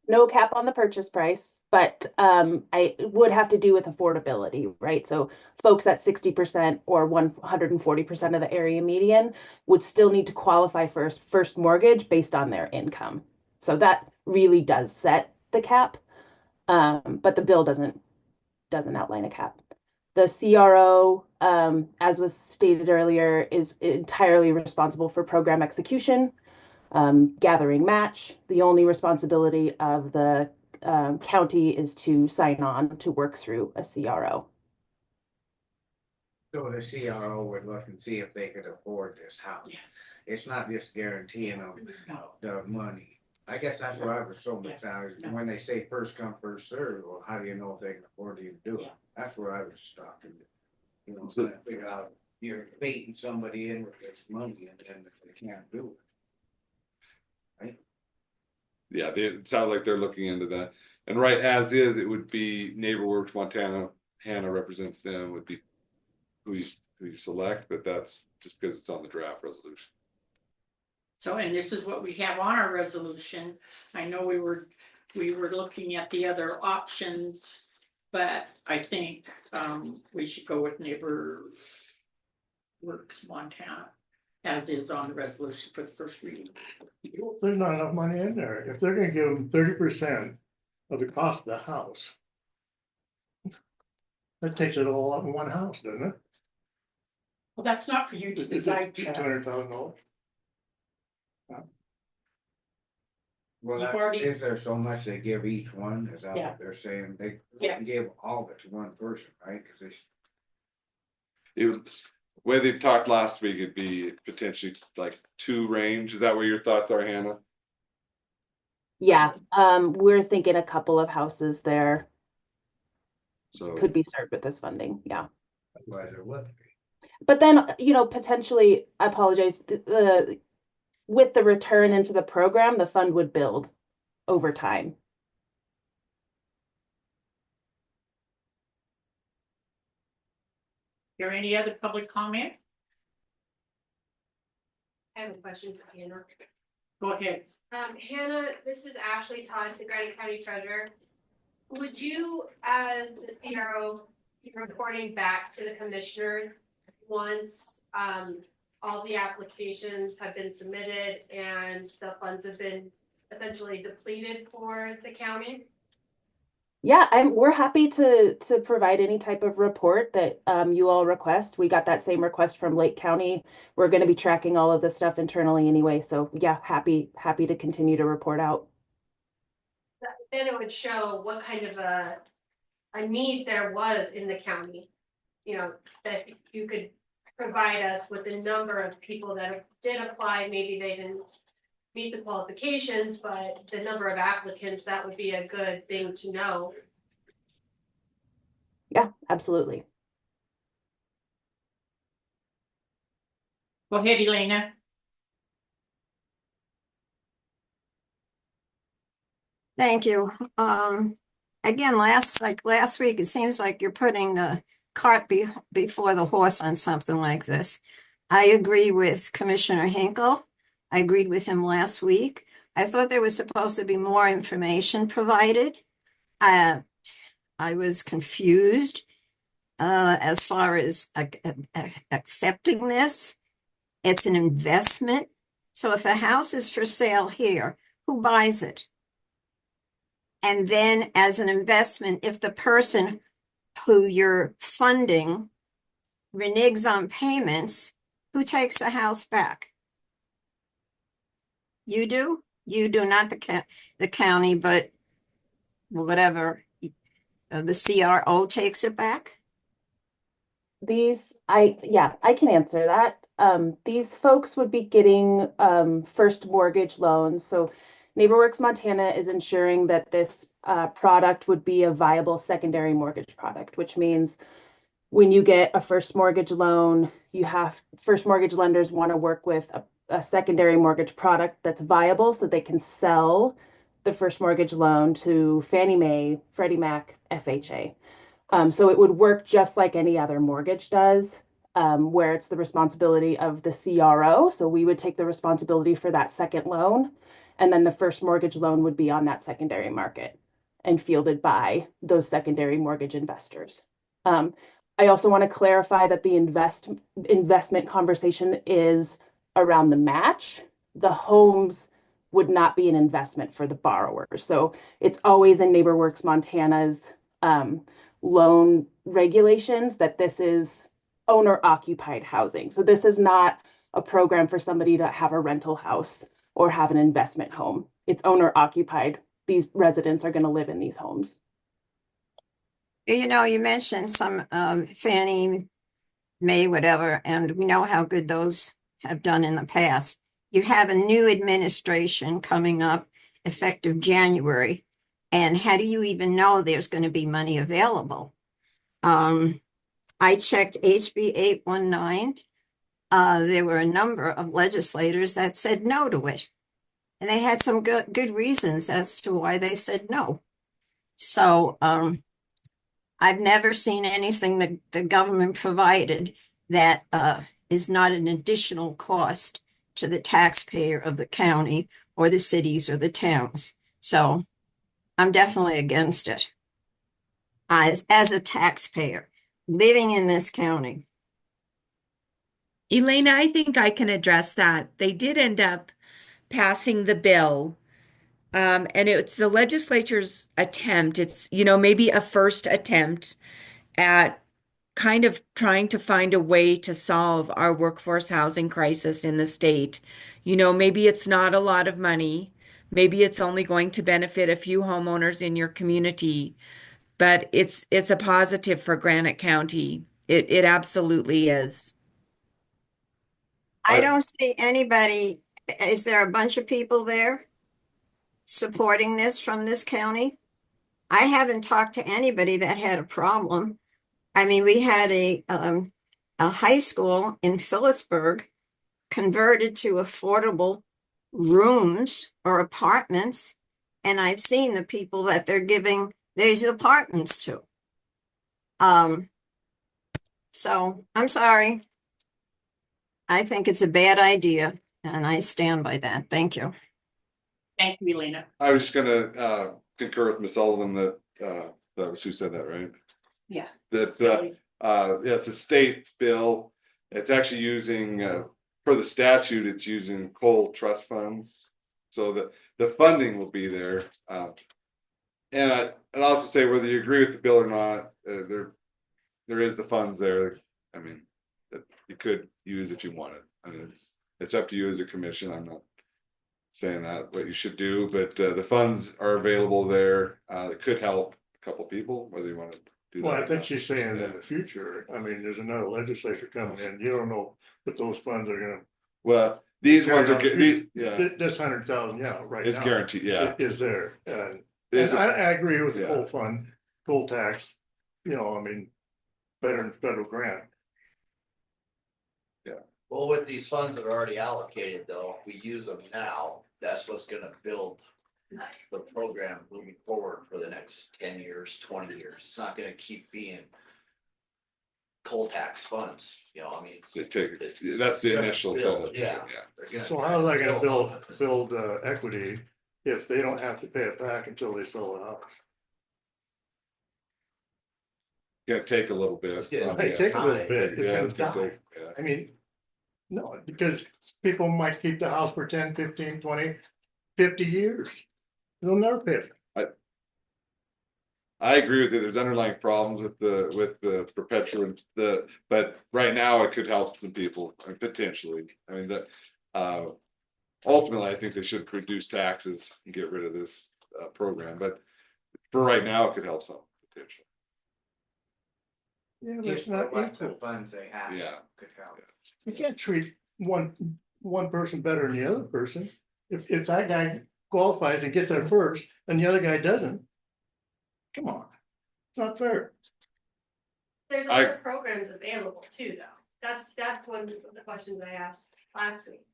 No cap on the purchase price, but I would have to do with affordability, right? So folks at 60% or 140% of the area median would still need to qualify for first mortgage based on their income. So that really does set the cap. But the bill doesn't outline a cap. The CRO, as was stated earlier, is entirely responsible for program execution, gathering match. The only responsibility of the county is to sign on to work through a CRO. So the CRO would look and see if they could afford this house. Yes. It's not just guaranteeing them No. the money. I guess that's what I was so mixed out, is when they say first come, first served, well, how do you know if they can afford to even do it? Yeah. That's where I was stuck. You know, So- trying to figure out, you're baiting somebody in with this money and then they can't do it. Yeah, it sounds like they're looking into that. And right as is, it would be NeighborWorks Montana, Hannah represents them, would be who you select, but that's just because it's on the draft resolution. So, and this is what we have on our resolution. I know we were looking at the other options, but I think we should go with NeighborWorks Montana as is on the resolution for the first reading. There's not enough money in there. If they're gonna give them 30% of the cost of the house. That takes it all up in one house, doesn't it? Well, that's not for you to decide, Chad. $200,000. Well, You've that's, already- is there so much they give each one? Is that Yeah. what they're saying? They Yeah. wouldn't give all of it to one person, right? Cause they, Way they've talked last week, it'd be potentially like 2 range. Is that where your thoughts are, Hannah? Yeah, we're thinking a couple of houses there So could be served with this funding. Yeah. otherwise there wouldn't be. But then, potentially, I apologize, with the return into the program, the fund would build over time. There any other public comment? I have a question for Hannah. Go ahead. Hannah, this is Ashley Todd, the Granite County Treasurer. Would you, as the CRO, be reporting back to the commissioner once all the applications have been submitted and the funds have been essentially depleted for the county? Yeah, we're happy to provide any type of report that you all request. We got that same request from Lake County. We're going to be tracking all of this stuff internally anyway. So yeah, happy to continue to report out. Then it would show what kind of a need there was in the county. You know, that you could provide us with the number of people that did apply. Maybe they didn't meet the qualifications, but the number of applicants, that would be a good thing to know. Yeah, absolutely. Go ahead, Elena. Thank you. Again, last week, it seems like you're putting the cart before the horse on something like this. I agree with Commissioner Hinkle. I agreed with him last week. I thought there was supposed to be more information provided. I was confused as far as accepting this. It's an investment. So if a house is for sale here, who buys it? And then as an investment, if the person who you're funding reneges on payments, who takes the house back? You do? You do, not the county, but whatever, the CRO takes it back? I can answer that. These folks would be getting first mortgage loans. So NeighborWorks Montana is ensuring that this product would be a viable secondary mortgage product, which means when you get a first mortgage loan, first mortgage lenders want to work with a secondary mortgage product that's viable so they can sell the first mortgage loan to Fannie Mae, Freddie Mac, FHA. So it would work just like any other mortgage does, where it's the responsibility of the CRO. So we would take the responsibility for that second loan, and then the first mortgage loan would be on that secondary market and fielded by those secondary mortgage investors. I also want to clarify that the investment conversation is around the match. The homes would not be an investment for the borrower. So it's always in NeighborWorks Montana's loan regulations that this is owner occupied housing. So this is not a program for somebody to have a rental house or have an investment home. It's owner occupied. These residents are going to live in these homes. You know, you mentioned some Fannie Mae, whatever, and we know how good those have done in the past. You have a new administration coming up effective January. And how do you even know there's going to be money available? I checked HB 819. There were a number of legislators that said no to it. And they had some good reasons as to why they said no. So I've never seen anything that the government provided that is not an additional cost to the taxpayer of the county or the cities or the towns. So I'm definitely against it. As a taxpayer living in this county. Elena, I think I can address that. They did end up passing the bill. And it's the legislature's attempt. It's, maybe a first attempt at kind of trying to find a way to solve our workforce housing crisis in the state. Maybe it's not a lot of money. Maybe it's only going to benefit a few homeowners in your community, but it's a positive for Granite County. It absolutely is. I don't see anybody. Is there a bunch of people there supporting this from this county? I haven't talked to anybody that had a problem. I mean, we had a high school in Phillipsburg converted to affordable rooms or apartments, and I've seen the people that they're giving these apartments to. So I'm sorry. I think it's a bad idea, and I stand by that. Thank you. Thank you, Elena. I was just gonna concur with Ms. Sullivan that that was who said that, right? Yeah. That's yeah, it's a state bill. It's actually using for the statute, it's using coal trust funds. So the funding will be there. And I'd also say whether you agree with the bill or not, there is the funds there. I mean, that you could use if you wanted. I mean, it's up to you as a commission. I'm not saying that what you should do, but the funds are available there. It could help a couple people, whether you want to do that. Well, I or think not. she's saying in the future, I mean, there's another legislature coming in, you don't know what those funds are gonna. Well, these ones are yeah. This 100,000, yeah, right It's now. guaranteed, yeah. Is there, and There's I agree with the yeah. coal fund, coal tax, I mean, better than federal grant. Well, with these funds that are already allocated though, if we use them now, that's what's gonna build the program moving forward for the next 10 years, 20 years. It's not gonna keep being coal tax funds, I mean. That's the initial build, fill. yeah. So how is that gonna build equity if they don't have to pay it back until they sell the house? Gonna take a little bit. It might take a little bit. It's Yeah, gonna it's gonna die. take, yeah. I mean, no, because people might keep the house for 10, 15, 20, 50 years. They'll never pay it. I agree with you. There's underlying problems with the perpetual, but right now it could help some people potentially. I mean, ultimately, I think they should reduce taxes and get rid of this program, but for right now, it could help some potentially. Yeah, but it's not What equal. the funds they have. Yeah. Could help. You can't treat one person better than the other person. If that guy qualifies and gets there first and the other guy doesn't, come on, it's not fair. There's other programs available too, though. That's one of the questions I asked last week.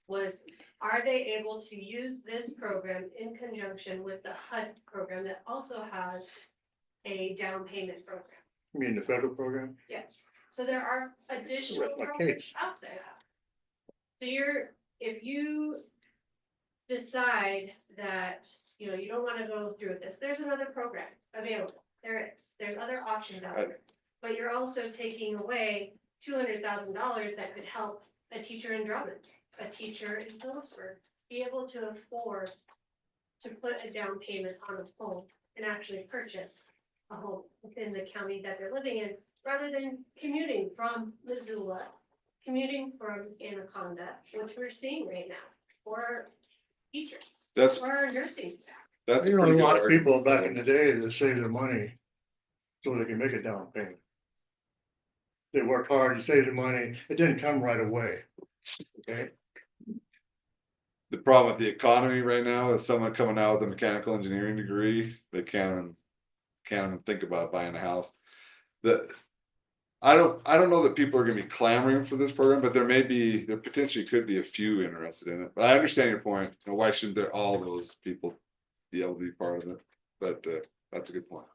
Was, are they able to use this program in conjunction with the HUD program that also has a down payment program? You mean the federal program? Yes, so there are additional Rest my programs case. out there. So if you decide that, you don't wanna go through with this, there's another program available. There's other options out there. But you're also taking away $200,000 that could help a teacher in Drummond, a teacher in Phillipsburg, be able to afford to put a down payment on a home and actually purchase a home within the county that they're living in, rather than commuting from Missoula, commuting from Anaconda, which we're seeing right now, or teachers, That's- or our nursing staff. That's a You know, a pretty good lot of people argument. back in the day that save their money so they can make a down payment. They work hard to save their money. It didn't come right away. Okay, The problem with the economy right now is someone coming out with a mechanical engineering degree, they can't even think about buying a house. That I don't know that people are gonna be clamoring for this program, but there potentially could be a few interested in it. But I understand your point. You know, why shouldn't there all those people be able to be part of it? But that's a good point.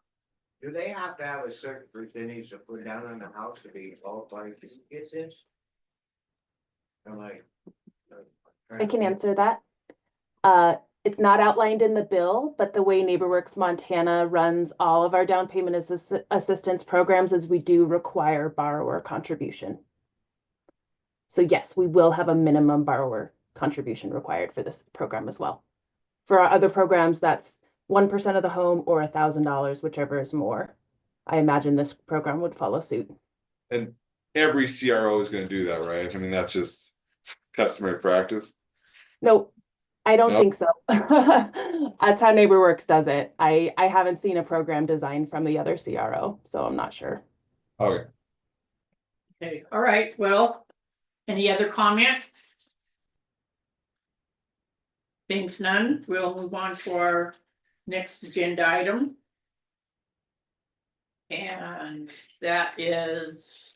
Do they have to have a certain percentage to put down on the house to be qualified to get this? I'm like. I can answer that. It's not outlined in the bill, but the way NeighborWorks Montana runs all of our down payment assistance programs is we do require borrower contribution. So yes, we will have a minimum borrower contribution required for this program as well. For our other programs, that's 1% of the home or $1,000, whichever is more. I imagine this program would follow suit. And every CRO is gonna do that, right? I mean, that's just customary practice. Nope, I don't Nope. think so. That's how NeighborWorks does it. I haven't seen a program designed from the other CRO, so I'm not sure. Okay. Okay, all right, well, any other comment? Things none, we'll move on to our next agenda item. And that is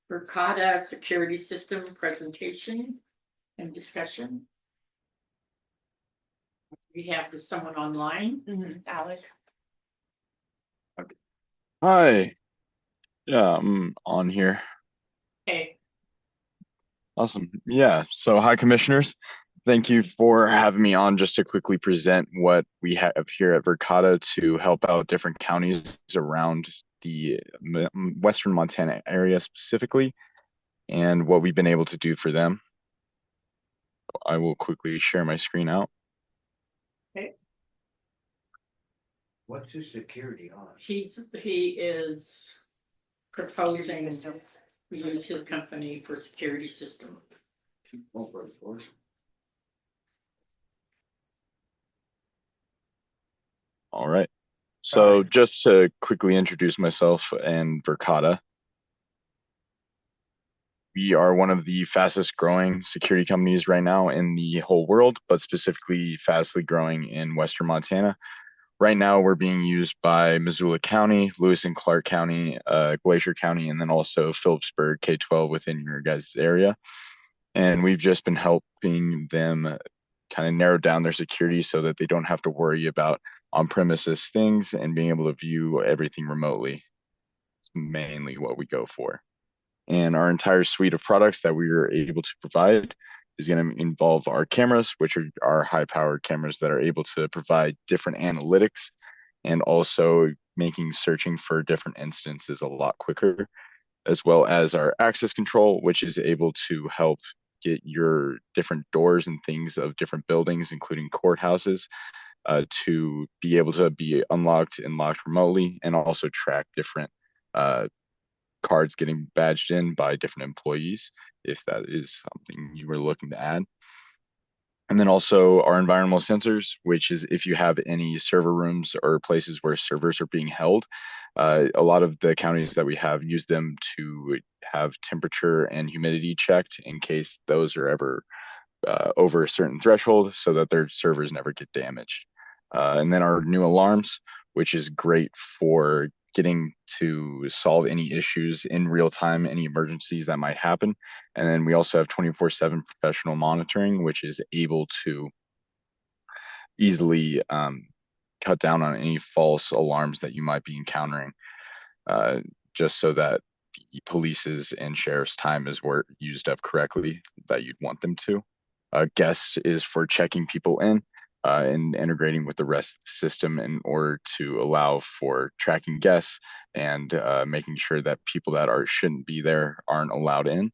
Verkada Security System presentation and discussion. We have someone online. Alec. Hi. Yeah, I'm on here. Okay, Awesome. Yeah. So hi, commissioners. Thank you for having me on just to quickly present what we have here at Verkada to help out different counties around the Western Montana area specifically, and what we've been able to do for them. I will quickly share my screen out. okay. What's the security on? He is proposing we use his company for security system. All right. So just to quickly introduce myself and Verkada. We are one of the fastest growing security companies right now in the whole world, but specifically fastly growing in Western Montana. Right now, we're being used by Missoula County, Lewis and Clark County, Glacier County, and then also Phillipsburg K-12 within your guys' area. And we've just been helping them kind of narrow down their security so that they don't have to worry about on-premises things and being able to view everything remotely. It's mainly what we go for. And our entire suite of products that we are able to provide is going to involve our cameras, which are our high-powered cameras that are able to provide different analytics and also making searching for different instances a lot quicker, as well as our access control, which is able to help get your different doors and things of different buildings, including courthouses, to be able to be unlocked and locked remotely, and also track different cards getting badged in by different employees, if that is something you were looking to add. And then also our environmental sensors, which is if you have any server rooms or places where servers are being held, a lot of the counties that we have use them to have temperature and humidity checked in case those are ever over a certain threshold so that their servers never get damaged. And then our new alarms, which is great for getting to solve any issues in real time, any emergencies that might happen. And then we also have 24/7 professional monitoring, which is able to easily cut down on any false alarms that you might be encountering, just so that the police's and sheriff's time is used up correctly that you'd want them to. Guests is for checking people in. And integrating with the rest of the system in order to allow for tracking guests and making sure that people that shouldn't be there aren't allowed in.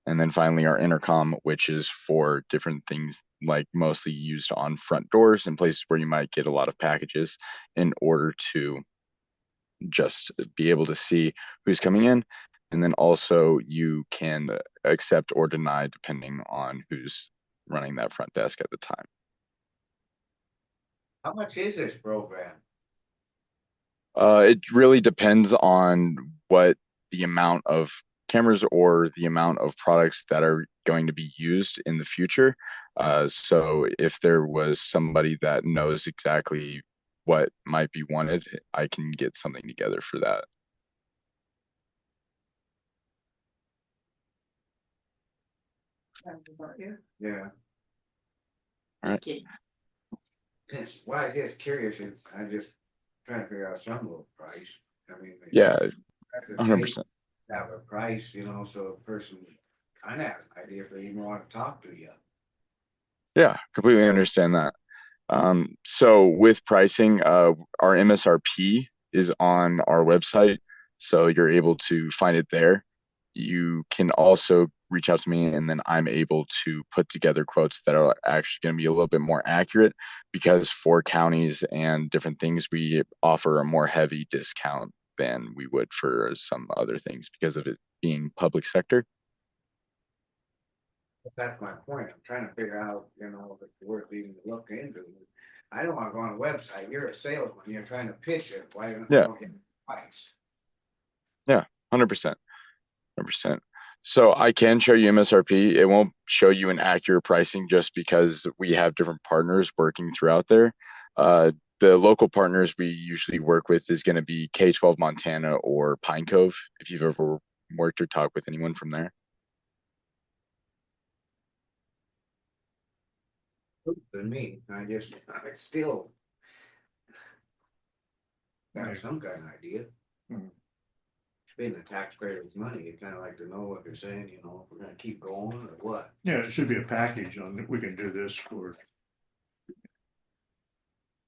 And then finally our intercom, which is for different things like mostly used on front doors and places where you might get a lot of packages in order to just be able to see who's coming in. And then also you can accept or deny depending on who's running that front desk at the time. How much is this program? It really depends on what the amount of cameras or the amount of products that are going to be used in the future. So if there was somebody that knows exactly what might be wanted, I can get something together for that. Yeah. Alright. Well, I was just curious, I just trying to figure out some little price, I mean. Yeah, that's a 100%. Have a price, you know, so a person kind of has an idea if they even want to talk to you. Yeah, completely understand that. So with pricing, our MSRP is on our website, so you're able to find it there. You can also reach out to me, and then I'm able to put together quotes that are actually going to be a little bit more accurate, because for counties and different things, we offer a more heavy discount than we would for some other things because of it being public sector. That's my point, I'm trying to figure out, you know, if it's worth even to look into. I don't want to go on a website, you're a salesman, you're trying to pitch it, why don't you Yeah. get price? Yeah, 100%. 100%. So I can show you MSRP. It won't show you an accurate pricing just because we have different partners working throughout there. The local partners we usually work with is going to be K-12 Montana or Pine Cove, if you've ever worked or talked with anyone from there. To me, I still got some kind of idea. Spend the taxpayers' money, you kind of like to know what they're saying, you know, if we're gonna keep going or what. Yeah, it should be a package on, we can do this for,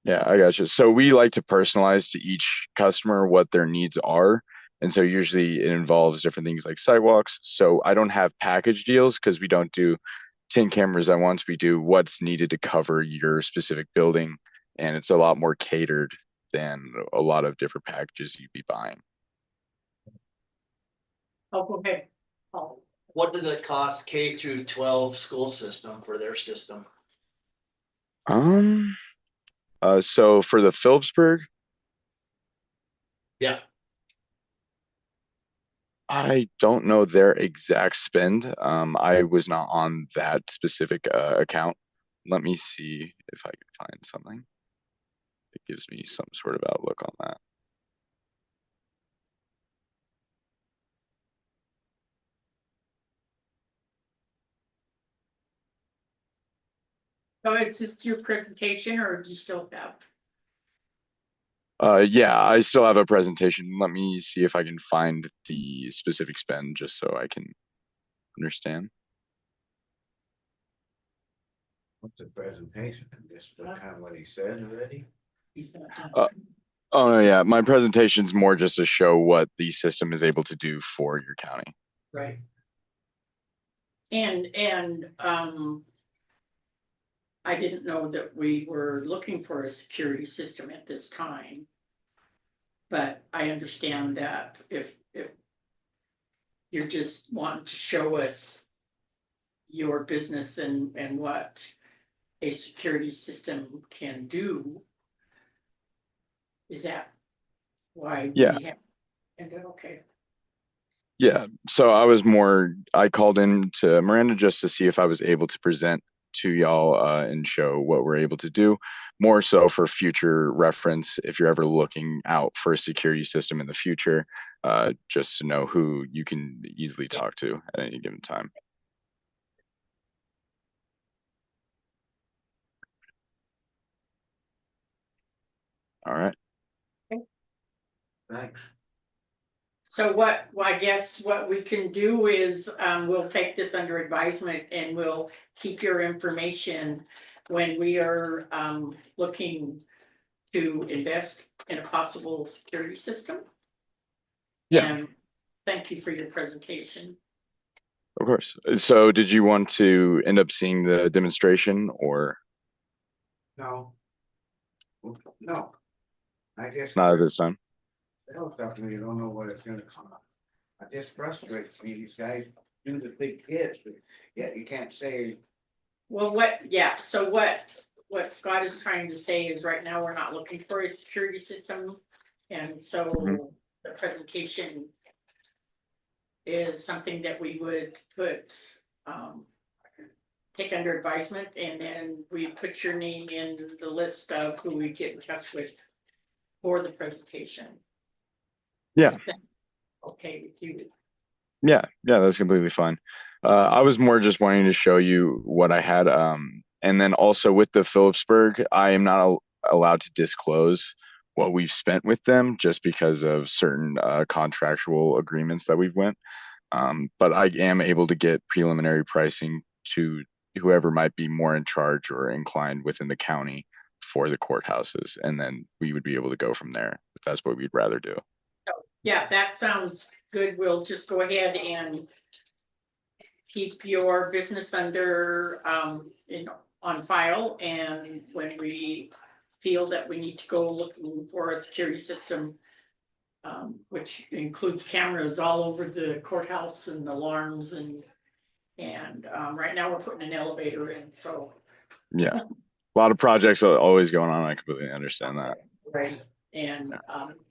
Yeah, I got you. So we like to personalize to each customer what their needs are. And so usually it involves different things like sidewalks. So I don't have package deals because we don't do 10 cameras at once. We do what's needed to cover your specific building. And it's a lot more catered than a lot of different packages you'd be buying. Oh, go ahead. Oh, What does it cost K through 12 school system for their system? So for the Phillipsburg, Yeah. I don't know their exact spend. I was not on that specific account. Let me see if I can find something that gives me some sort of outlook on that. so is this your presentation or do you still have? Yeah, I still have a presentation. Let me see if I can find the specific spend just so I can understand. What's the presentation, just kind of what he said already? He's not done. Oh no, yeah, my presentation's more just to show what the system is able to do for your county. Right. And I didn't know that we were looking for a security system at this time. But I understand that if you're just wanting to show us your business and what a security system can do, is that why we Yeah. have? And okay. Yeah, so I called in to Miranda just to see if I was able to present to y'all and show what we're able to do, more so for future reference if you're ever looking out for a security system in the future, just to know who you can easily talk to at any given time. All right. Thanks. So well, I guess what we can do is, we'll take this under advisement and we'll keep your information when we are, looking to invest in a possible security system. Yeah. And thank you for your presentation. Of course. So did you want to end up seeing the demonstration or No. No. I guess. not at this time? Sales stuff, and you don't know what it's gonna cost. It just frustrates me, these guys do the big hits, but yet you can't say. Well, so what Scott is trying to say is right now, we're not looking for a security system. And so Mhm. the presentation is something that we would put, take under advisement, and then we put your name in the list of who we get in touch with for the presentation. Yeah. Okay with you. Yeah, that's completely fine. I was more just wanting to show you what I had. And then also with the Phillipsburg, I am not allowed to disclose what we've spent with them just because of certain contractual agreements that we've went. But I am able to get preliminary pricing to whoever might be more in charge or inclined within the county for the courthouses, and then we would be able to go from there if that's what we'd rather do. Yeah, that sounds good. We'll just go ahead and keep your business under, on file, and when we feel that we need to go looking for a security system, which includes cameras all over the courthouse and alarms and right now we're putting an elevator in, so. Yeah, a lot of projects are always going on. I completely understand that. Right, and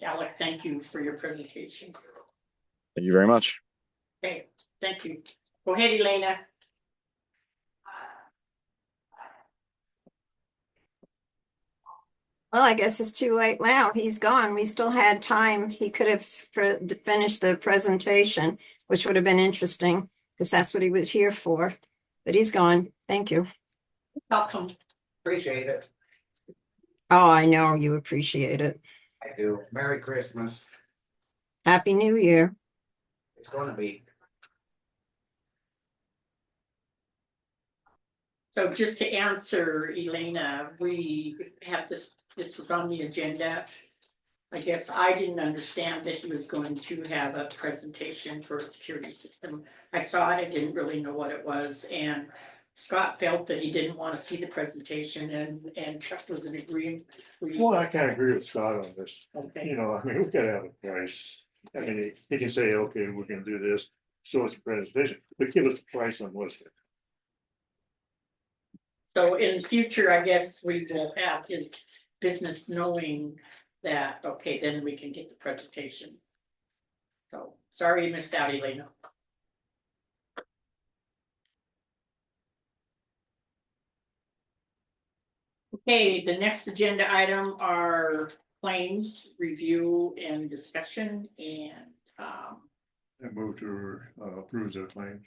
Alec, thank you for your presentation. Thank you very much. Okay, thank you. Go ahead, Elena. Well, I guess it's too late now. He's gone. We still had time. He could have finished the presentation, which would have been interesting because that's what he was here for. But he's gone. Thank you. Welcome. Appreciate it. Oh, I know you appreciate it. I do. Merry Christmas. Happy New Year. It's gonna be. So just to answer Elena, we have this was on the agenda. I guess I didn't understand that he was going to have a presentation for a security system. I saw it, I didn't really know what it was, and Scott felt that he didn't want to see the presentation, and Chuck was in agreement. Well, I kind of agree with Scott on this. Okay. You know, I mean, we've got to have a price. I mean, he can say, okay, we're gonna do this, show us a presentation, but give us a price on what's it. So in future, I guess we will have his business knowing that, okay, then we can get the presentation. So, sorry you missed out, Elena. Okay, the next agenda item are claims, review and discussion, and, I move to approve the claims.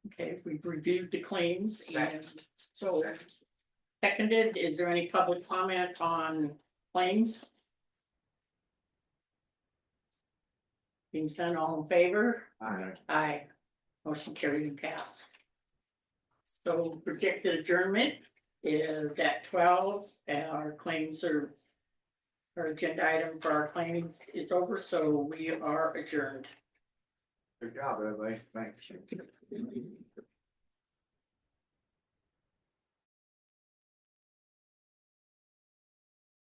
okay, we've reviewed the claims, and so seconded. Is there any public comment on claims? Being said, all in favor? Aye. Aye. Motion carried and passed. So projected adjournment is at 12. Our claims are, our agenda item for our claims is over, so we are adjourned. Good job, everybody. Thanks.